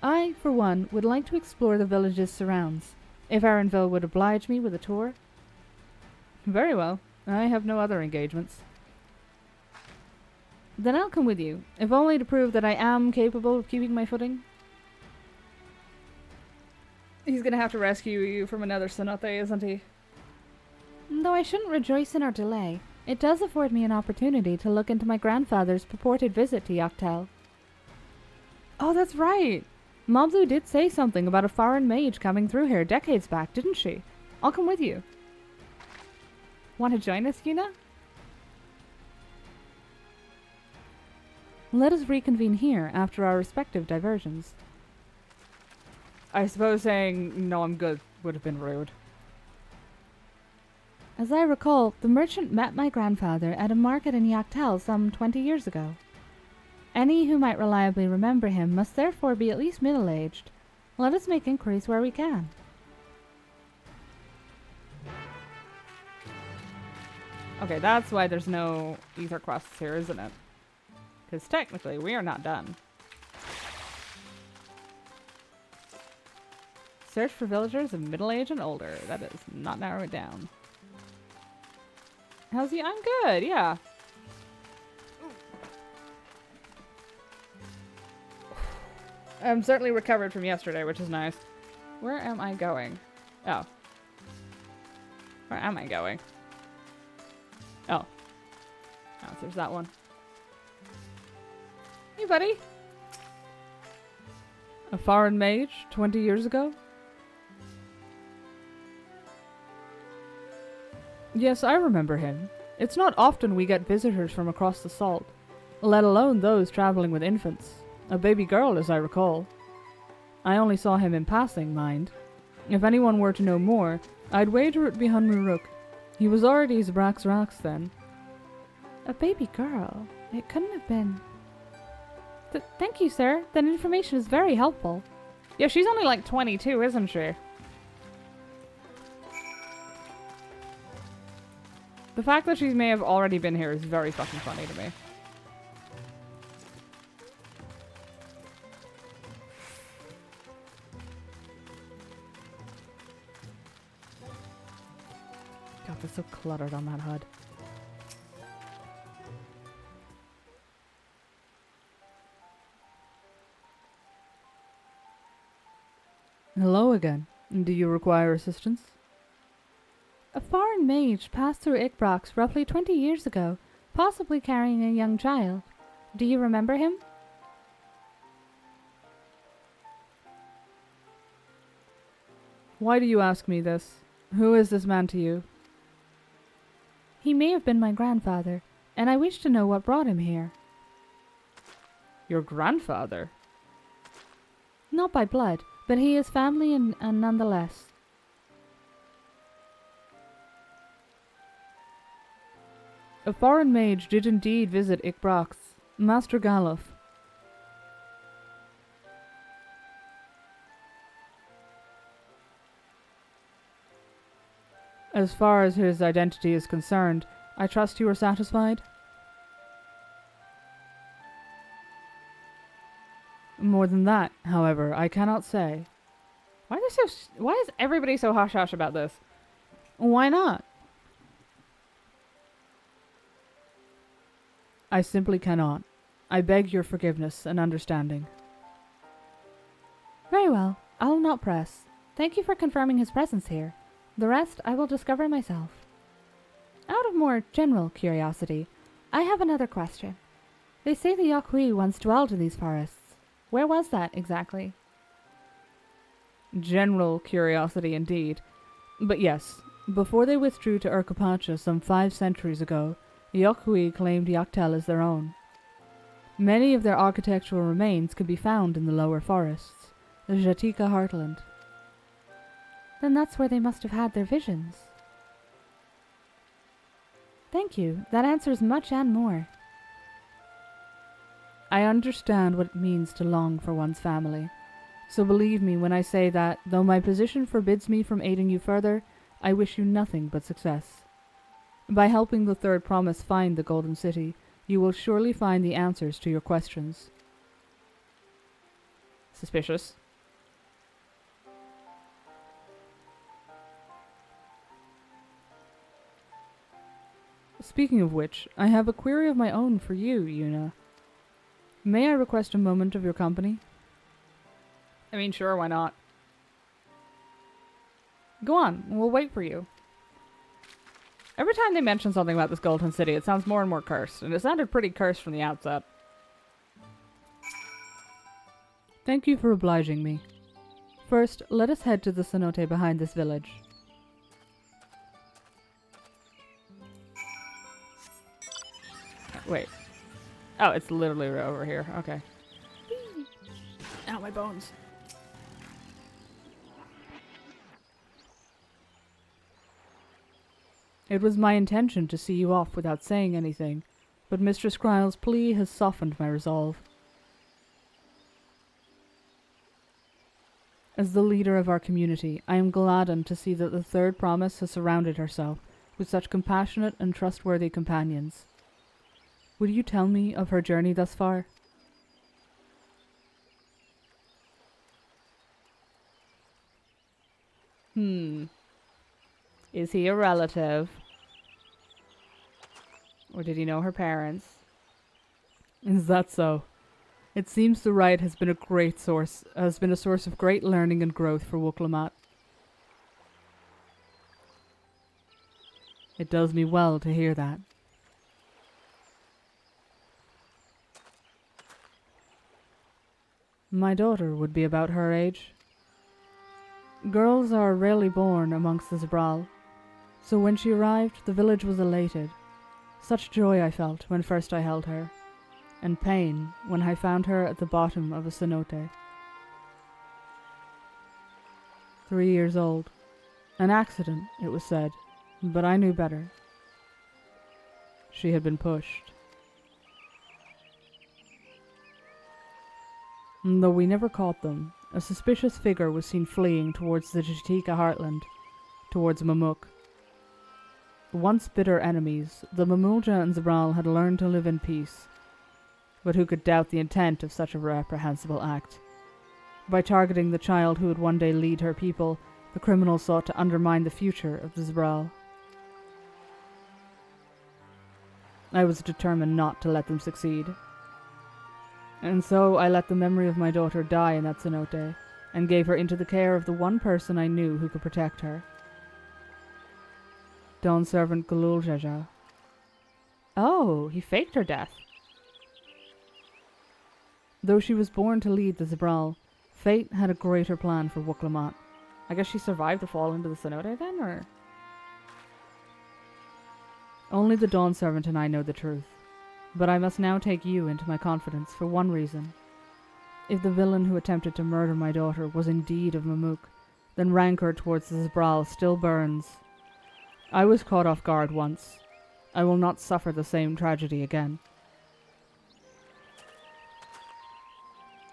I, for one, would like to explore the village's surrounds. If Arenville would oblige me with a tour. Very well. I have no other engagements. Then I'll come with you, if only to prove that I am capable of keeping my footing. He's gonna have to rescue you from another cenote, isn't he? Though I shouldn't rejoice in our delay, it does afford me an opportunity to look into my grandfather's purported visit to Yaktel. Oh, that's right! Mobzu did say something about a foreign mage coming through here decades back, didn't she? I'll come with you. Want to join us, Yuna? Let us reconvene here after our respective diversions. I suppose saying, no, I'm good, would have been rude. As I recall, the merchant met my grandfather at a market in Yaktel some 20 years ago. Any who might reliably remember him must therefore be at least middle-aged. Let us make inquiries where we can. Okay, that's why there's no ether quests here, isn't it? Because technically, we are not done. Search for villagers of middle age and older. That does not narrow it down. How's you? I'm good, yeah. I'm certainly recovered from yesterday, which is nice. Where am I going? Oh. Where am I going? Oh. Oh, so there's that one. Hey, buddy. A foreign mage 20 years ago? Yes, I remember him. It's not often we get visitors from across the salt, let alone those traveling with infants. A baby girl, as I recall. I only saw him in passing, mind. If anyone were to know more, I'd wager it'd be Hunmuruk. He was already Zabrax Rax then. A baby girl? It couldn't have been... Thank you, sir. That information is very helpful. Yeah, she's only like 22, isn't she? The fact that she may have already been here is very fucking funny to me. God, they're so cluttered on that HUD. Hello again. Do you require assistance? A foreign mage passed through Ikbrox roughly 20 years ago, possibly carrying a young child. Do you remember him? Why do you ask me this? Who is this man to you? He may have been my grandfather, and I wish to know what brought him here. Your grandfather? Not by blood, but he is family and nonetheless. A foreign mage did indeed visit Ikbrox, Master Galuf. As far as his identity is concerned, I trust you are satisfied? More than that, however, I cannot say. Why is everybody so hush-hush about this? Why not? I simply cannot. I beg your forgiveness and understanding. Very well. I'll not press. Thank you for confirming his presence here. The rest I will discover myself. Out of more general curiosity, I have another question. They say the Yokhui once dwelled in these forests. Where was that exactly? General curiosity indeed. But yes, before they withdrew to Urkapacha some 5 centuries ago, Yokhui claimed Yaktel as their own. Many of their architectural remains can be found in the lower forests, the Jatika heartland. Then that's where they must have had their visions. Thank you. That answers much and more. I understand what it means to long for one's family, so believe me when I say that, though my position forbids me from aiding you further, I wish you nothing but success. By helping the Third Promise find the Golden City, you will surely find the answers to your questions. Suspicious. Speaking of which, I have a query of my own for you, Yuna. May I request a moment of your company? I mean, sure, why not? Go on, we'll wait for you. Every time they mention something about this Golden City, it sounds more and more cursed, and it sounded pretty cursed from the outset. Thank you for obliging me. First, let us head to the cenote behind this village. Wait. Oh, it's literally right over here. Okay. Ow, my bones. It was my intention to see you off without saying anything, but Mistress Kryle's plea has softened my resolve. As the leader of our community, I am gladdened to see that the Third Promise has surrounded herself with such compassionate and trustworthy companions. Will you tell me of her journey thus far? Is he a relative? Or did he know her parents? Is that so? It seems the rite has been a source of great learning and growth for Wuklammat. It does me well to hear that. My daughter would be about her age. Girls are rarely born amongst the Zabral, so when she arrived, the village was elated. Such joy I felt when first I held her, and pain when I found her at the bottom of a cenote. 3 years old. An accident, it was said, but I knew better. She had been pushed. Though we never caught them, a suspicious figure was seen fleeing towards the Jatika heartland, towards Mamuk. Once bitter enemies, the Mamulja and Zabral had learned to live in peace. But who could doubt the intent of such a reprehensible act? By targeting the child who would one day lead her people, the criminals sought to undermine the future of the Zabral. I was determined not to let them succeed. And so I let the memory of my daughter die in that cenote, and gave her into the care of the one person I knew who could protect her. Dawn servant Galuljaja. Oh, he faked her death. Though she was born to lead the Zabral, fate had a greater plan for Wuklammat. I guess she survived the fall into the cenote then, or? Only the Dawn servant and I know the truth. But I must now take you into my confidence for one reason. If the villain who attempted to murder my daughter was indeed of Mamuk, then rancor towards the Zabral still burns. I was caught off guard once. I will not suffer the same tragedy again.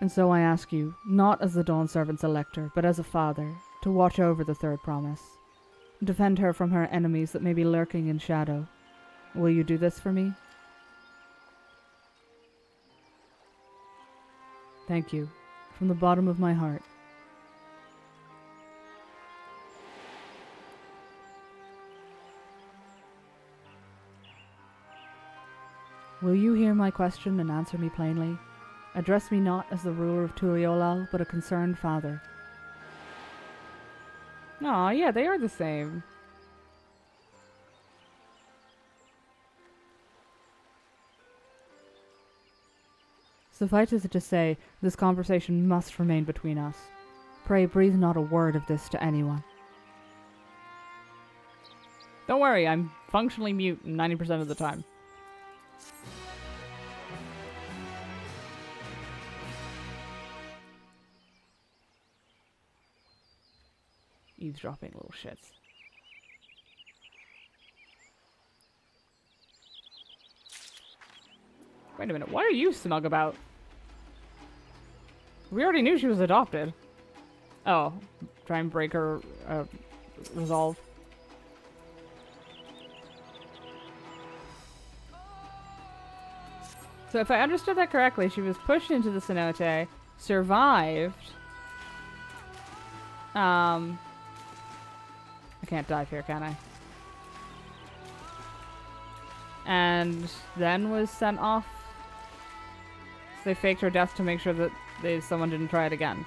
And so I ask you, not as the Dawn Servant's elector, but as a father, to watch over the third promise. Defend her from her enemies that may be lurking in shadow. Will you do this for me? Thank you, from the bottom of my heart. Will you hear my question and answer me plainly? Address me not as the ruler of Tuliolal, but a concerned father. Aw, yeah, they are the same. Suffice it to say, this conversation must remain between us. Pray breathe not a word of this to anyone. Don't worry, I'm functionally mute 90% of the time. Eavesdropping little shits. Wait a minute, what are you smug about? We already knew she was adopted. Oh, try and break her resolve. So if I understood that correctly, she was pushed into the cenote, survived. I can't dive here, can I? And then was sent off. So they faked her death to make sure that someone didn't try it again.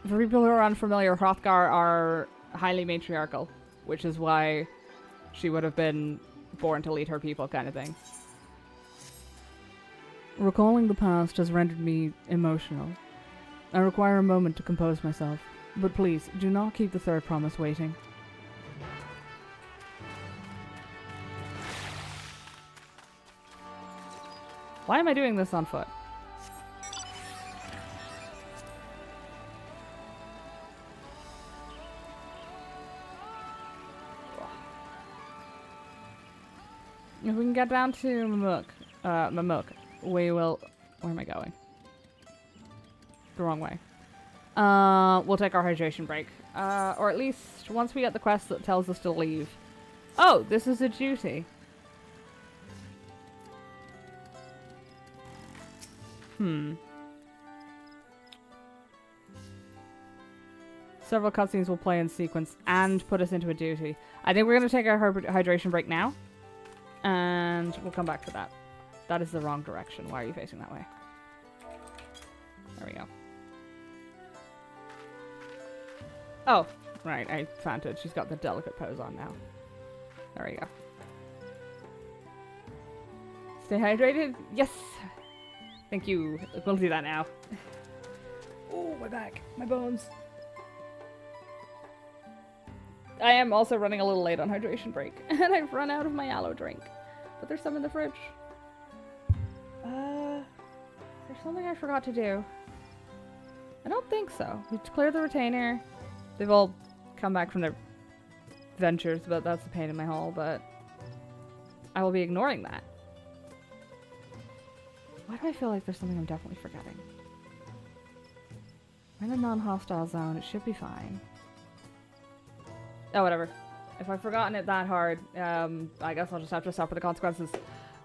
For people who are unfamiliar, Hrothgar are highly matriarchal, which is why she would have been born to lead her people, kind of thing. Recalling the past has rendered me emotional. I require a moment to compose myself, but please, do not keep the third promise waiting. Why am I doing this on foot? If we can get down to Mamuk, we will... Where am I going? The wrong way. We'll take our hydration break. Or at least once we get the quest that tells us to leave. Oh, this is a duty. Several cutscenes will play in sequence and put us into a duty. I think we're going to take our hydration break now. And we'll come back to that. That is the wrong direction. Why are you facing that way? There we go. Oh, right. I found it. She's got the delicate pose on now. There we go. Stay hydrated? Yes! Thank you. We'll do that now. Oh, my back. My bones. I am also running a little late on hydration break. And I've run out of my aloe drink. But there's some in the fridge. There's something I forgot to do. I don't think so. We cleared the retainer. They've all come back from their ventures, but that's a pain in my hole, but I will be ignoring that. Why do I feel like there's something I'm definitely forgetting? We're in a non-hostile zone. It should be fine. Oh, whatever. If I've forgotten it that hard, I guess I'll just have to suffer the consequences.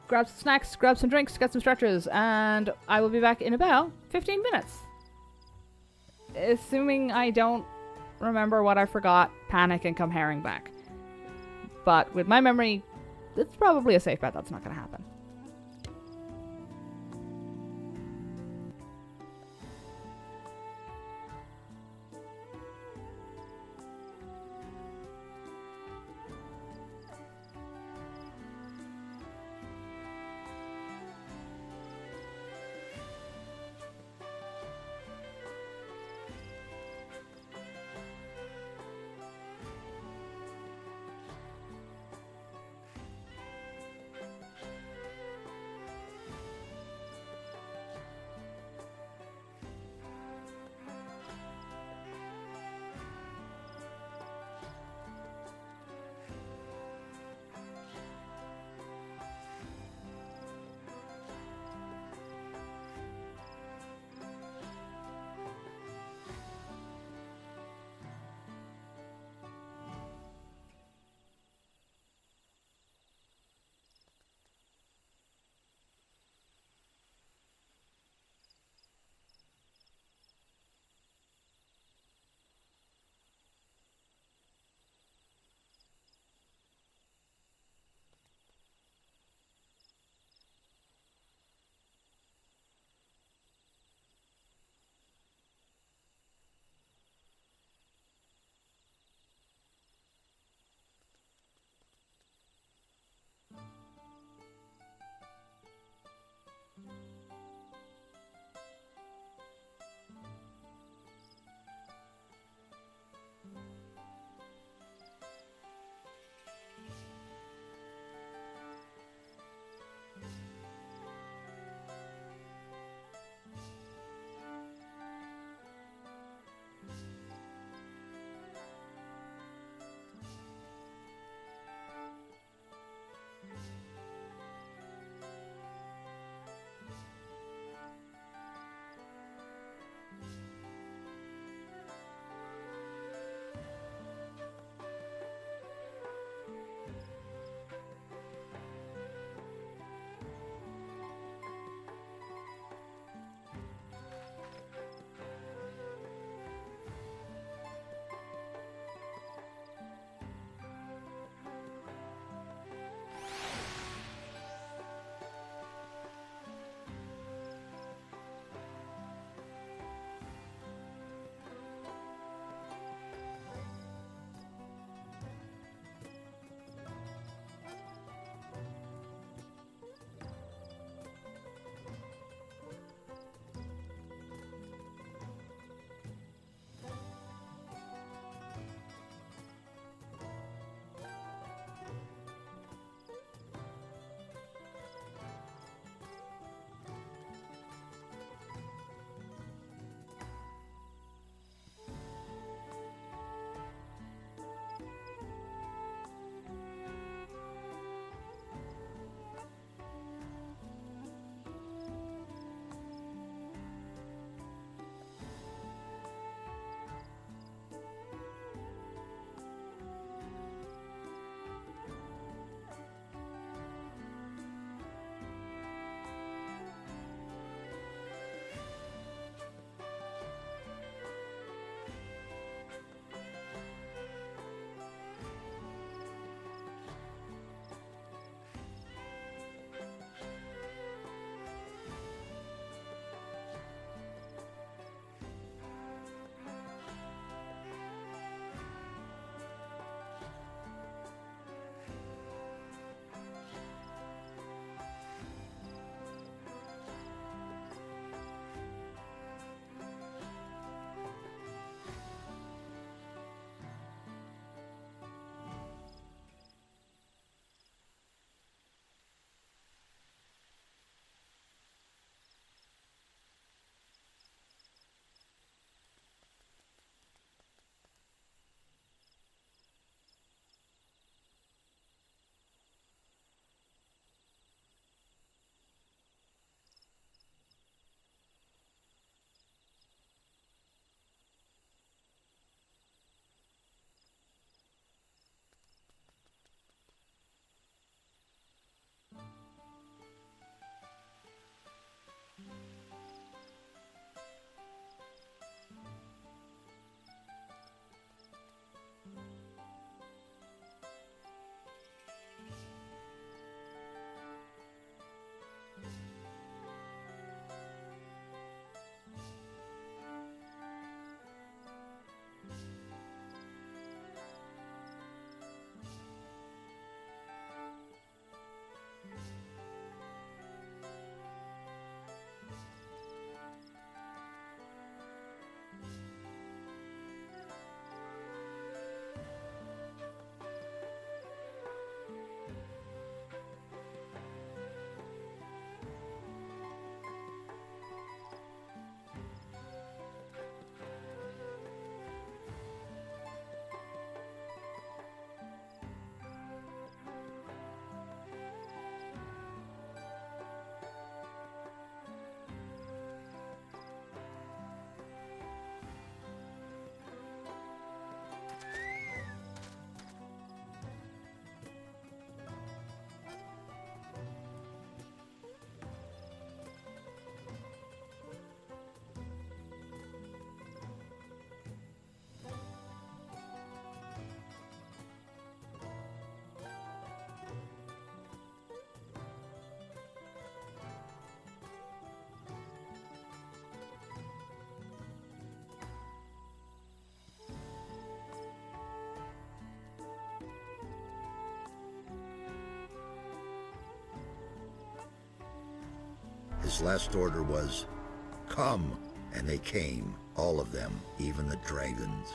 Grab some snacks, grab some drinks, get some stretches, and I will be back in about 15 minutes. Assuming I don't remember what I forgot, panic, and come herring back. But with my memory, it's probably a safe bet that's not going to happen. His last order was, "Come," and they came, all of them, even the dragons.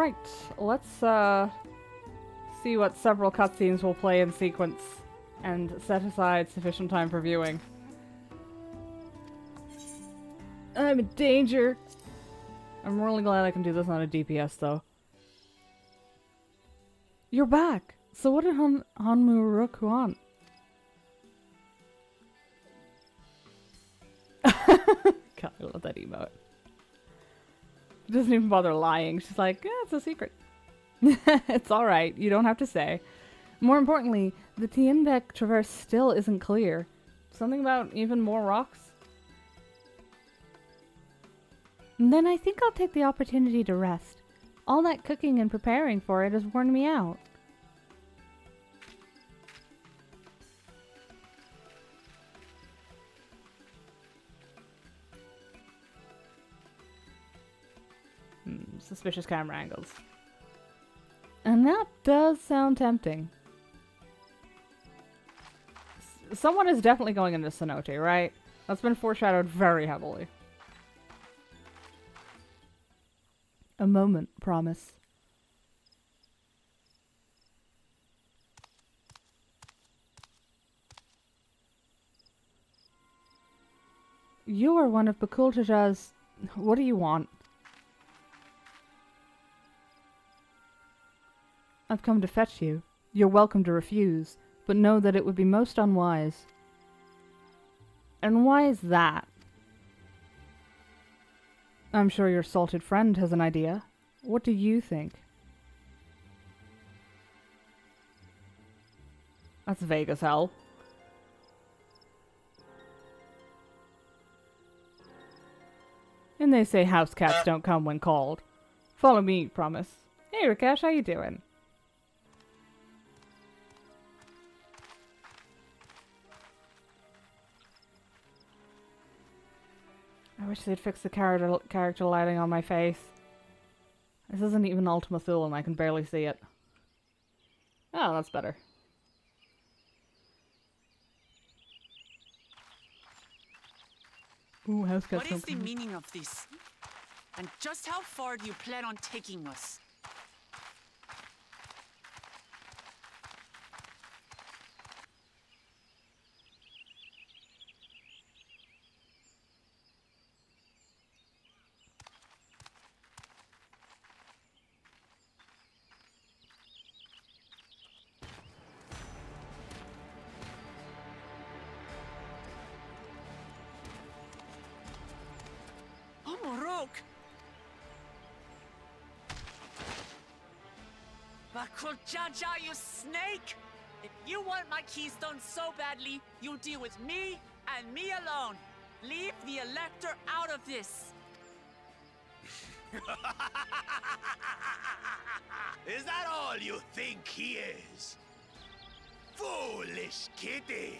Alright, let's see what several cutscenes will play in sequence and set aside sufficient time for viewing. I'm in danger! I'm really glad I can do this on a DPS though. You're back! So what did Hanmu Rook want? God, I love that emote. She doesn't even bother lying. She's like, yeah, it's a secret. It's alright, you don't have to say. More importantly, the Tienbeck Traverse still isn't clear. Something about even more rocks? Then I think I'll take the opportunity to rest. All that cooking and preparing for it has worn me out. Suspicious camera angles. And that does sound tempting. Someone is definitely going into cenote, right? That's been foreshadowed very heavily. A moment, promise. You are one of Bakultaja's... What do you want? I've come to fetch you. You're welcome to refuse, but know that it would be most unwise. And why is that? I'm sure your salted friend has an idea. What do you think? That's vague as hell. And they say house cats don't come when called. Follow me, promise. Hey Rakesh, how you doing? I wish they'd fix the character lighting on my face. This isn't even Ultima Thule and I can barely see it. Oh, that's better. Ooh, house cats. What is the meaning of this? And just how far do you plan on taking us? Bakuljaja, you snake! If you want my keystone so badly, you deal with me and me alone. Leave the Elector out of this. Is that all you think he is? Foolish kitty!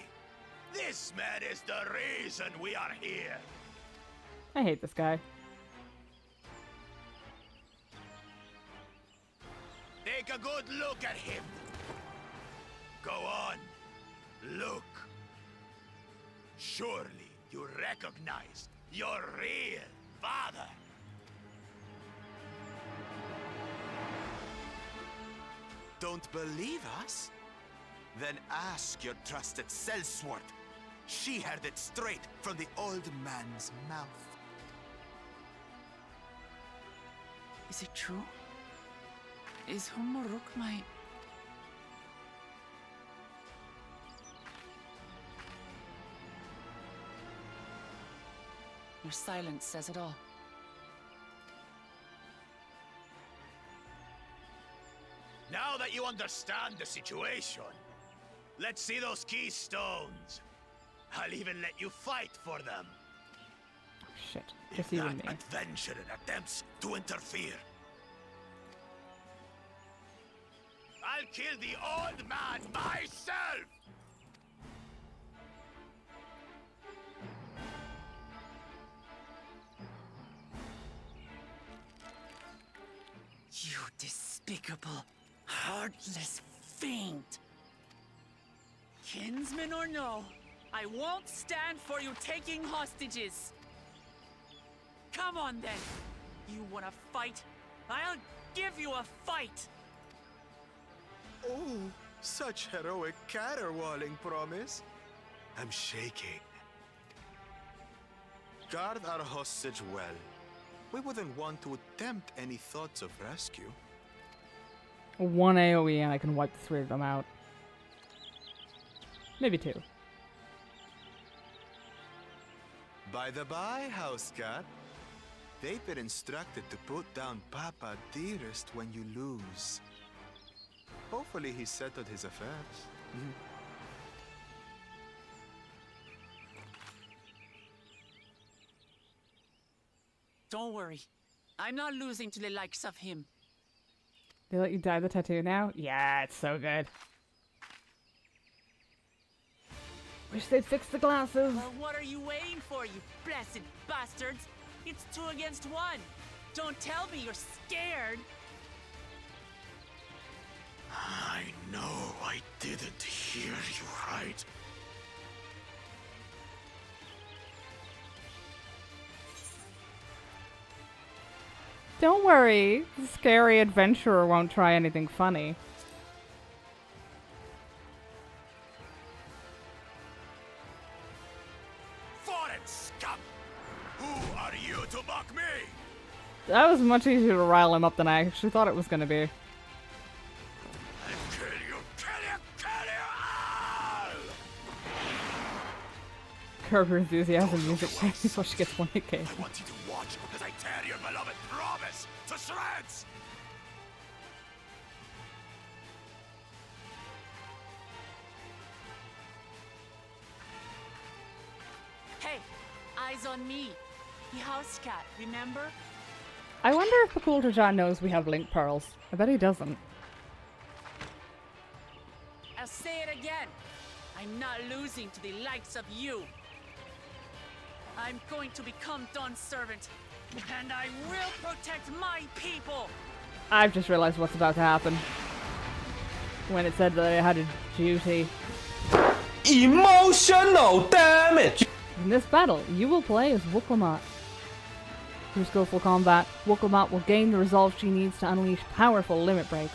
This man is the reason we are here. I hate this guy. Take a good look at him. Go on. Look. Surely you recognize your real father. Don't believe us? Then ask your trusted sellsword. She heard it straight from the old man's mouth. Is it true? Is Homoruk my... Your silence says it all. Now that you understand the situation, let's see those keystones. I'll even let you fight for them. Shit. If that adventurer attempts to interfere, I'll kill the old man myself! You despicable, heartless fiend! Kinsman or no, I won't stand for you taking hostages! Come on then! You wanna fight? I'll give you a fight! Oh, such heroic caterwauling promise. I'm shaking. Guard our hostage well. We wouldn't want to attempt any thoughts of rescue. 1 AoE and I can wipe the 3 of them out. Maybe 2. By the by, house cat. They've been instructed to put down Papa dearest when you lose. Hopefully he settled his affairs. Don't worry. I'm not losing to the likes of him. They let you dye the tattoo now? Yeah, it's so good. Wish they'd fix the glasses. Well, what are you waiting for, you blessed bastards? It's 2 against 1. Don't tell me you're scared. I know I didn't hear you right. Don't worry, the scary adventurer won't try anything funny. Foreign scum! Who are you to mock me? That was much easier to rile him up than I actually thought it was going to be. Kill you, kill you, kill you all! Curb Your Enthusiasm music before she gets 1 hit. I want you to watch as I tear your beloved promise to shreds! Hey, eyes on me. The house cat, remember? I wonder if the Coulter John knows we have link pearls. I bet he doesn't. I'll say it again. I'm not losing to the likes of you. I'm going to become Dawn's servant, and I will protect my people. I've just realized what's about to happen. When it said that I had a duty. Emotional damage! In this battle, you will play as Wooklamat. Through skillful combat, Wooklamat will gain the resolve she needs to unleash powerful limit breaks.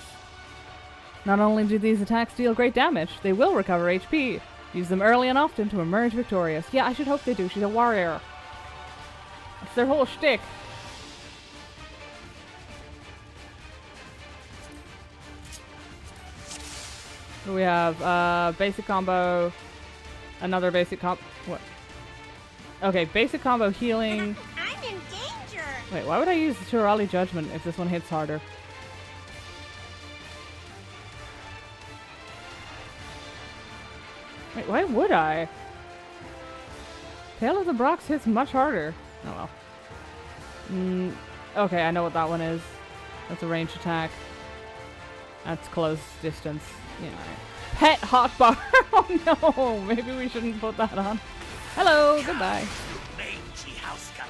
Not only do these attacks deal great damage, they will recover HP. Use them early and often to emerge victorious. Yeah, I should hope they do. She's a warrior. That's their whole shtick. We have basic combo, another basic what? Okay, basic combo healing. I'm in danger. Wait, why would I use the Turali Judgment if this one hits harder? Wait, why would I? Tail of the Brox hits much harder. Oh well. Okay, I know what that one is. That's a ranged attack. That's close distance. Yeah. Pet hotbar. Oh no, maybe we shouldn't put that on. Hello, goodbye. You mangy house cat,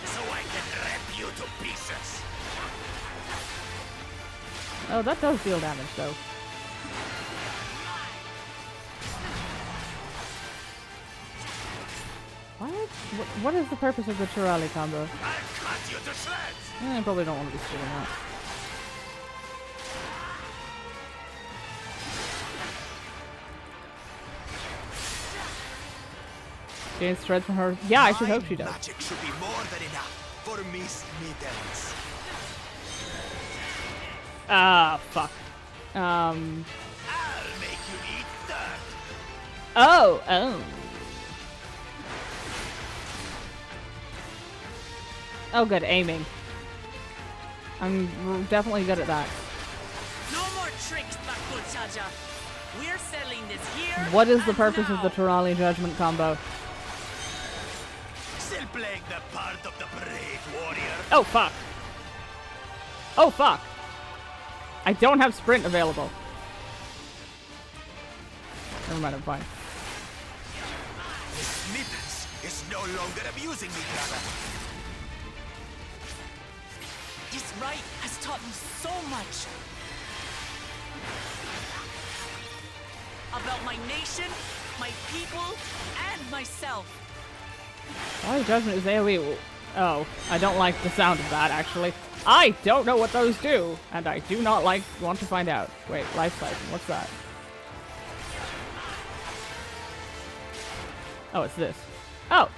so I can rip you to pieces. Oh, that does deal damage though. What is the purpose of the Turali combo? I'll cut you to shreds. I probably don't want to be stealing that. Gains thread from her. Yeah, I should hope she does. Magic should be more than enough for Miss Middens. Ah, fuck. I'll make you eat dirt. Oh. Oh, good. Aiming. I'm definitely good at that. No more tricks, Bakuchaja. We're settling this here. What is the purpose of the Turali Judgment combo? Still playing the part of the brave warrior. Oh, fuck. Oh, fuck. I don't have sprint available. Never mind, I'm fine. Miss Middens is no longer abusing me, brother. This rite has taught me so much. About my nation, my people, and myself. Turali Judgment is AoE. Oh, I don't like the sound of that, actually. I don't know what those do, and I do not want to find out. Wait, life siphon, what's that? Oh, it's this. Oh,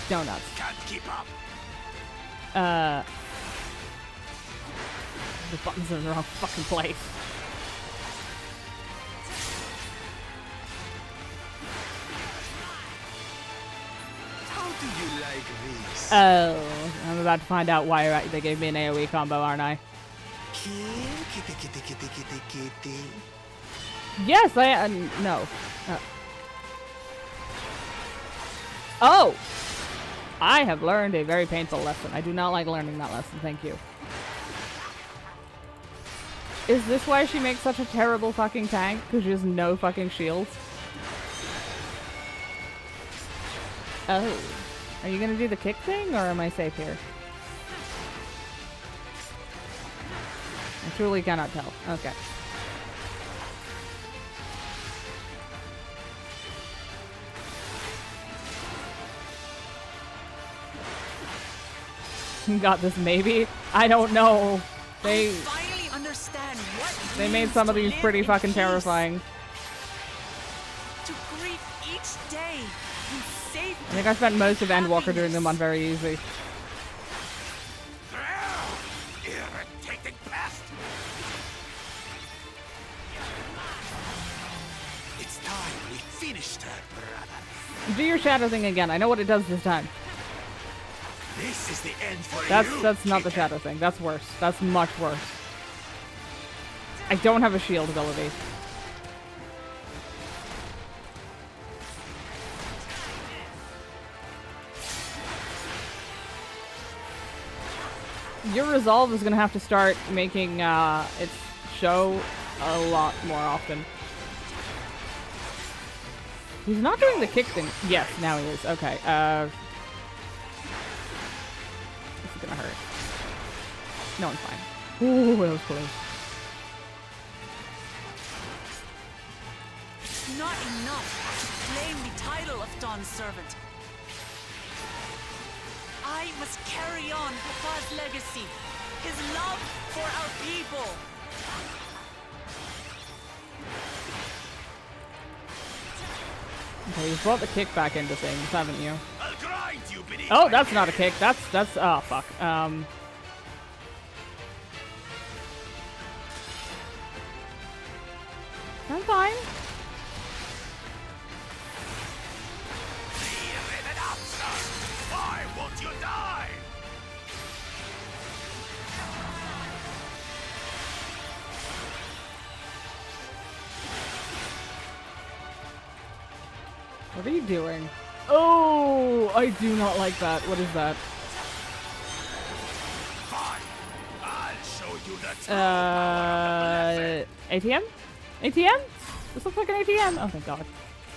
donuts. Can't keep up. The button's in the wrong fucking place. How do you like this? Oh, I'm about to find out why they gave me an AoE combo, aren't I? Kitty, kitty, kitty, kitty, kitty. Yes, no. Oh! I have learned a very painful lesson. I do not like learning that lesson, thank you. Is this why she makes such a terrible fucking tank? Because she has no fucking shields? Oh. Are you gonna do the kick thing, or am I safe here? I truly cannot tell. Okay. Got this, maybe? I don't know. They finally understand what they made some of these pretty fucking terrifying. To greet each day in safety. I think I spent most of Endwalker doing them on very easy. Irritating pest. It's time we finished her, brother. Do your shadow thing again. I know what it does this time. This is the end for you. That's not the shadow thing. That's worse. That's much worse. I don't have a shield ability. Your resolve is gonna have to start making its show a lot more often. He's not doing the kick thing. Yes, now he is. Okay. This is gonna hurt. No, I'm fine. Ooh, that was close. Not enough to claim the title of Dawn's servant. I must carry on Papa's legacy, his love for our people. Okay, you've brought the kick back into things, haven't you? I'll grind you beneath Oh, my that's not a heel. kick. That's oh fuck. I'm fine. Leave it up, son. Why won't you die? What are you doing? Oh, I do not like that. What is that? Fine. I'll show you the true power of the ATM? ATM? This looks like an ATM. Oh, thank God.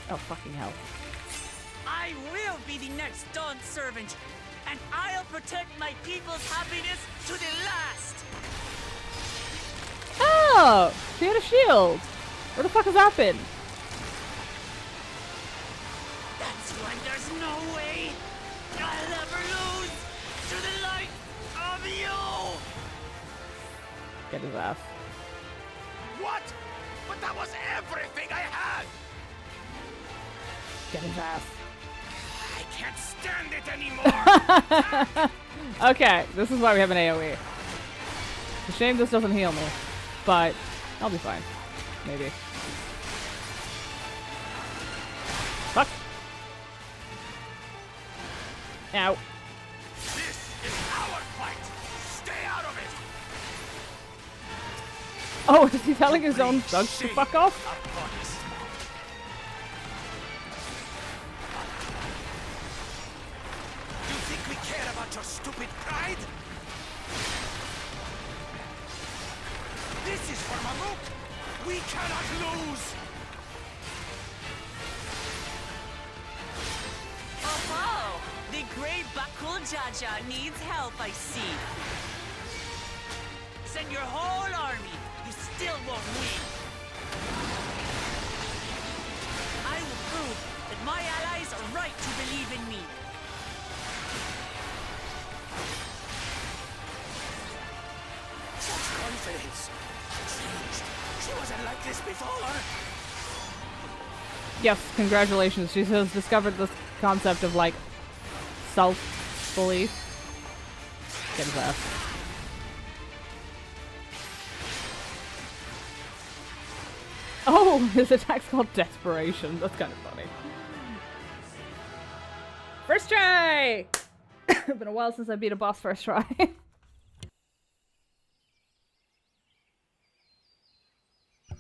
Oh, fucking hell. I will be the next Dawn servant, and I'll protect my people's happiness to the last. Oh, she had a shield. Where the fuck has that been? That's why there's no way I'll ever lose to the light of you. Get his ass. What? But that was everything I had. Get his ass. I can't stand it anymore. Okay, this is why we have an AoE. It's a shame this doesn't heal me, but I'll be fine. Maybe. Fuck. Ow. This is our fight. Stay out of it. Oh, is he telling his own thugs to fuck off? You think we care about your stupid pride? This is for Mamuk. We cannot lose. Oh, the great Bakul Jaja needs help, I see. Send your whole army. You still won't win. I will prove that my allies are right to believe in me. confidence. Changed. She wasn't like this before. Yes, congratulations. She has discovered this concept of, like, self-belief. Get his ass. Oh, his attack's called Desperation. That's kind of funny. First try! It's been a while since I beat a boss first try.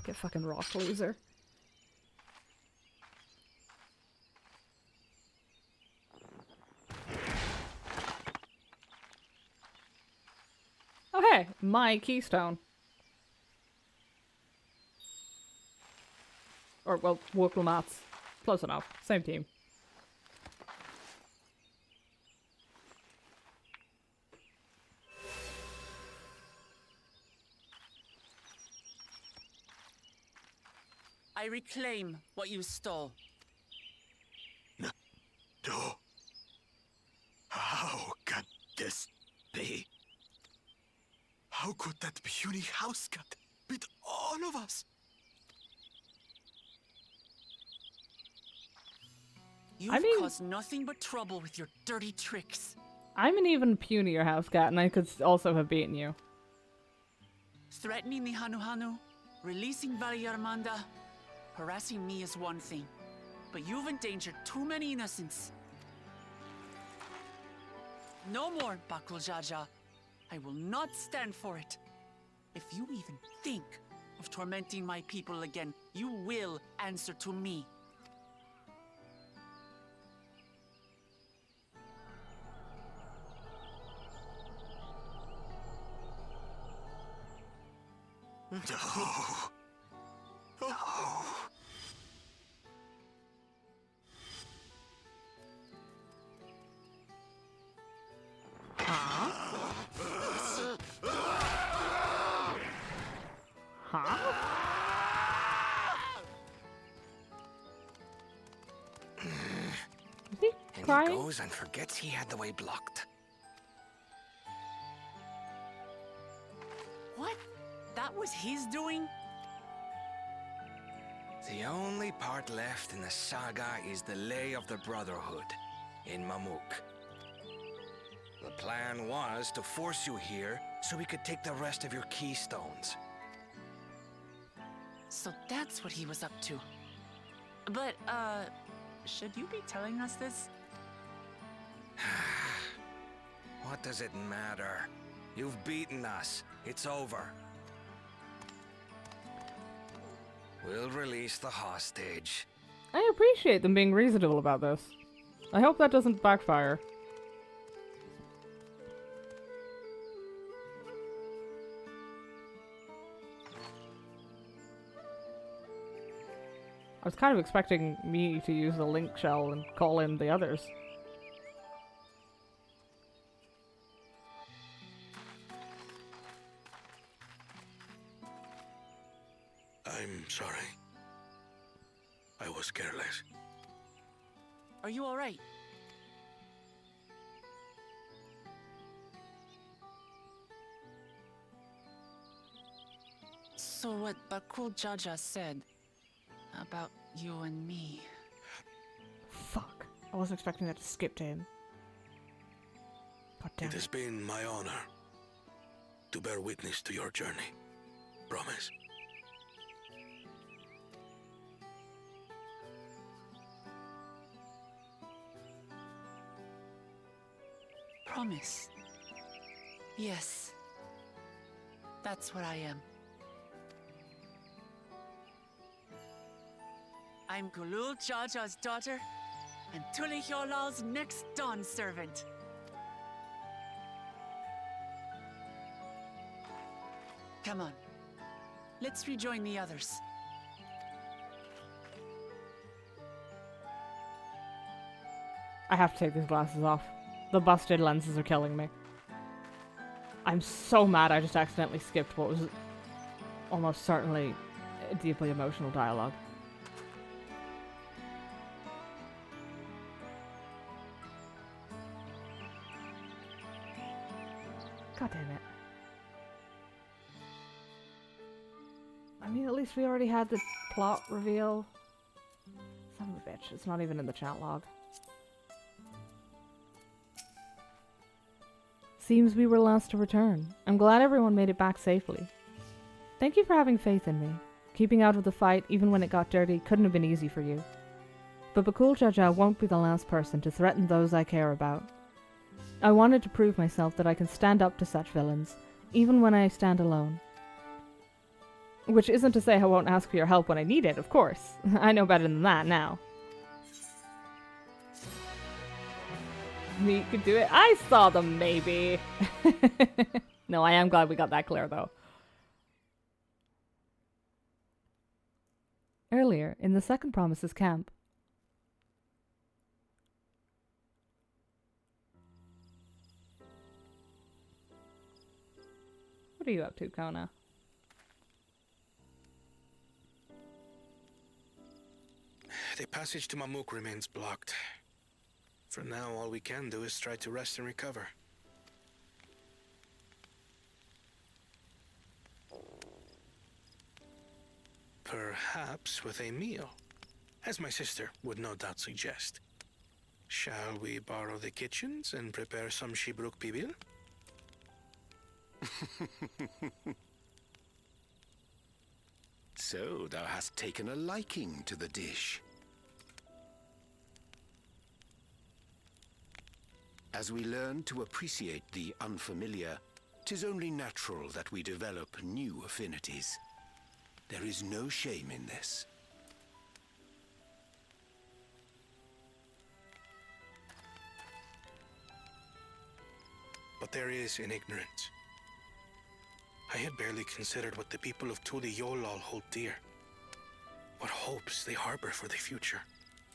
Get fucking rock, loser. Oh hey, my keystone. Or, well, Wokel Mats. Close enough. Same team. I reclaim what you stole. No. How could this be? How could that puny house cat beat all of us? You've caused nothing but trouble with your dirty tricks. I'm an even punier house cat, and I could also have beaten you. Threatening the Hanu, releasing Valley Armanda, harassing me is one thing, but you've endangered too many innocents. No more, Bakul Jaja. I will not stand for it. If you even think of tormenting my people again, you will answer to me. No. No. Huh? Is he And crying? he goes and forgets he had the way blocked. What? That was his doing? The only part left in the saga is the Lay of the Brotherhood in Mamuk. The plan was to force you here so we could take the rest of your keystones. So that's what he was up to. But, should you be telling us this? What does it matter? You've beaten us. It's over. We'll release the hostage. I appreciate them being reasonable about this. I hope that doesn't backfire. I was kind of expecting me to use the link shell and call in the others. I'm sorry. I was careless. Are you alright? So what Bakul Jaja said about you and me... Fuck. I wasn't expecting that to skip to him. God damn It has been my honor to bear witness to your journey. Promise. Promise. Yes. That's what I am. I'm Gulul Jaja's daughter, and Tuli Hyolal's next dawn servant. Come on. Let's rejoin the others. I have to take these glasses off. The busted lenses are killing me. I'm so mad I just accidentally skipped what was almost certainly a deeply emotional dialogue. God damn it. I mean, at least we already had the plot reveal. Son of a bitch, it's not even in the chat log. Seems we were last to return. I'm glad everyone made it back safely. Thank you for having faith in me. Keeping out of the fight, even when it got dirty, couldn't have been easy for you. But Bakul Jaja won't be the last person to threaten those I care about. I wanted to prove myself that I can stand up to such villains, even when I stand alone. Which isn't to say I won't ask for your help when I need it, of course. I know better than that now. Me could do it. I saw them, maybe. No, I am glad we got that clear, though. Earlier, in the second Promises camp. What are you up to, Kona? The passage to Mamuk remains blocked. For now, all we can do is try to rest and recover. Perhaps with a meal, as my sister would no doubt suggest. Shall we borrow the kitchens and prepare some Shibruk pibil? So thou hast taken a liking to the dish. As we learn to appreciate the unfamiliar, 'tis only natural that we develop new affinities. There is no shame in this. But there is in ignorance. I had barely considered what the people of Tuli Yolal hold dear. What hopes they harbor for the future.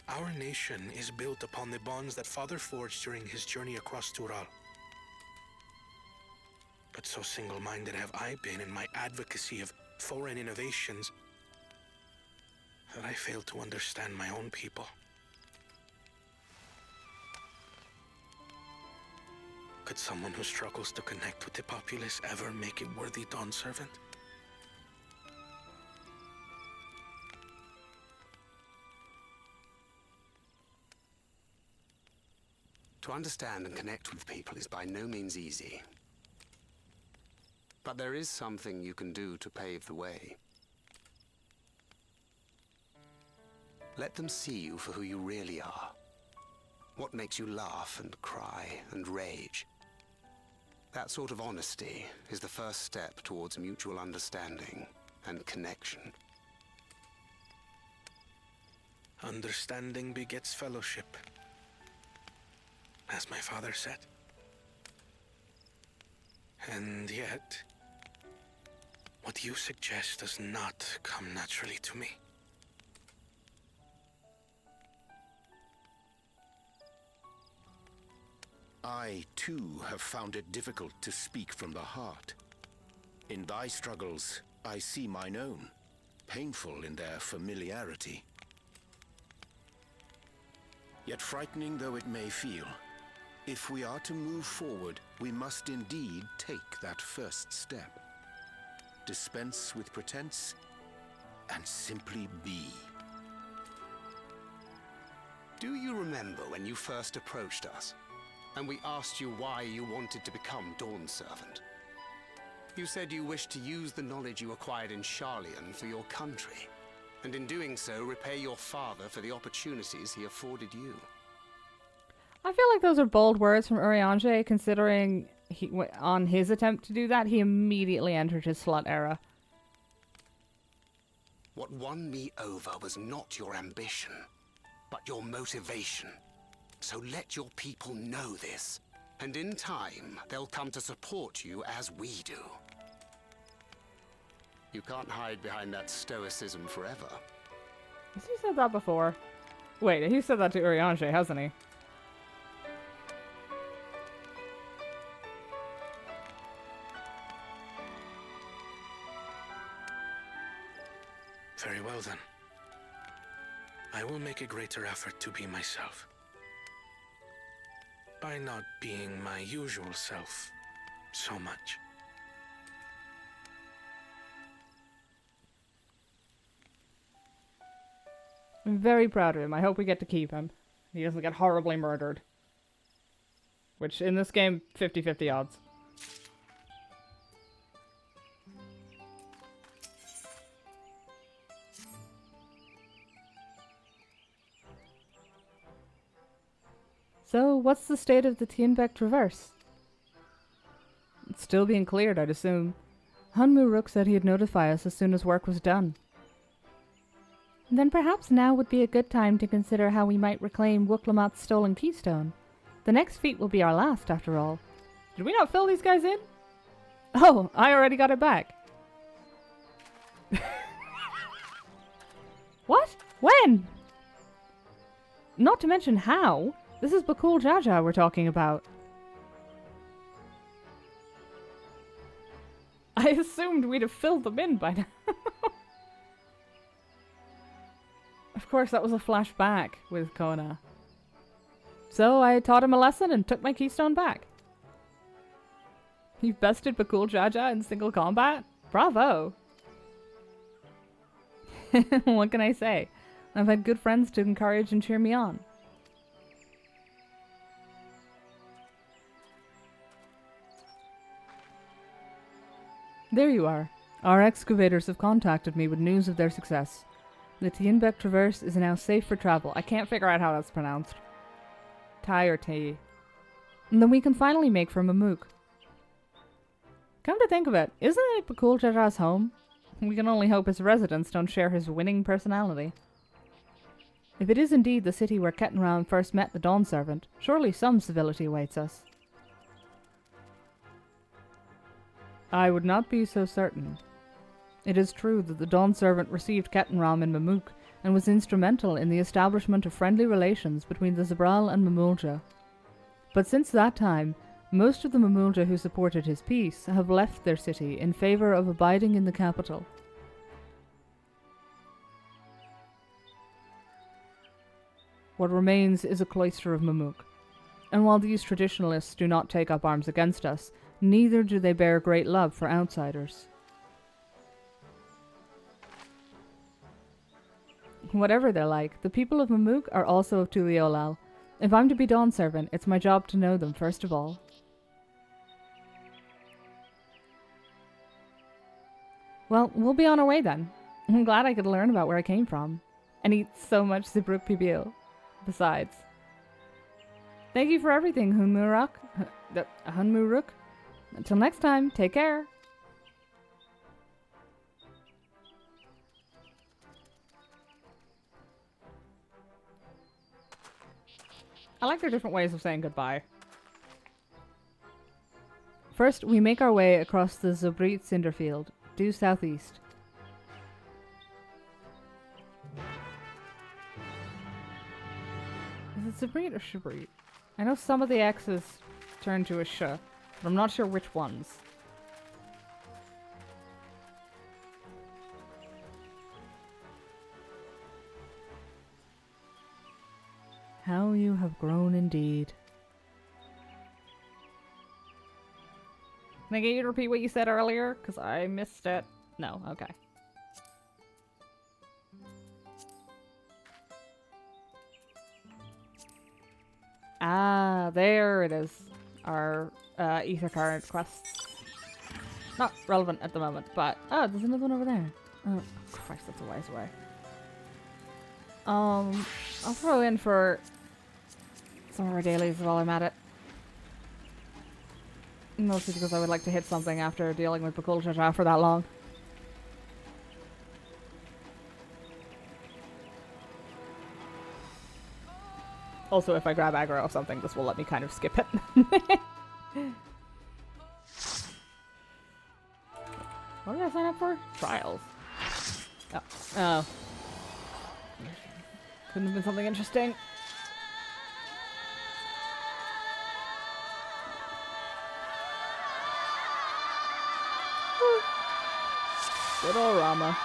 Our nation is built upon the bonds that Father forged during his journey across Tural. But so single-minded have I been in my advocacy of foreign innovations that I failed to understand my own people. Could someone who struggles to connect with the populace ever make a worthy Dawn servant? To understand and connect with people is by no means easy. But there is something you can do to pave the way. Let them see you for who you really are. What makes you laugh and cry and rage. That sort of honesty is the first step towards mutual understanding and connection. Understanding begets fellowship, as my father said. And yet, what you suggest does not come naturally to me. I, too, have found it difficult to speak from the heart. In thy struggles, I see mine own, painful in their familiarity. Yet frightening though it may feel, if we are to move forward, we must indeed take that first step. Dispense with pretense, and simply be. Do you remember when you first approached us, and we asked you why you wanted to become Dawn Servant? You said you wished to use the knowledge you acquired in Sharlayan for your country, and in doing so repay your father for the opportunities he afforded you. I feel like those are bold words from Urianger, considering on his attempt to do that, he immediately entered his slut era. What won me over was not your ambition, but your motivation. So let your people know this, and in time, they'll come to support you as we do. You can't hide behind that stoicism forever. Has he said that before? Wait, he said that to Urianger, hasn't he? Very well then. I will make a greater effort to be myself. By not being my usual self so much. I'm very proud of him. I hope we get to keep him. He doesn't get horribly murdered. Which, in this game, 50-50 odds. So, what's the state of the Tienbeck Traverse? It's still being cleared, I'd assume. Hun Muruk said he'd notify us as soon as work was done. Then perhaps now would be a good time to consider how we might reclaim Wooklamat's stolen keystone. The next feat will be our last, after all. Did we not fill these guys in? Oh, I already got it back. What? When? Not to mention how. This is Bakul Jaja we're talking about. I assumed we'd have filled them in by now. Of course, that was a flashback with Kona. So I taught him a lesson and took my keystone back. You've bested Bakul Jaja in single combat? Bravo! What can I say? I've had good friends to encourage and cheer me on. There you are. Our excavators have contacted me with news of their success. The Tienbeck Traverse is now safe for travel. I can't figure out how that's pronounced. Thai or T. And then we can finally make for Mamuk. Come to think of it, isn't it Bakul Jaja's home? We can only hope his residents don't share his winning personality. If it is indeed the city where Kettenram first met the Dawn Servant, surely some civility awaits us. I would not be so certain. It is true that the Dawn Servant received Kettenram in Mamuk and was instrumental in the establishment of friendly relations between the Zabral and Mamulja. But since that time, most of the Mamulja who supported his peace have left their city in favor of abiding in the capital. What remains is a cloister of Mamuk, and while these traditionalists do not take up arms against us, neither do they bear great love for outsiders. Whatever they're like, the people of Mamuk are also of Tuliolal. If I'm to be Dawn Servant, it's my job to know them first of all. Well, we'll be on our way then. I'm glad I could learn about where I came from. And eat so much Zibruk Pibil. Besides. Thank you for everything, Hun Muruk. Until next time, take care. I like their different ways of saying goodbye. First, we make our way across the Zobrit Cinderfield, due southeast. Is it Zobrit or Shabrit? I know some of the X's turn to a sh, but I'm not sure which ones. How you have grown indeed. Can I get you to repeat what you said earlier? Because I missed it. No, okay. Ah, there it is. Our ether current quests. Not relevant at the moment, but... Oh, there's another one over there. Oh, Christ, that's a ways away. I'll throw in for some of our dailies while I'm at it. Mostly because I would like to hit something after dealing with Bakul Jaja for that long. Also, if I grab aggro or something, this will let me kind of skip it. What did I sign up for? Trials. Oh. Oh. Couldn't have been something interesting. Good old Rama.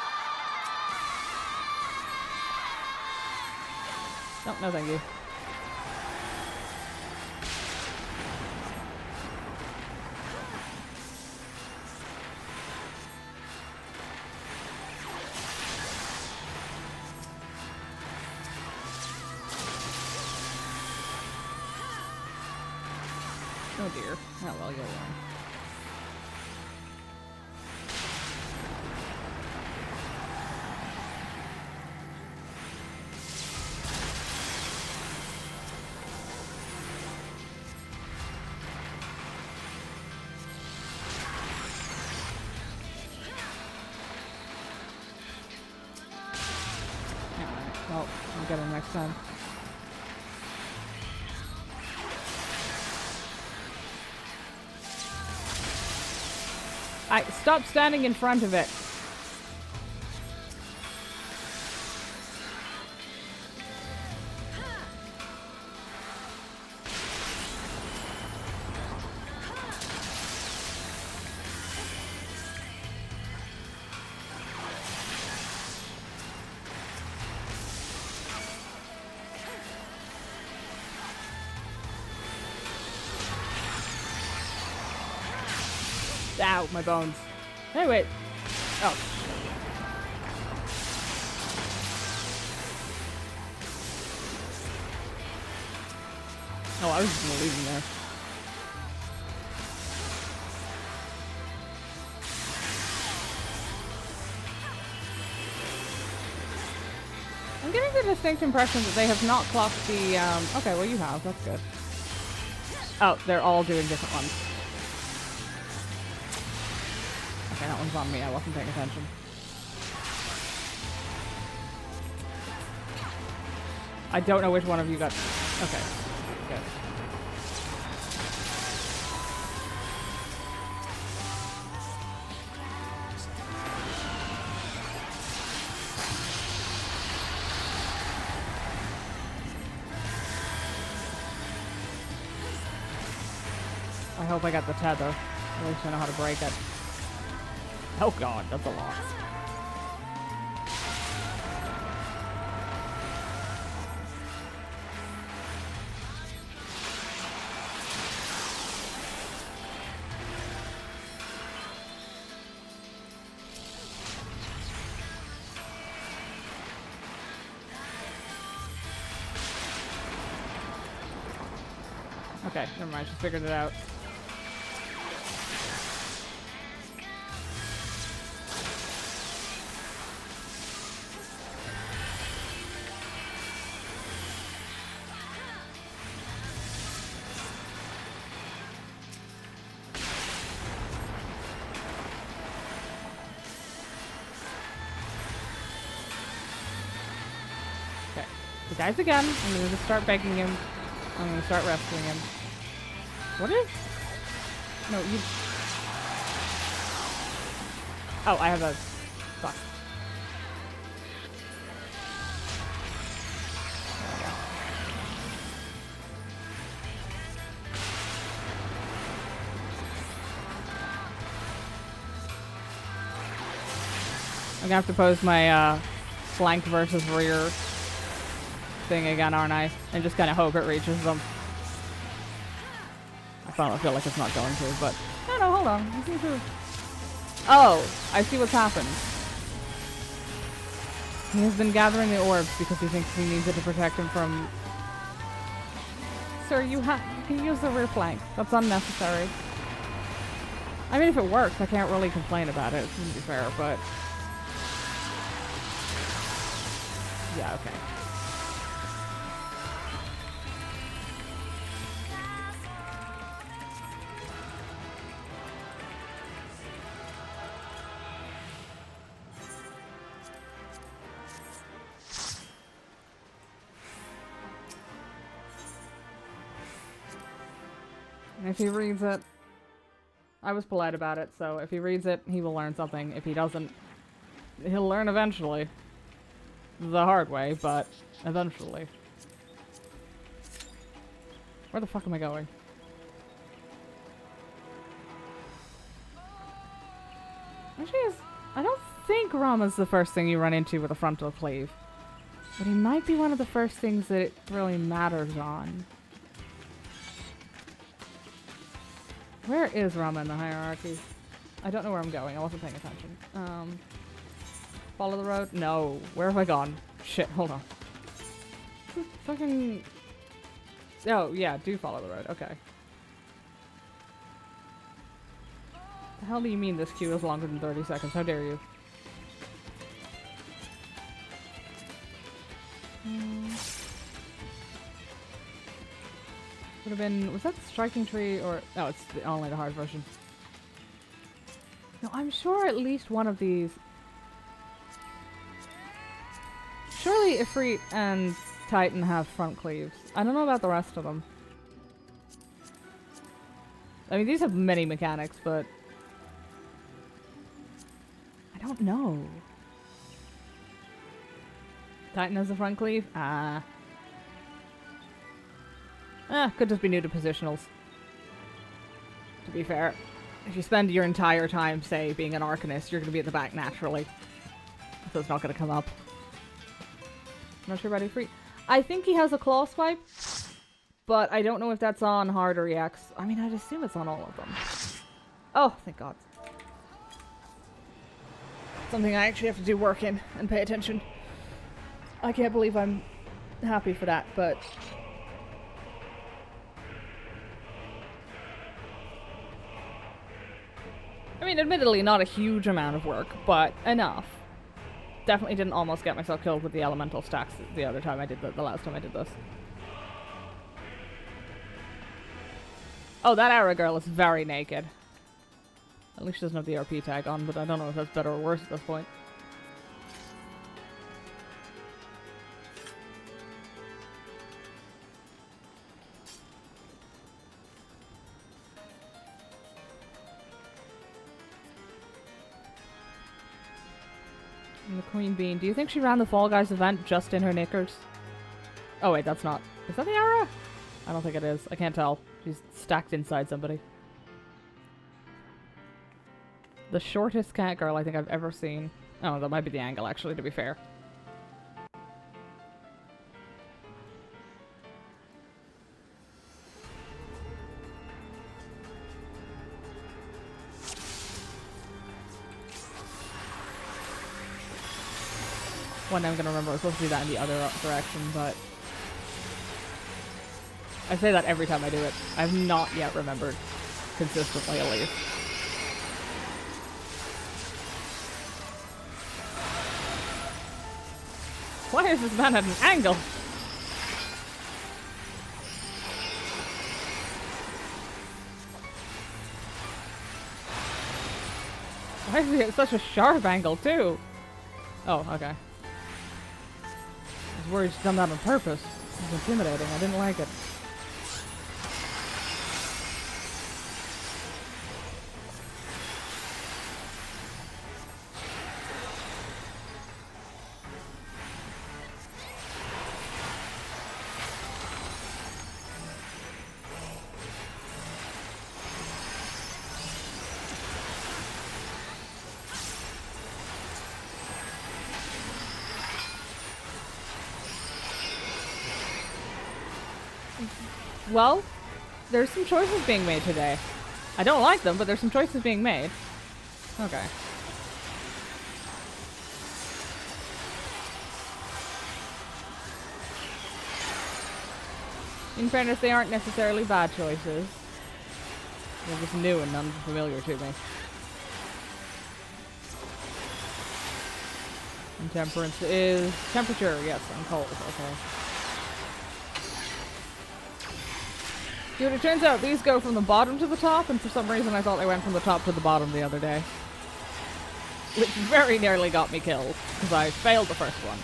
Oh, no thank you. Oh dear. Oh well, you'll learn. Alright, well, I'll get him next time. Stop standing in front of it. Ow, my bones. Hey, wait. Oh. Oh, I was just gonna leave him there. I'm getting the distinct impression that they have not clocked the, okay, well you have, that's good. Oh, they're all doing different ones. Okay, that one's on me. I wasn't paying attention. I don't know which one of you got... Okay. Good. I hope I got the tether. At least I know how to break it. Oh god, that's a lot. Okay, never mind, she figured it out. Guys again. I'm gonna just start begging him. I'm gonna start rescuing him. What is? No, you. Oh, I have a. Fuck. I'm gonna have to pose my flank versus rear thing again, aren't I? And just kind of hope it reaches them. I finally feel like it's not going to, but... No, hold on. You seem to... Oh! I see what's happened. He has been gathering the orbs because he thinks he needs it to protect him from... Sir, you can use the rear flank. That's unnecessary. I mean, if it works, I can't really complain about it, to be fair, but... Yeah, okay. If he reads it, I was polite about it, so if he reads it, he will learn something. If he doesn't, he'll learn eventually. The hard way, but eventually. Where the fuck am I going? Actually, I don't think Rama's the first thing you run into with a frontal cleave. But he might be one of the first things that it really matters on. Where is Rama in the hierarchy? I don't know where I'm going. I wasn't paying attention. Follow the road? No. Where have I gone? Shit, hold on. Fucking... Oh, yeah, do follow the road. Okay. The hell do you mean this queue is longer than 30 seconds? How dare you? Would have been... Was that Striking Tree or... Oh, it's only the hard version. No, I'm sure at least one of these... Surely Ifrit and Titan have front cleaves. I don't know about the rest of them. I mean, these have many mechanics, but... I don't know. Titan has a front cleave? Could just be new to positionals. To be fair. If you spend your entire time, say, being an Arcanist, you're going to be at the back naturally. So it's not going to come up. I'm not sure about Ifrit. I think he has a claw swipe, but I don't know if that's on hard or EX. I mean, I'd assume it's on all of them. Oh, thank God. Something I actually have to do work in and pay attention. I can't believe I'm happy for that, but... I mean, admittedly, not a huge amount of work, but enough. Definitely didn't almost get myself killed with the elemental stacks the other time I did the last time I did this. Oh, that Ara girl is very naked. At least she doesn't have the RP tag on, but I don't know if that's better or worse at this point. And the Queen Bean. Do you think she ran the Fall Guys event just in her knickers? Oh wait, that's not. Is that the Ara? I don't think it is. I can't tell. She's stacked inside somebody. The shortest cat girl I think I've ever seen. Oh, that might be the angle actually, to be fair. One day I'm gonna remember I was supposed to do that in the other direction, but I say that every time I do it. I've not yet remembered consistently, at least. Why is this man at an angle? Why is he at such a sharp angle, too? Oh, okay. I was worried she'd done that on purpose. It was intimidating. I didn't like it. Well, there's some choices being made today. I don't like them, but there's some choices being made. Okay. In fairness, they aren't necessarily bad choices. They're just new and unfamiliar to me. And temperance is temperature. Yes, I'm cold. Okay. Dude, it turns out these go from the bottom to the top, and for some reason I thought they went from the top to the bottom the other day. Which very nearly got me killed, because I failed the first one.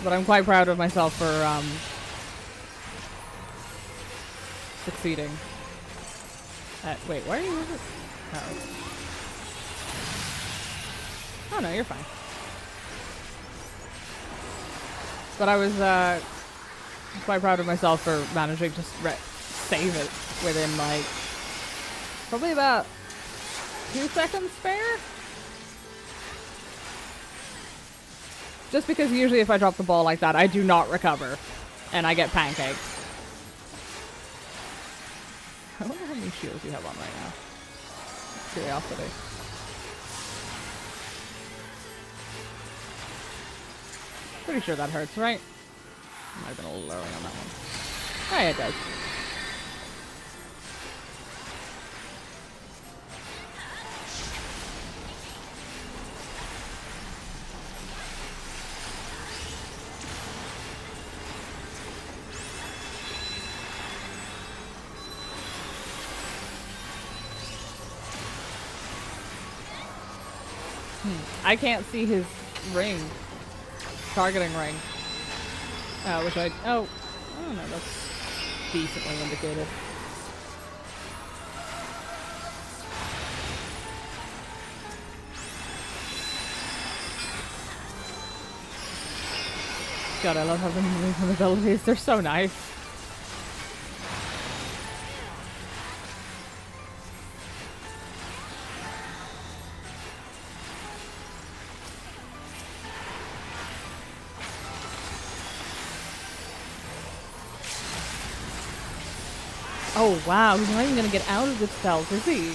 But I'm quite proud of myself for, succeeding. Wait, why are you... Oh no, you're fine. But I was quite proud of myself for managing to save it within, like, probably about 2 seconds spare? Just because usually if I drop the ball like that, I do not recover. And I get pancaked. I wonder how many shields you have on right now. Curiosity. Pretty sure that hurts, right? Might have been a little early on that one. Oh, yeah, it does. I can't see his ring. Targeting ring. Which I don't know, that's decently indicated. God, I love having movement abilities. They're so nice. Oh wow, he's not even gonna get out of the stealth, is he?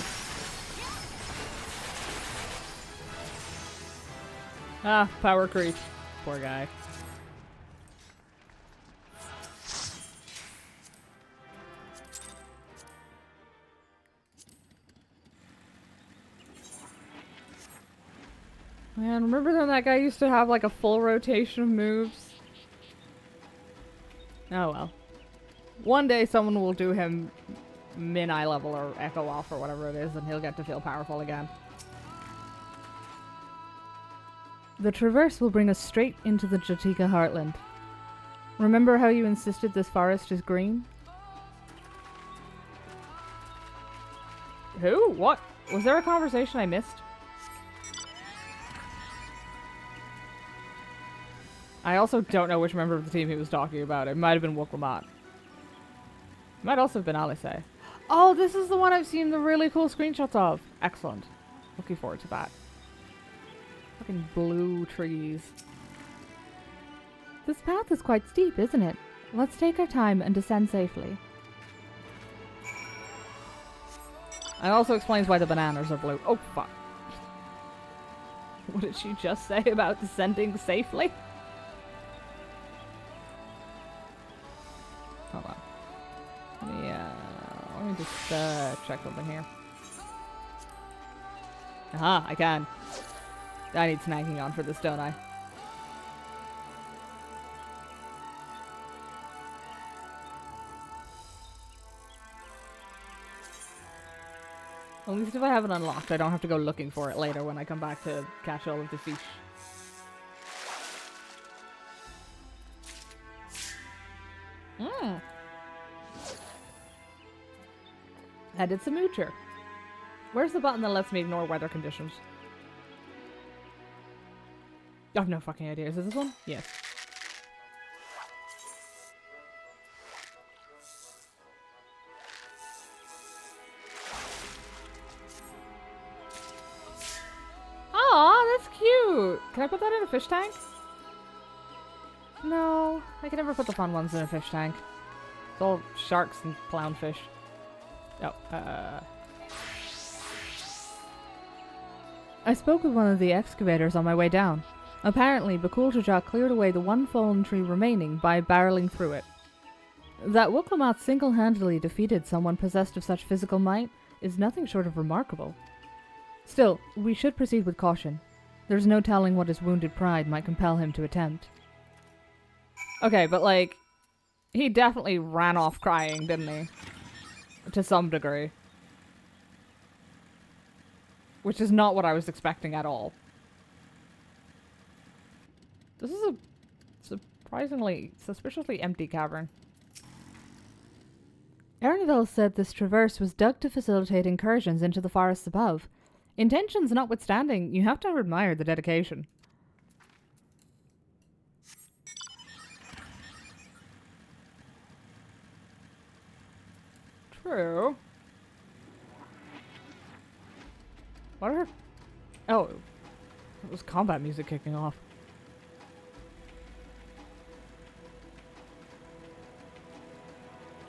Ah, power creep. Poor guy. Man, remember when that guy used to have like a full rotation of moves? Oh well. One day someone will do him min eye level or echo off or whatever it is and he'll get to feel powerful again. The traverse will bring us straight into the Jatika heartland. Remember how you insisted this forest is green? Who? What? Was there a conversation I missed? I also don't know which member of the team he was talking about. It might have been Woklamat. Might also have been Alice. Oh, this is the one I've seen the really cool screenshots of. Excellent. Looking forward to that. Fucking blue trees. This path is quite steep, isn't it? Let's take our time and descend safely. It also explains why the bananas are blue. Oh, fuck. What did she just say about descending safely? Hold on. Let me just check something here. Aha, I can. I need snacking on for this, don't I? At least if I have it unlocked, I don't have to go looking for it later when I come back to catch all of the fish. Mmm. Headed some moocher. Where's the button that lets me ignore weather conditions? I have no fucking idea. Is this one? Yes. Aw, that's cute! Can I put that in a fish tank? No, I can never put the fun ones in a fish tank. It's all sharks and clownfish. Oh, I spoke with one of the excavators on my way down. Apparently, Bakultajak cleared away the one fallen tree remaining by barreling through it. That Woklamat single-handedly defeated someone possessed of such physical might is nothing short of remarkable. Still, we should proceed with caution. There's no telling what his wounded pride might compel him to attempt. Okay, but like, he definitely ran off crying, didn't he? To some degree. Which is not what I was expecting at all. This is a surprisingly, suspiciously empty cavern. Erinville said this traverse was dug to facilitate incursions into the forests above. Intentions notwithstanding, you have to admire the dedication. True. What are... Oh. It was combat music kicking off.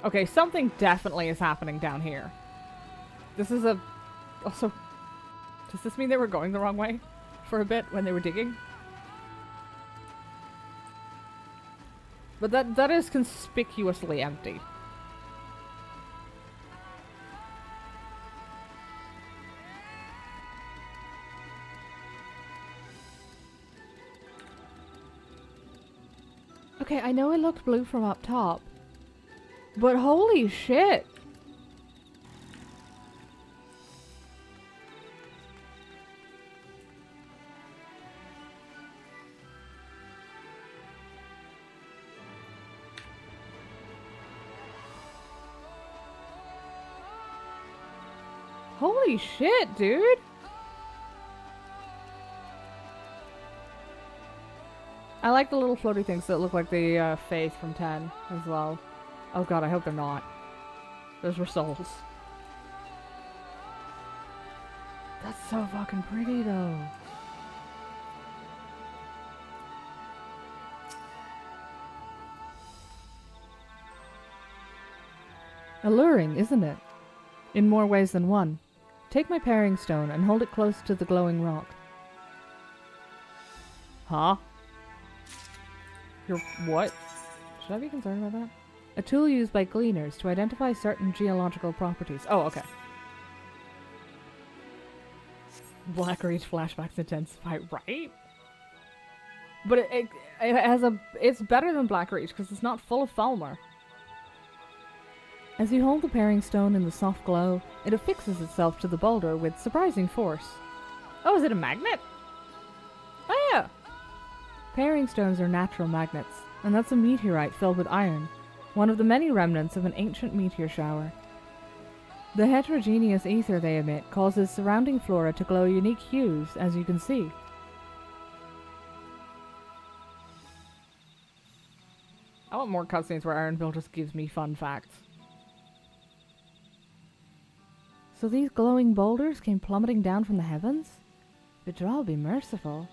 Okay, something definitely is happening down here. This is a... Also... Does this mean they were going the wrong way for a bit when they were digging? But that is conspicuously empty. Okay, I know it looked blue from up top, but holy shit! Holy shit, dude! I like the little floaty things that look like the Faith from 10 as well. Oh god, I hope they're not. Those were souls. That's so fucking pretty though. Alluring, isn't it? In more ways than one. Take my paring stone and hold it close to the glowing rock. Huh? You're what? Should I be concerned about that? A tool used by gleaners to identify certain geological properties. Oh, okay. Blackreach flashbacks intensify, right? But it has a... It's better than Blackreach because it's not full of Falmer. As you hold the paring stone in the soft glow, it affixes itself to the boulder with surprising force. Oh, is it a magnet? Oh yeah! Paring stones are natural magnets, and that's a meteorite filled with iron, one of the many remnants of an ancient meteor shower. The heterogeneous ether they emit causes surrounding flora to glow unique hues, as you can see. I want more cutscenes where Ironville just gives me fun facts. So these glowing boulders came plummeting down from the heavens? Vidral be merciful.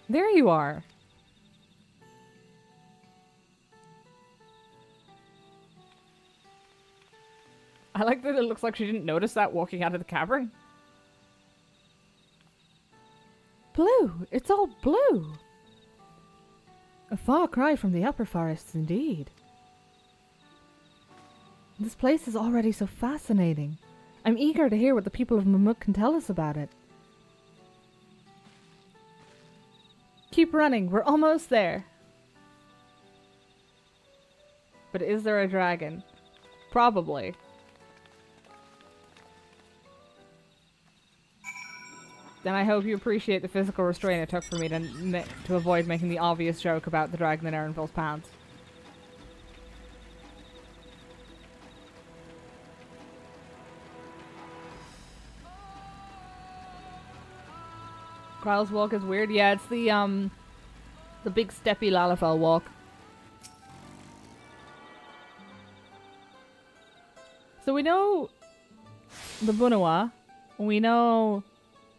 There you are! I like that it looks like she didn't notice that walking out of the cavern. Blue! It's all blue! A far cry from the upper forests, indeed. This place is already so fascinating. I'm eager to hear what the people of Mamuk can tell us about it. Keep running, we're almost there. But is there a dragon? Probably. Then I hope you appreciate the physical restraint it took for me to avoid making the obvious joke about the dragon in Erenville's pants. Kryle's walk is weird. Yeah, it's the big steppy Lalafell walk. So we know the Bunawa. We know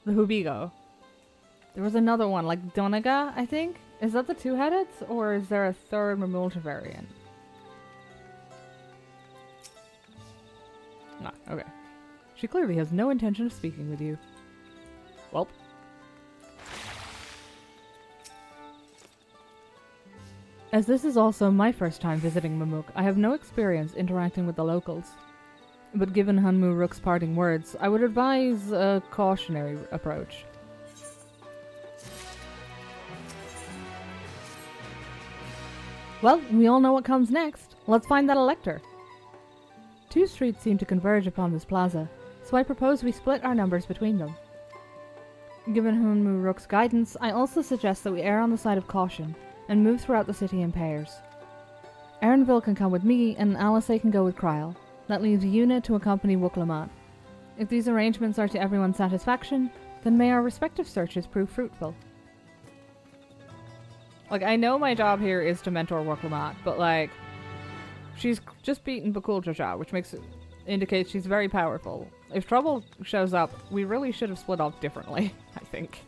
the Hubigo. There was another one, like Donaga, I think? Is that the two-headed? Or is there a third Mamulta variant? No, okay. She clearly has no intention of speaking with you. Welp. As this is also my first time visiting Mamuk, I have no experience interacting with the locals. But given Hunmu Rook's parting words, I would advise a cautionary approach. Well, we all know what comes next. Let's find that elector. Two streets seem to converge upon this plaza, so I propose we split our numbers between them. Given Hunmu Rook's guidance, I also suggest that we err on the side of caution and move throughout the city in pairs. Erenville can come with me, and Alice can go with Kryle. That leaves Yuna to accompany Wuklamant. If these arrangements are to everyone's satisfaction, then may our respective searches prove fruitful. Like, I know my job here is to mentor Wuklamant, but like, she's just beaten Bakuljaja, which indicates she's very powerful. If trouble shows up, we really should have split off differently, I think.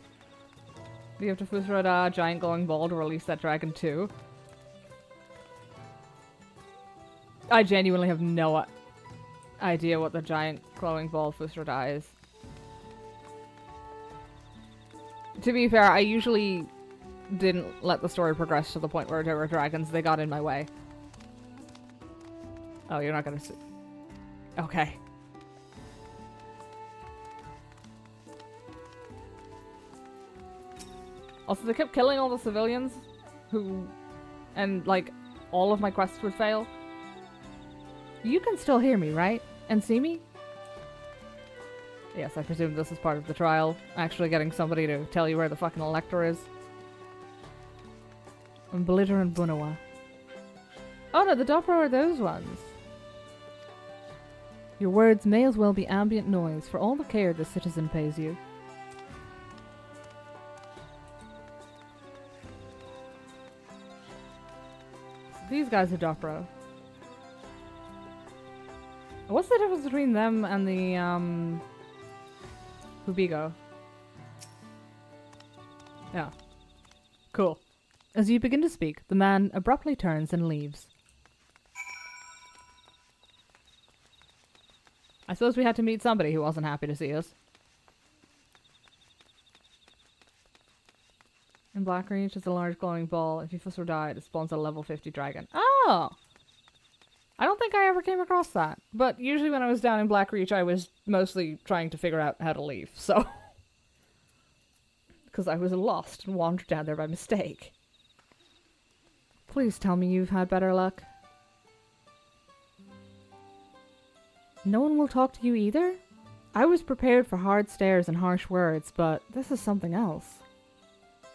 Do you have to Fusrada giant glowing ball to release that dragon too? I genuinely have no idea what the giant glowing ball Fusrada is. To be fair, I usually didn't let the story progress to the point where there were dragons. They got in my way. Oh, you're not gonna see. Okay. Also, they kept killing all the civilians who... And, like, all of my quests would fail. You can still hear me, right? And see me? Yes, I presume this is part of the trial. Actually getting somebody to tell you where the fucking elector is. And Blitter and Bunawa. Oh no, the Doppler are those ones. Your words may as well be ambient noise for all the care the citizen pays you. So these guys are Doppler. What's the difference between them and the, Hubigo? Yeah. Cool. As you begin to speak, the man abruptly turns and leaves. I suppose we had to meet somebody who wasn't happy to see us. In Blackreach is a large glowing ball. If you fuss or die, it spawns a level 50 dragon. Oh! I don't think I ever came across that. But usually when I was down in Blackreach, I was mostly trying to figure out how to leave, so... Because I was lost and wandered down there by mistake. Please tell me you've had better luck. No one will talk to you either? I was prepared for hard stares and harsh words, but this is something else.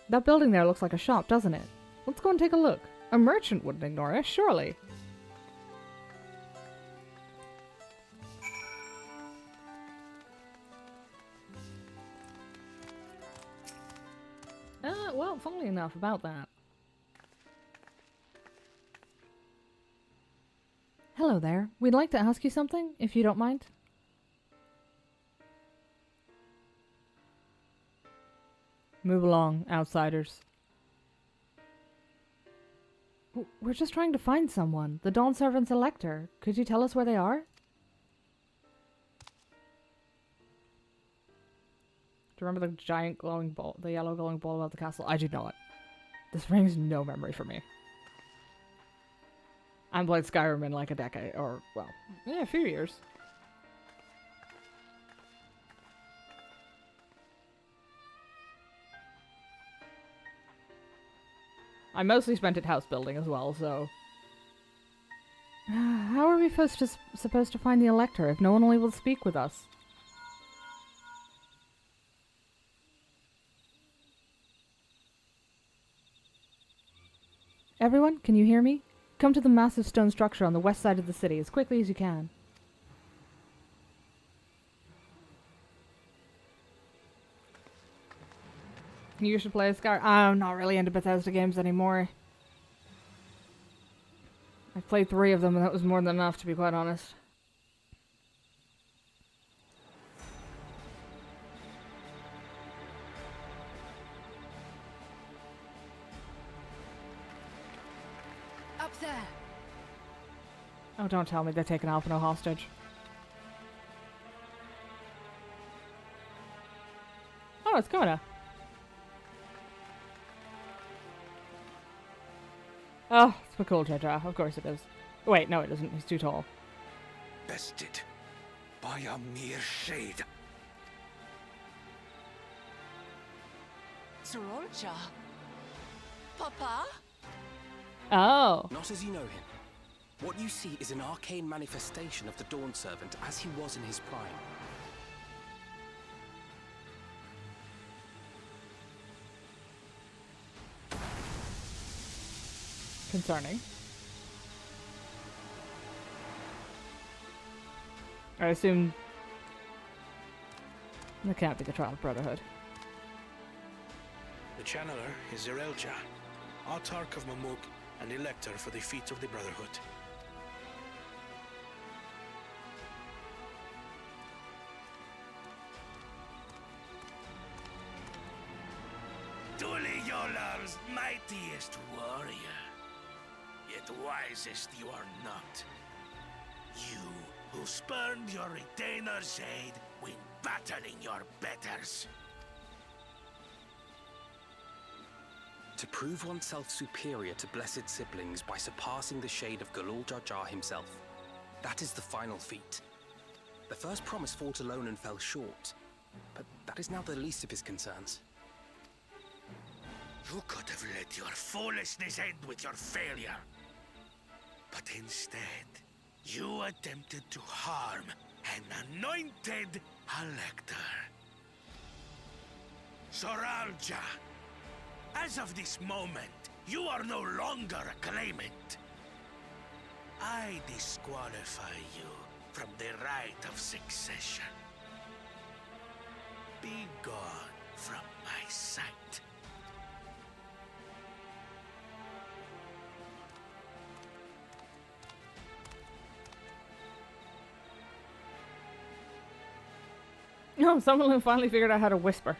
That building there looks like a shop, doesn't it? Let's go and take a look. A merchant wouldn't ignore us, surely. Well, funnily enough about that. Hello there. We'd like to ask you something, if you don't mind. Move along, outsiders. We're just trying to find someone. The Dawn Servant's elector. Could you tell us where they are? Do you remember the giant glowing ball, the yellow glowing ball above the castle? I do not. This rings no memory for me. I haven't played Skyrim in like a decade, or, well, yeah, a few years. I mostly spent it house building as well, so... How are we supposed to find the elector if no one will speak with us? Everyone, can you hear me? Come to the massive stone structure on the west side of the city as quickly as you can. You should play Skyrim. I'm not really into Bethesda games anymore. I've played 3 of them and that was more than enough, to be quite honest. Up there. Oh, don't tell me they're taking Alphino hostage. Oh, it's Kona. Oh, it's McCool Jaja. Of course it is. Wait, no it isn't. He's too tall. Bested by a mere shade. Sororja? Papa? Oh. Not as you know him. What you see is an arcane manifestation of the Dawn Servant as he was in his prime. Concerning. I assume that can't be the Trial of Brotherhood. The Channeler is Zerelja, Autarch of Mamuk and Elector for the feet of the Brotherhood. Tuliyolar's mightiest warrior. Yet wisest you are not. You who spurned your retainer's aid when battling your betters. To prove oneself superior to blessed siblings by surpassing the shade of Galul Jar Jar himself. That is the final feat. The first promise fought alone and fell short, but that is now the least of his concerns. You could have let your foolishness end with your failure. But instead, you attempted to harm an anointed elector. Soralja, as of this moment, you are no longer a claimant. I disqualify you from the right of succession. Be gone from my sight. No, someone who finally figured out how to whisper.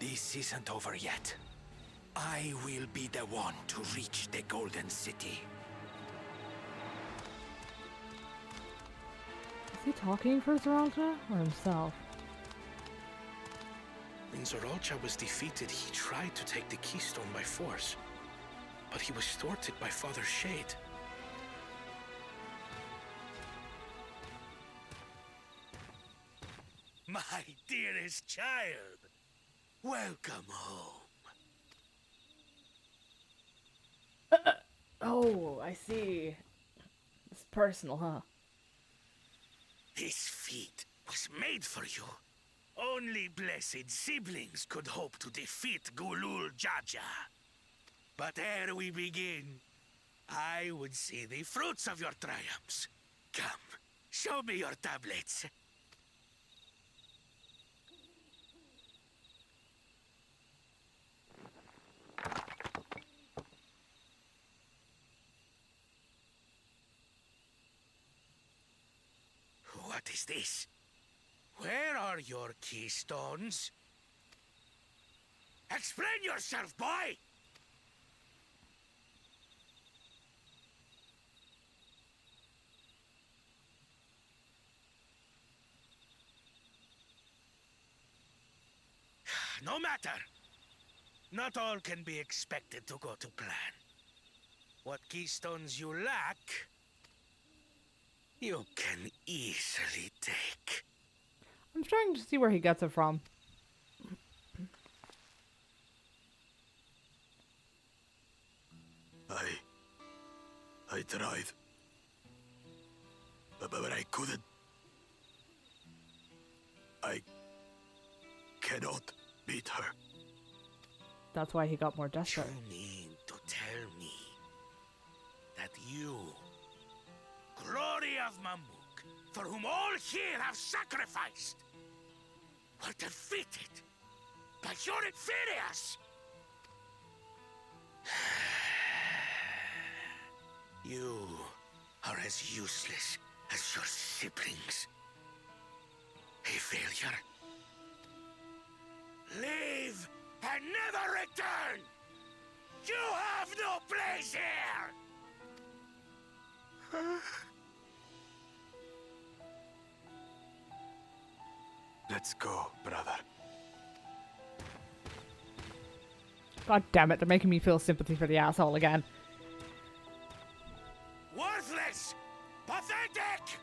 This isn't over yet. I will be the one to reach the Golden City. Is he talking for Zoralja or himself? When Zoralja was defeated, he tried to take the keystone by force, but he was thwarted by Father Shade. My dearest child, welcome home. Oh, I see. It's personal, huh? This feat was made for you. Only blessed siblings could hope to defeat Gulul Jaja. But ere we begin, I would see the fruits of your triumphs. Come, show me your tablets. What is this? Where are your keystones? Explain yourself, boy! No matter. Not all can be expected to go to plan. What keystones you lack, you can easily take. I'm trying to see where he gets it from. I tried. But I couldn't. I cannot beat her. That's why he got more desperate. You mean to tell me that you, glory of Mamuk, for whom all here have sacrificed, were defeated by your inferiors? You are as useless as your siblings. A failure. Leave and never return! You have no place here! Let's go, brother. God damn it, they're making me feel sympathy for the asshole again. Worthless! Pathetic!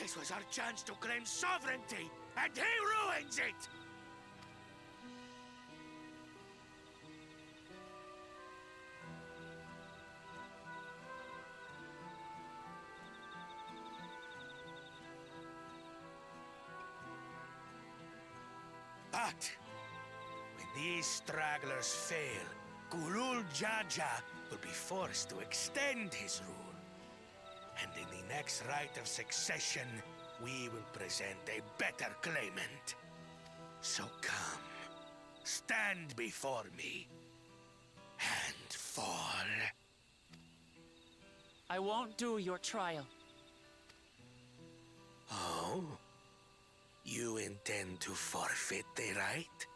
This was our chance to claim sovereignty, and he ruins it! But when these stragglers fail, Gulul Jaja will be forced to extend his rule. And in the next rite of succession, we will present a better claimant. So come, stand before me, and fall. I won't do your trial. Oh? You intend to forfeit the right?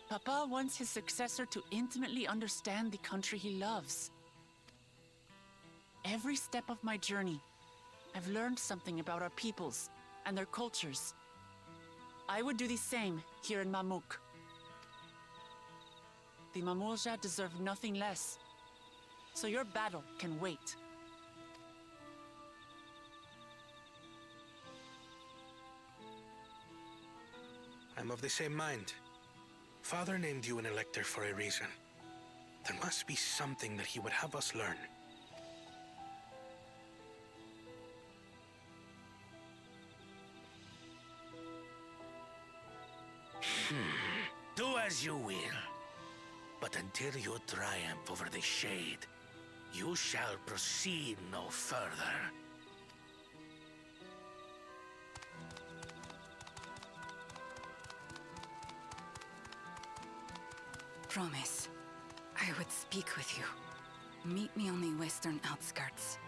Papa wants his successor to intimately understand the country he loves. Every step of my journey, I've learned something about our peoples and their cultures. I would do the same here in Mamuk. The Mamulja deserve nothing less, so your battle can wait. I'm of the same mind. Father named you an elector for a reason. There must be something that he would have us learn. Do as you will. But until you triumph over the Shade, you shall proceed no further. Promise, I would speak with you. Meet me on the western outskirts.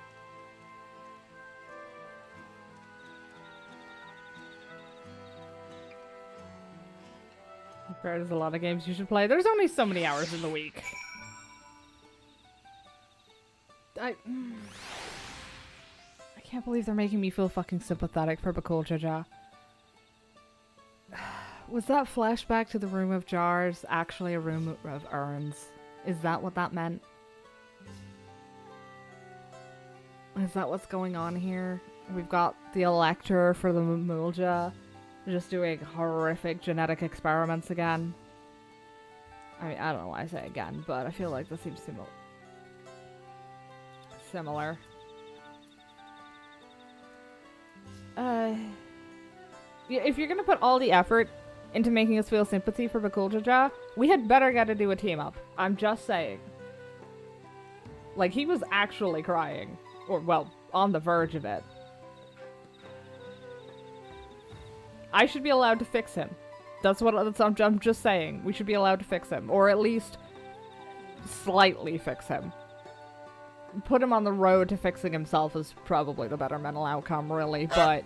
There's a lot of games you should play. There's only so many hours in the week. I can't believe they're making me feel fucking sympathetic for Bakul Jaja. Was that flashback to the Room of Jars actually a room of urns? Is that what that meant? Is that what's going on here? We've got the Elector for the Mamulja just doing horrific genetic experiments again. I mean, I don't know why I say again, but I feel like this seems similar. Yeah, if you're gonna put all the effort into making us feel sympathy for Bakul Jaja, we had better get to do a team up. I'm just saying. Like, he was actually crying. Or, well, on the verge of it. I should be allowed to fix him. I'm just saying. We should be allowed to fix him. Or at least slightly fix him. Put him on the road to fixing himself is probably the better mental outcome, really, but...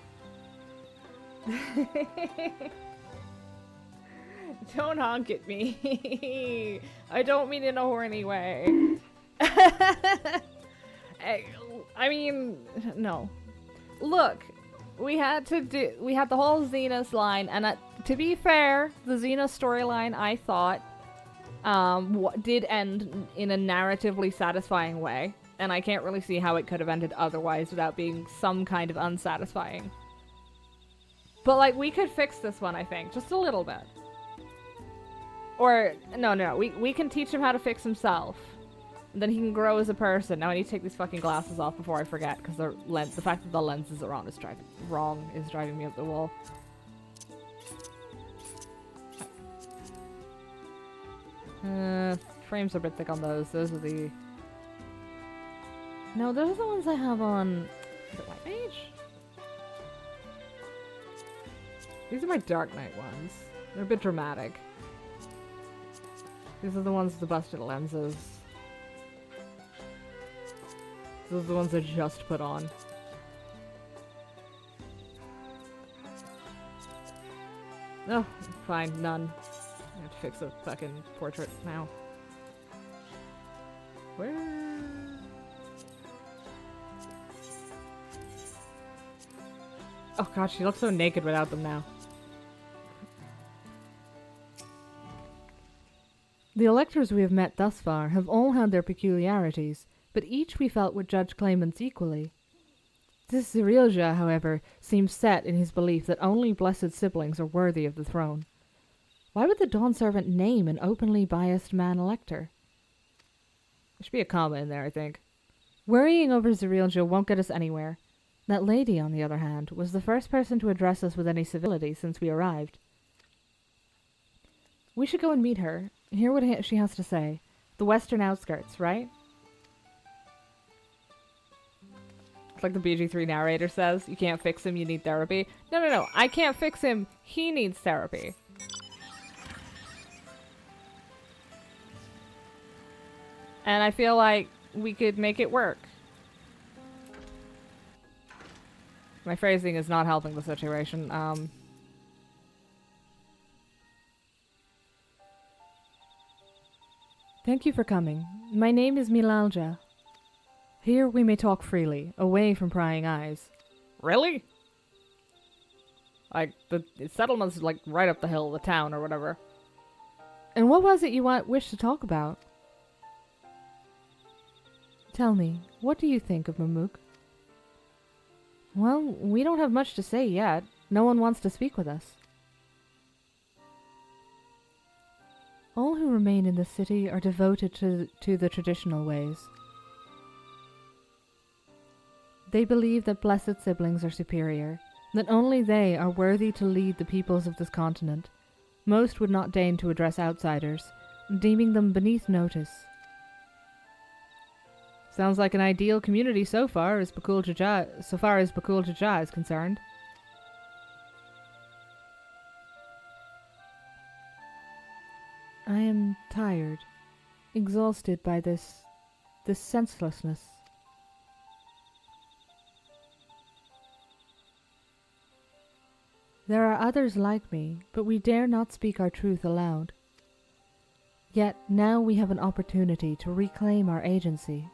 Don't honk at me. I don't mean in a horny way. I mean, no. Look, we had the whole Xena line, and to be fair, the Xena storyline, I thought, did end in a narratively satisfying way, and I can't really see how it could have ended otherwise without being some kind of unsatisfying. But, like, we could fix this one, I think, just a little bit. Or, no, we can teach him how to fix himself. Then he can grow as a person. Now I need to take these fucking glasses off before I forget, because the fact that the lenses are on is driving me up the wall. Frames are a bit thick on those. Those are the... No, those are the ones I have on... Is it White Mage? These are my Dark Knight ones. They're a bit dramatic. These are the ones with the busted lenses. Those are the ones I just put on. Oh, fine, none. I have to fix a fucking portrait now. Where? Oh god, she looks so naked without them now. The electors we have met thus far have all had their peculiarities, but each we felt would judge claimants equally. This Zirilja, however, seems set in his belief that only blessed siblings are worthy of the throne. Why would the Dawn Servant name an openly biased man elector? There should be a comma in there, I think. Worrying over Zirilja won't get us anywhere. That lady, on the other hand, was the first person to address us with any civility since we arrived. We should go and meet her, hear what she has to say. The western outskirts, right? It's like the BG3 narrator says, you can't fix him, you need therapy. No, I can't fix him, he needs therapy. And I feel like we could make it work. My phrasing is not helping the situation. Thank you for coming. My name is Milalja. Here we may talk freely, away from prying eyes. Really? Like, the settlement's, like, right up the hill, the town or whatever. And what was it you wish to talk about? Tell me, what do you think of Mamook? Well, we don't have much to say yet. No one wants to speak with us. All who remain in the city are devoted to the traditional ways. They believe that blessed siblings are superior, that only they are worthy to lead the peoples of this continent. Most would not deign to address outsiders, deeming them beneath notice. Sounds like an ideal community so far as Bakul Jaja is concerned. I am tired, exhausted by this senselessness. There are others like me, but we dare not speak our truth aloud. Yet now we have an opportunity to reclaim our agency.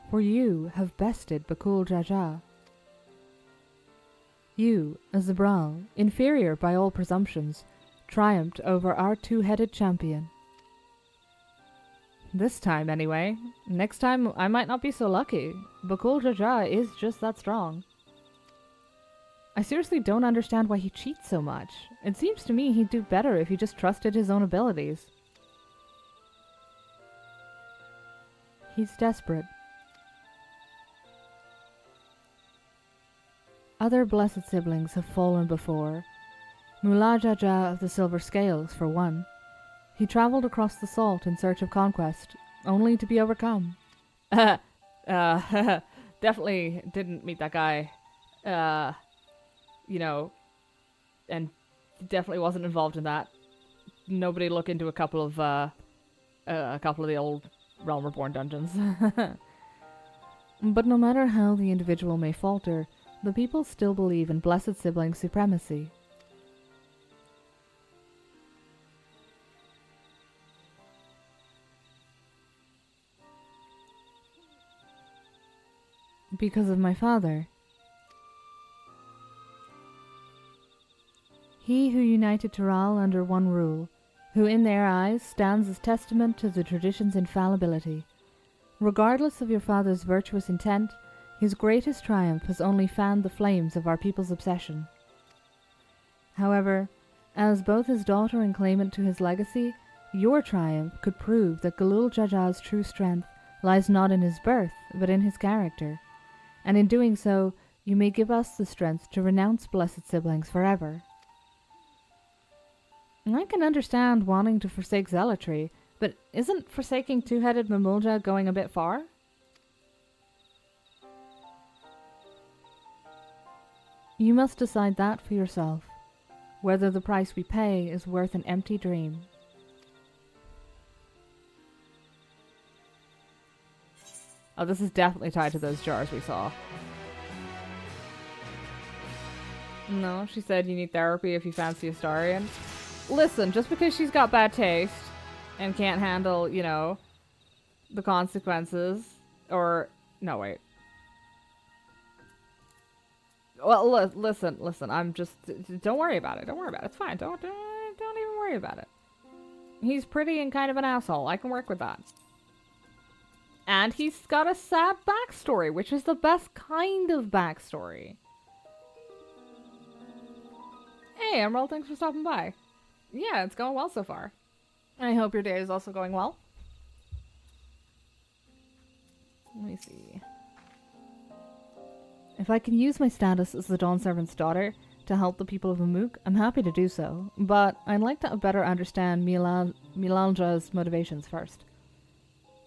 For you have bested Bakul Jaja. You, a Zabral, inferior by all presumptions, triumphed over our two-headed champion. This time, anyway. Next time, I might not be so lucky. Bakul Jaja is just that strong. I seriously don't understand why he cheats so much. It seems to me he'd do better if he just trusted his own abilities. He's desperate. Other blessed siblings have fallen before. Mullah Jaja of the Silver Scales, for one. He traveled across the salt in search of conquest, only to be overcome. Definitely didn't meet that guy. You know, and definitely wasn't involved in that. Nobody look into a couple of the old Realm Reborn dungeons. But no matter how the individual may falter, the people still believe in blessed sibling supremacy. Because of my father. He who united Tural under one rule, who in their eyes stands as testament to the tradition's infallibility. Regardless of your father's virtuous intent, his greatest triumph has only fanned the flames of our people's obsession. However, as both his daughter and claimant to his legacy, your triumph could prove that Galul Jaja's true strength lies not in his birth, but in his character, and in doing so, you may give us the strength to renounce blessed siblings forever. I can understand wanting to forsake zealotry, but isn't forsaking two-headed Mamulja going a bit far? You must decide that for yourself, whether the price we pay is worth an empty dream. Oh, this is definitely tied to those jars we saw. No, she said you need therapy if you fancy Astarion. Listen, just because she's got bad taste and can't handle, you know, the consequences, or... No, wait. Well, listen, I'm just... Don't worry about it. Don't worry about it. It's fine. Don't even worry about it. He's pretty and kind of an asshole. I can work with that. And he's got a sad backstory, which is the best kind of backstory. Hey, Emerald, thanks for stopping by. Yeah, it's going well so far. I hope your day is also going well. Let me see. If I can use my status as the Dawn Servant's daughter to help the people of Amuk, I'm happy to do so, but I'd like to better understand Milalja's motivations first.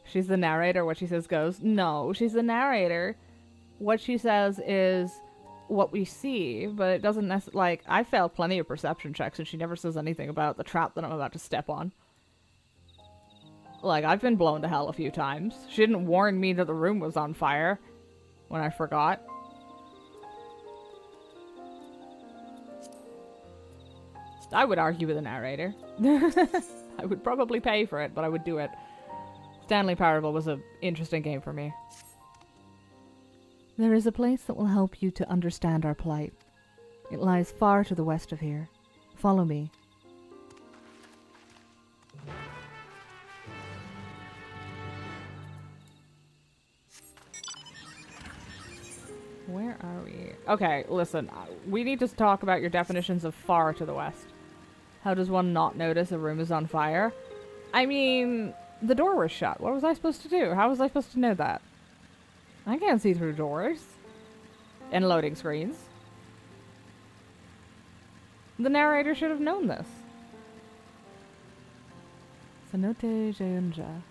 She's the narrator, what she says goes. No, she's the narrator. What she says is what we see, but it doesn't necessarily... Like, I failed plenty of perception checks and she never says anything about the trap that I'm about to step on. Like, I've been blown to hell a few times. She didn't warn me that the room was on fire when I forgot. I would argue with the narrator. I would probably pay for it, but I would do it. Stanley Parable was an interesting game for me. There is a place that will help you to understand our plight. It lies far to the west of here. Follow me. Where are we? Okay, listen. We need to talk about your definitions of far to the west. How does one not notice a room is on fire? I mean, the door was shut. What was I supposed to do? How was I supposed to know that? I can't see through doors. And loading screens. The narrator should have known this. Cenote Jeunja.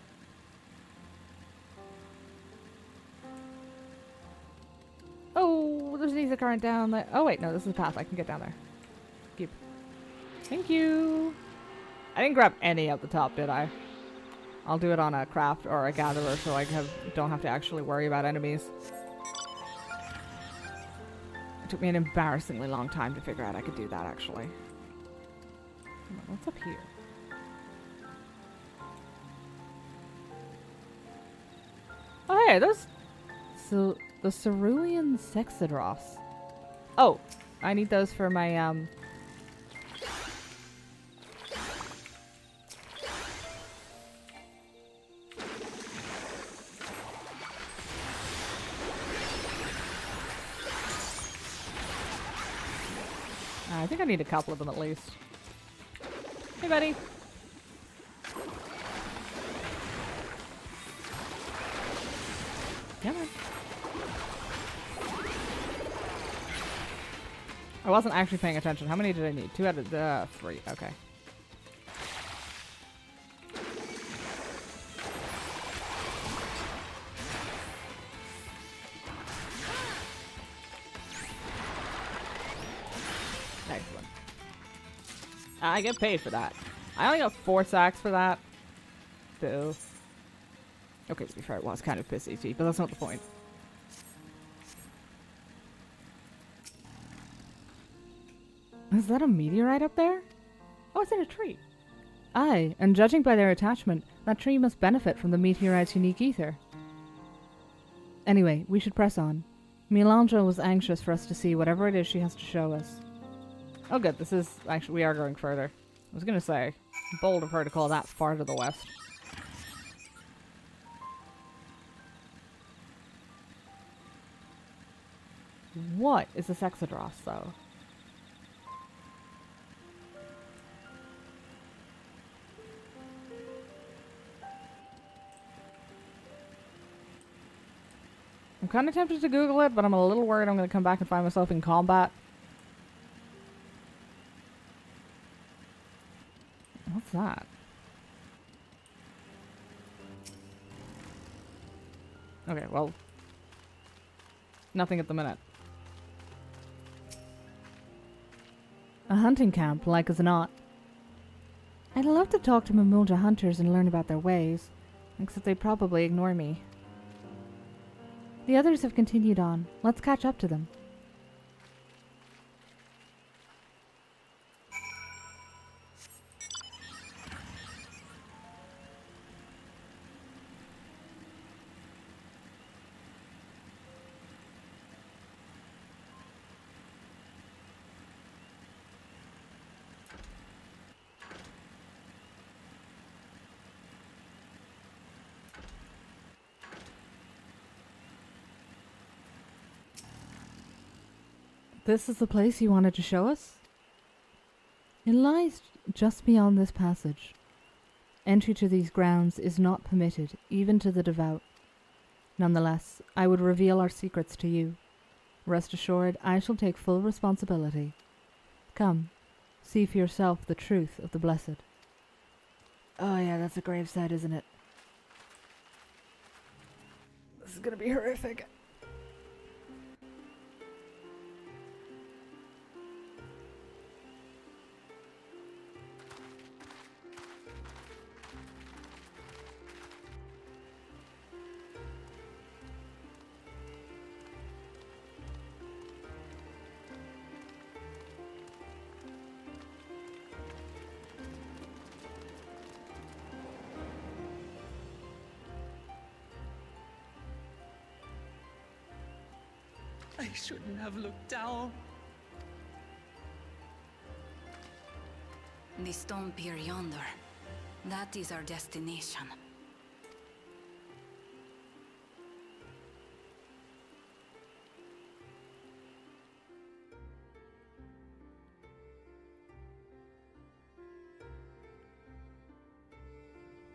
Oh, there's an easy current down there. Oh wait, no, this is a path. I can get down there. Keep. Thank you. I didn't grab any at the top, did I? I'll do it on a craft or a gatherer so I don't have to actually worry about enemies. It took me an embarrassingly long time to figure out I could do that, actually. Come on, what's up here? Oh, hey, there's... So, the Cerulean Sexidros. Oh, I need those for my, I think I need a couple of them at least. Hey, buddy. Come on. I wasn't actually paying attention. How many did I need? 2 out of 3. Okay. Excellent. I get paid for that. I only got 4 sacks for that. Boo. Okay, to be fair, it was kind of pissy too, but that's not the point. Is that a meteorite up there? Oh, it's in a tree. Aye, and judging by their attachment, that tree must benefit from the meteorite's unique ether. Anyway, we should press on. Melandra was anxious for us to see whatever it is she has to show us. Oh good, this is... Actually, we are going further. I was gonna say, bold of her to call that far to the west. What is a Sexidros, though? I'm kind of tempted to Google it, but I'm a little worried I'm going to come back and find myself in combat. What's that? Okay, well... Nothing at the minute. A hunting camp, like as not. I'd love to talk to Mamulja hunters and learn about their ways, except they'd probably ignore me. The others have continued on. Let's catch up to them. This is the place you wanted to show us? It lies just beyond this passage. Entry to these grounds is not permitted, even to the devout. Nonetheless, I would reveal our secrets to you. Rest assured, I shall take full responsibility. Come, see for yourself the truth of the blessed. Oh yeah, that's a gravesite, isn't it? This is gonna be horrific. I shouldn't have looked down. The stone pier yonder. That is our destination.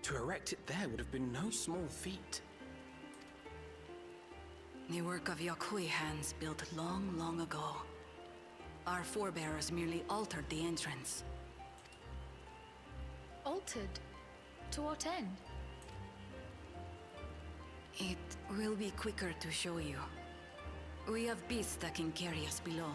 To erect it there would have been no small feat. The work of Yakui hands built long, long ago. Our forebears merely altered the entrance. Altered? To what end? It will be quicker to show you. We have beasts that can carry us below.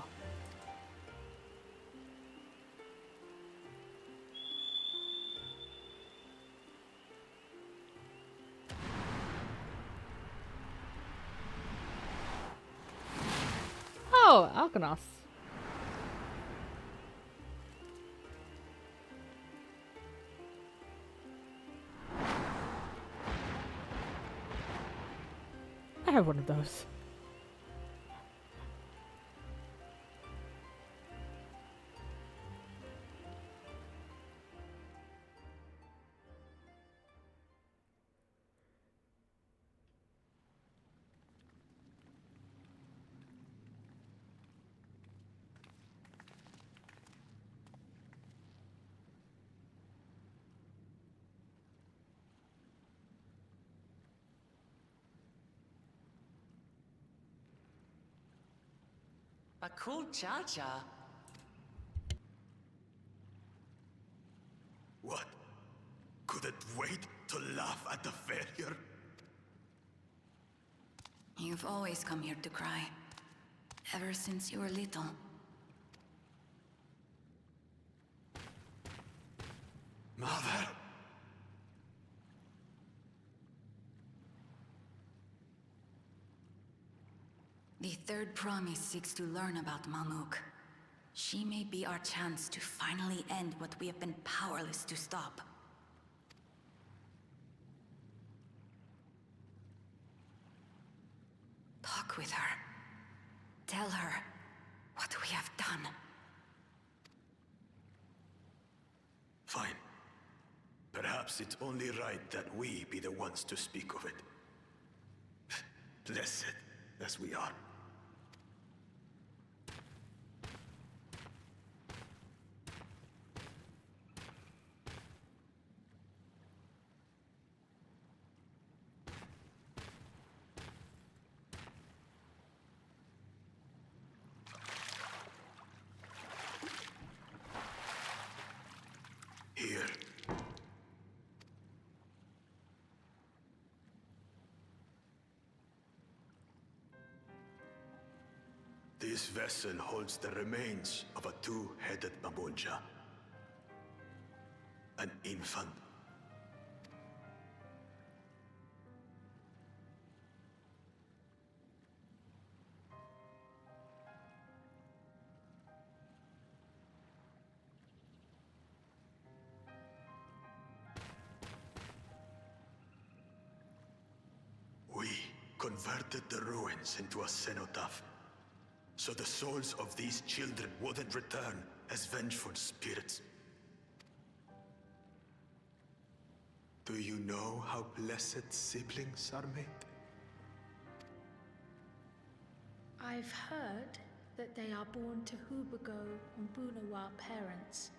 Oh, Alkanos. I have one of those. A cool cha-cha. What? Couldn't wait to laugh at the failure? You've always come here to cry. Ever since you were little. Mother! The third promise seeks to learn about Mamuk. She may be our chance to finally end what we have been powerless to stop. Talk with her. Tell her what we have done. Fine. Perhaps it's only right that we be the ones to speak of it. Blessed as we are. Here. This vessel holds the remains of a two-headed Mamulja. An infant. We converted the ruins into a cenotaph, so the souls of these children wouldn't return as vengeful spirits. Do you know how blessed siblings are made? I've heard that they are born to Hubago and Bunawa parents.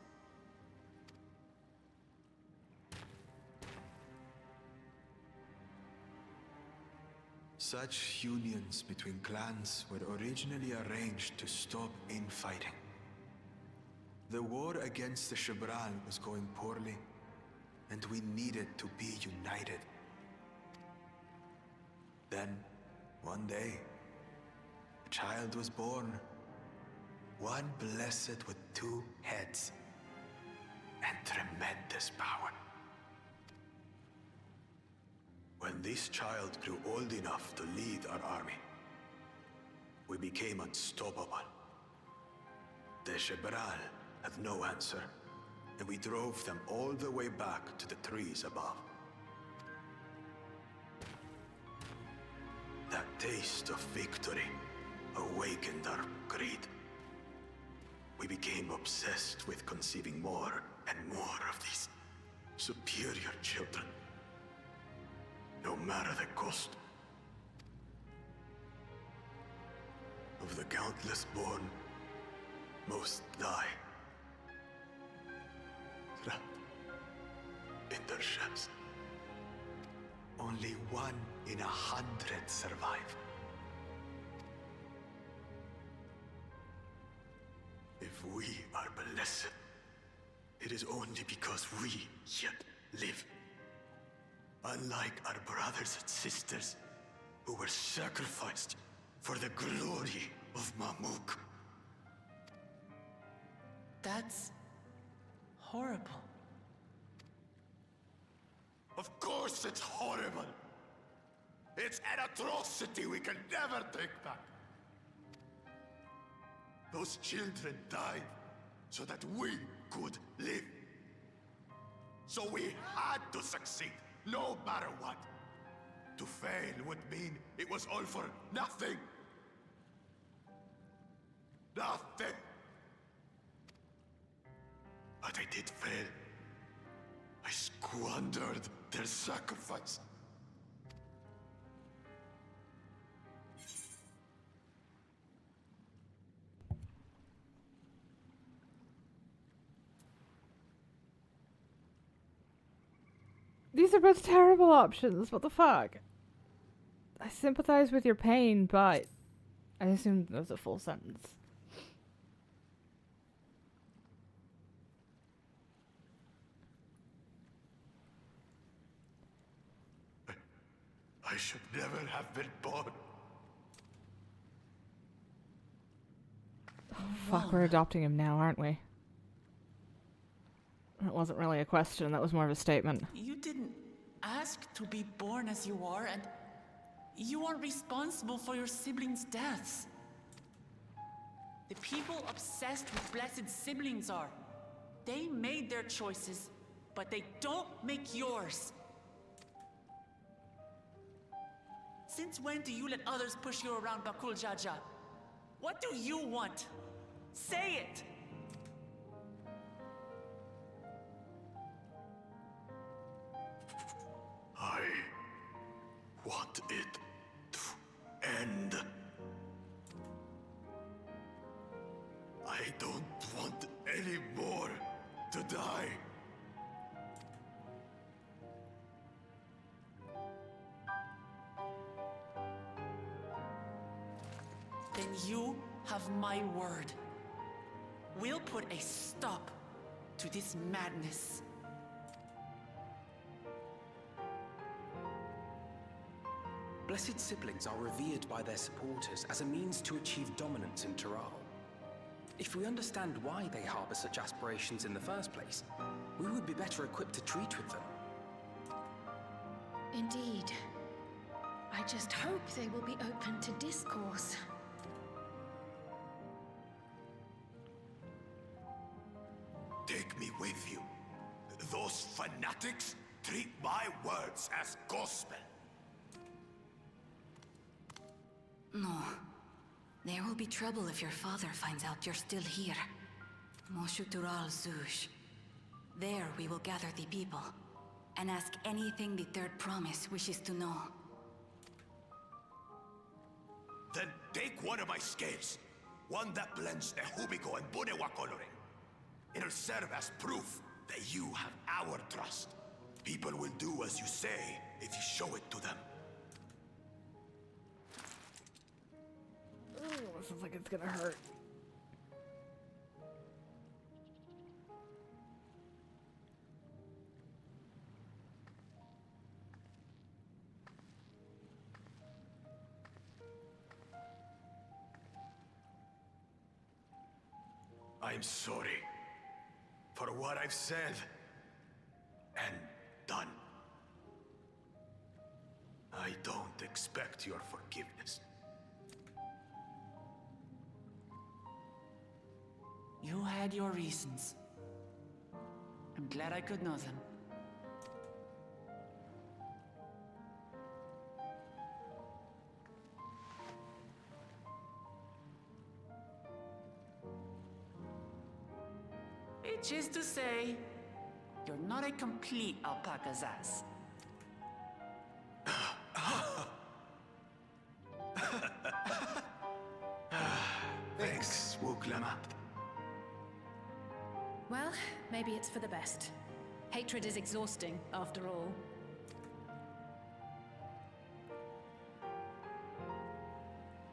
Such unions between clans were originally arranged to stop infighting. The war against the Shibral was going poorly, and we needed to be united. Then, one day, a child was born. One blessed with two heads and tremendous power. When this child grew old enough to lead our army, we became unstoppable. The Shibral had no answer, and we drove them all the way back to the trees above. That taste of victory awakened our greed. We became obsessed with conceiving more and more of these superior children, no matter the cost. Of the countless born, most die, trapped in their ships. Only 1 in 100 survive. If we are blessed, it is only because we yet live. Unlike our brothers and sisters who were sacrificed for the glory of Mamuk. That's horrible. Of course it's horrible. It's an atrocity we can never take back. Those children died so that we could live. So we had to succeed, no matter what. To fail would mean it was all for nothing. Nothing. But I did fail. I squandered their sacrifice. These are both terrible options. What the fuck? I sympathize with your pain, but I assumed that was a full sentence. I should never have been born. Oh, fuck, we're adopting him now, aren't we? That wasn't really a question, that was more of a statement. You didn't ask to be born as you are, and you aren't responsible for your siblings' deaths. The people obsessed with blessed siblings are. They made their choices, but they don't make yours. Since when do you let others push you around, Bakul Jaja? What do you want? Say it! I want it to end. I don't want any more to die. Then you have my word. We'll put a stop to this madness. Blessed siblings are revered by their supporters as a means to achieve dominance in Taral. If we understand why they harbor such aspirations in the first place, we would be better equipped to treat with them. Indeed. I just hope they will be open to discourse. Take me with you. Those fanatics treat my words as gospel. No. There will be trouble if your father finds out you're still here. Moshutural Zush. There we will gather the people, and ask anything the Third Promise wishes to know. Then take one of my scales. One that blends Ehubiko and Bunewa coloring. It'll serve as proof that you have our trust. People will do as you say if you show it to them. Oh, sounds like it's gonna hurt. I'm sorry for what I've said and done. I don't expect your forgiveness. You had your reasons. I'm glad I could know them. Which is to say, You're not a complete alpaca Zaz. Thanks, Wuklama. Well, maybe it's for the best. Hatred is exhausting, after all.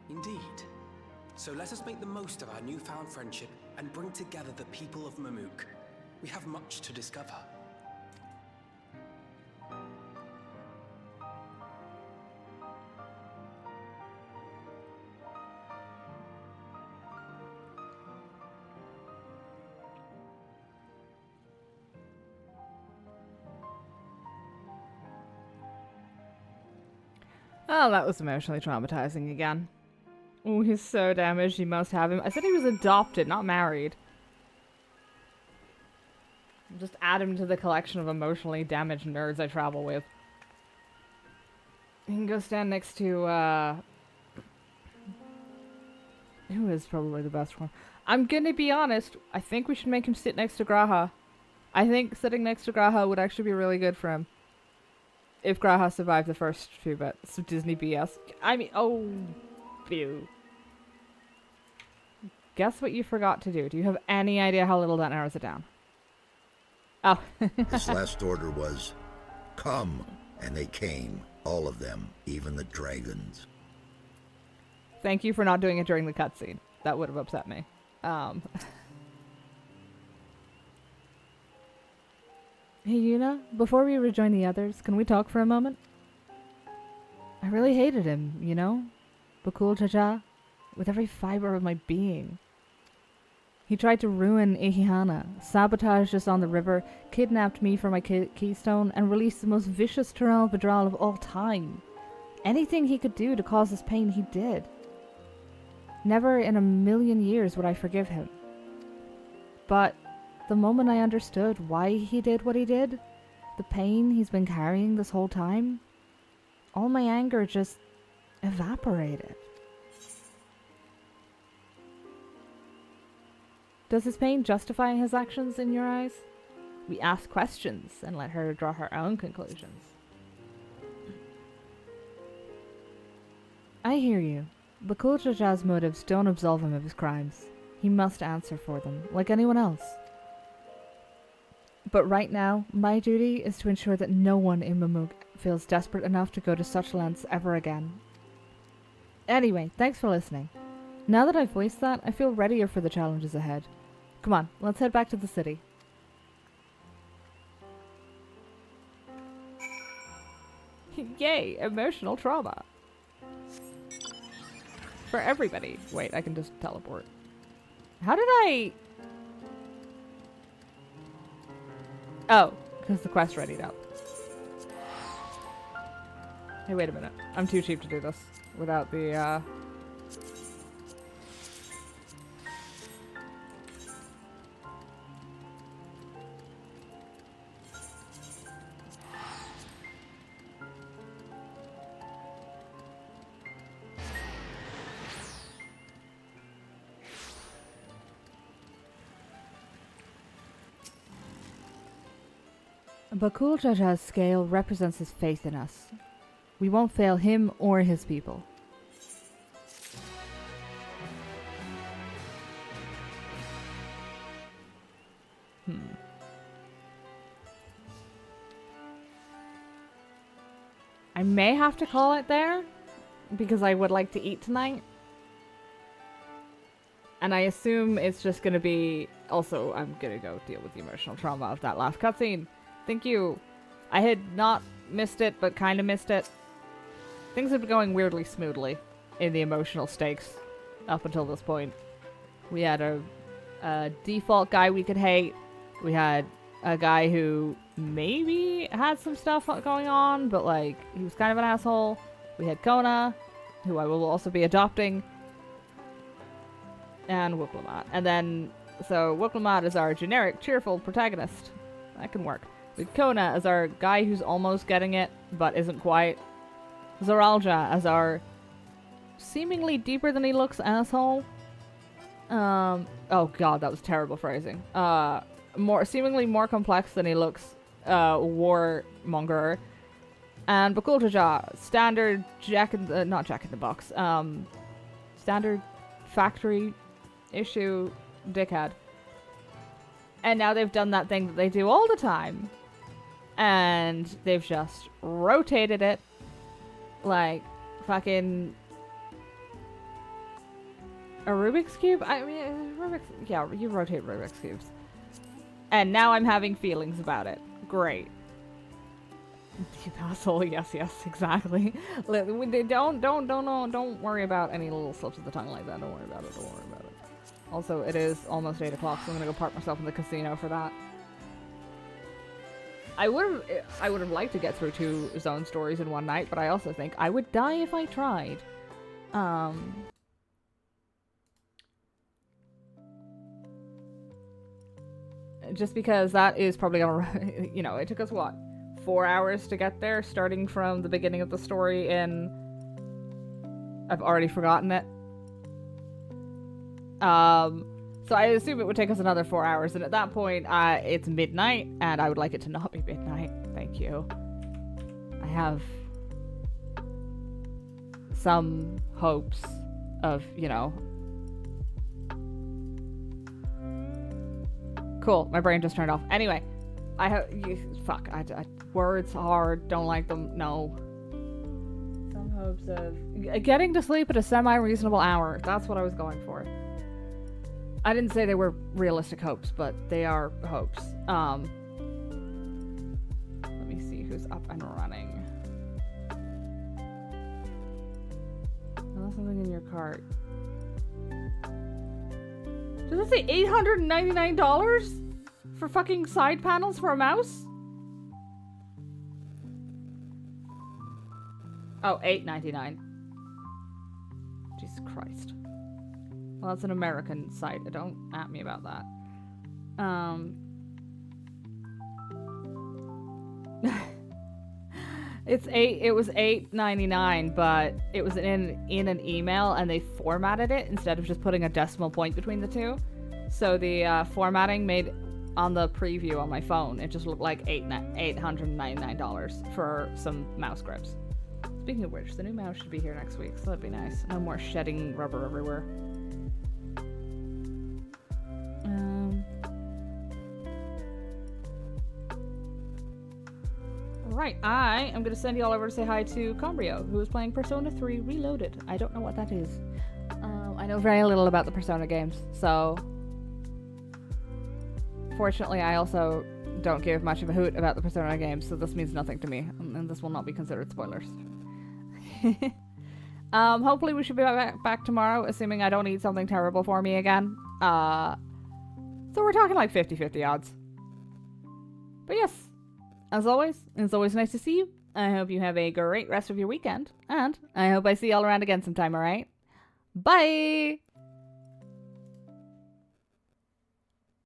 Indeed. So let us make the most of our newfound friendship and bring together the people of Mamook. We have much to discover. Oh, that was emotionally traumatizing again. Oh, he's so damaged, you must have him. I said he was adopted, not married. Just add him to the collection of emotionally damaged nerds I travel with. You can go stand next to, who is probably the best one? I'm gonna be honest, I think we should make him sit next to Graha. I think sitting next to Graha would actually be really good for him. If Graha survived the first few bits of Disney BS. I mean, oh, phew. Guess what you forgot to do? Do you have any idea how little that narrows it down? Oh. His last order was, come, and they came, all of them, even the dragons. Thank you for not doing it during the cutscene. That would have upset me. Hey Yuna, before we rejoin the others, can we talk for a moment? I really hated him, you know? Bakul Jaja, with every fiber of my being. He tried to ruin Ihihana, sabotaged us on the river, kidnapped me for my keystone, and released the most vicious Tural Vidral of all time. Anything he could do to cause us pain, he did. Never in a million years would I forgive him. But the moment I understood why he did what he did, the pain he's been carrying this whole time, all my anger just evaporated. Does his pain justify his actions in your eyes? We ask questions and let her draw her own conclusions. I hear you. Bakul Jaja's motives don't absolve him of his crimes. He must answer for them, like anyone else. But right now, my duty is to ensure that no one in Mamook feels desperate enough to go to such lengths ever again. Anyway, thanks for listening. Now that I've voiced that, I feel readier for the challenges ahead. Come on, let's head back to the city. Yay, emotional trauma. For everybody. Wait, I can just teleport. How did I... Oh, because the quest readied up. Hey, wait a minute. I'm too cheap to do this without the, Bakul Jaja's scale represents his faith in us. We won't fail him or his people. I may have to call it there, because I would like to eat tonight. And I assume it's just going to be... Also, I'm going to go deal with the emotional trauma of that last cutscene. Thank you. I had not missed it, but kind of missed it. Things have been going weirdly smoothly in the emotional stakes up until this point. We had a default guy we could hate. We had a guy who maybe had some stuff going on, but like, he was kind of an asshole. We had Kona, who I will also be adopting. And Wiklamat. And then, so Wiklamat is our generic, cheerful protagonist. That can work. With Kona as our guy who's almost getting it, but isn't quite. Zoralja as our seemingly deeper than he looks asshole. Oh god, that was terrible phrasing. seemingly more complex than he looks. Warmonger. And Bakultaja, standard not Jack in the Box, standard factory issue dickhead. And now they've done that thing that they do all the time. And they've just rotated it like fucking a Rubik's Cube? I mean, yeah, you rotate Rubik's Cubes. And now I'm having feelings about it. Great. Asshole, yes, exactly. Don't worry about any little slips of the tongue like that. Don't worry about it. Also, it is almost 8 o'clock, so I'm gonna go park myself in the casino for that. I would have liked to get through 2 zone stories in one night, but I also think I would die if I tried. Just because that is probably gonna, you know, it took us what, 4 hours to get there, starting from the beginning of the story in, I've already forgotten it. So I assume it would take us another 4 hours, and at that point, it's midnight, and I would like it to not be midnight. Thank you. I have some hopes of, you know. Cool, my brain just turned off. Anyway, words hard, don't like them, no. Some hopes of getting to sleep at a semi-reasonable hour. That's what I was going for. I didn't say they were realistic hopes, but they are hopes. Let me see who's up and running. Oh, something in your cart. Does it say $899 for fucking side panels for a mouse? Oh, $899. Jesus Christ. Well, that's an American site. Don't at me about that. It was $8.99, but it was in an email, and they formatted it instead of just putting a decimal point between the two. So the formatting made on the preview on my phone, it just looked like $899 for some mouse grips. Speaking of which, the new mouse should be here next week, so that'd be nice. No more shedding rubber everywhere. Right, I am going to send you all over to say hi to Combrio, who is playing Persona 3 Reloaded. I don't know what that is. I know very little about the Persona games, so... Fortunately, I also don't give much of a hoot about the Persona games, so this means nothing to me, and this will not be considered spoilers. Hopefully we should be back tomorrow, assuming I don't eat something terrible for me again. So we're talking like 50-50 odds. But yes, as always, it's always nice to see you. I hope you have a great rest of your weekend, and I hope I see y'all around again sometime, alright? Bye!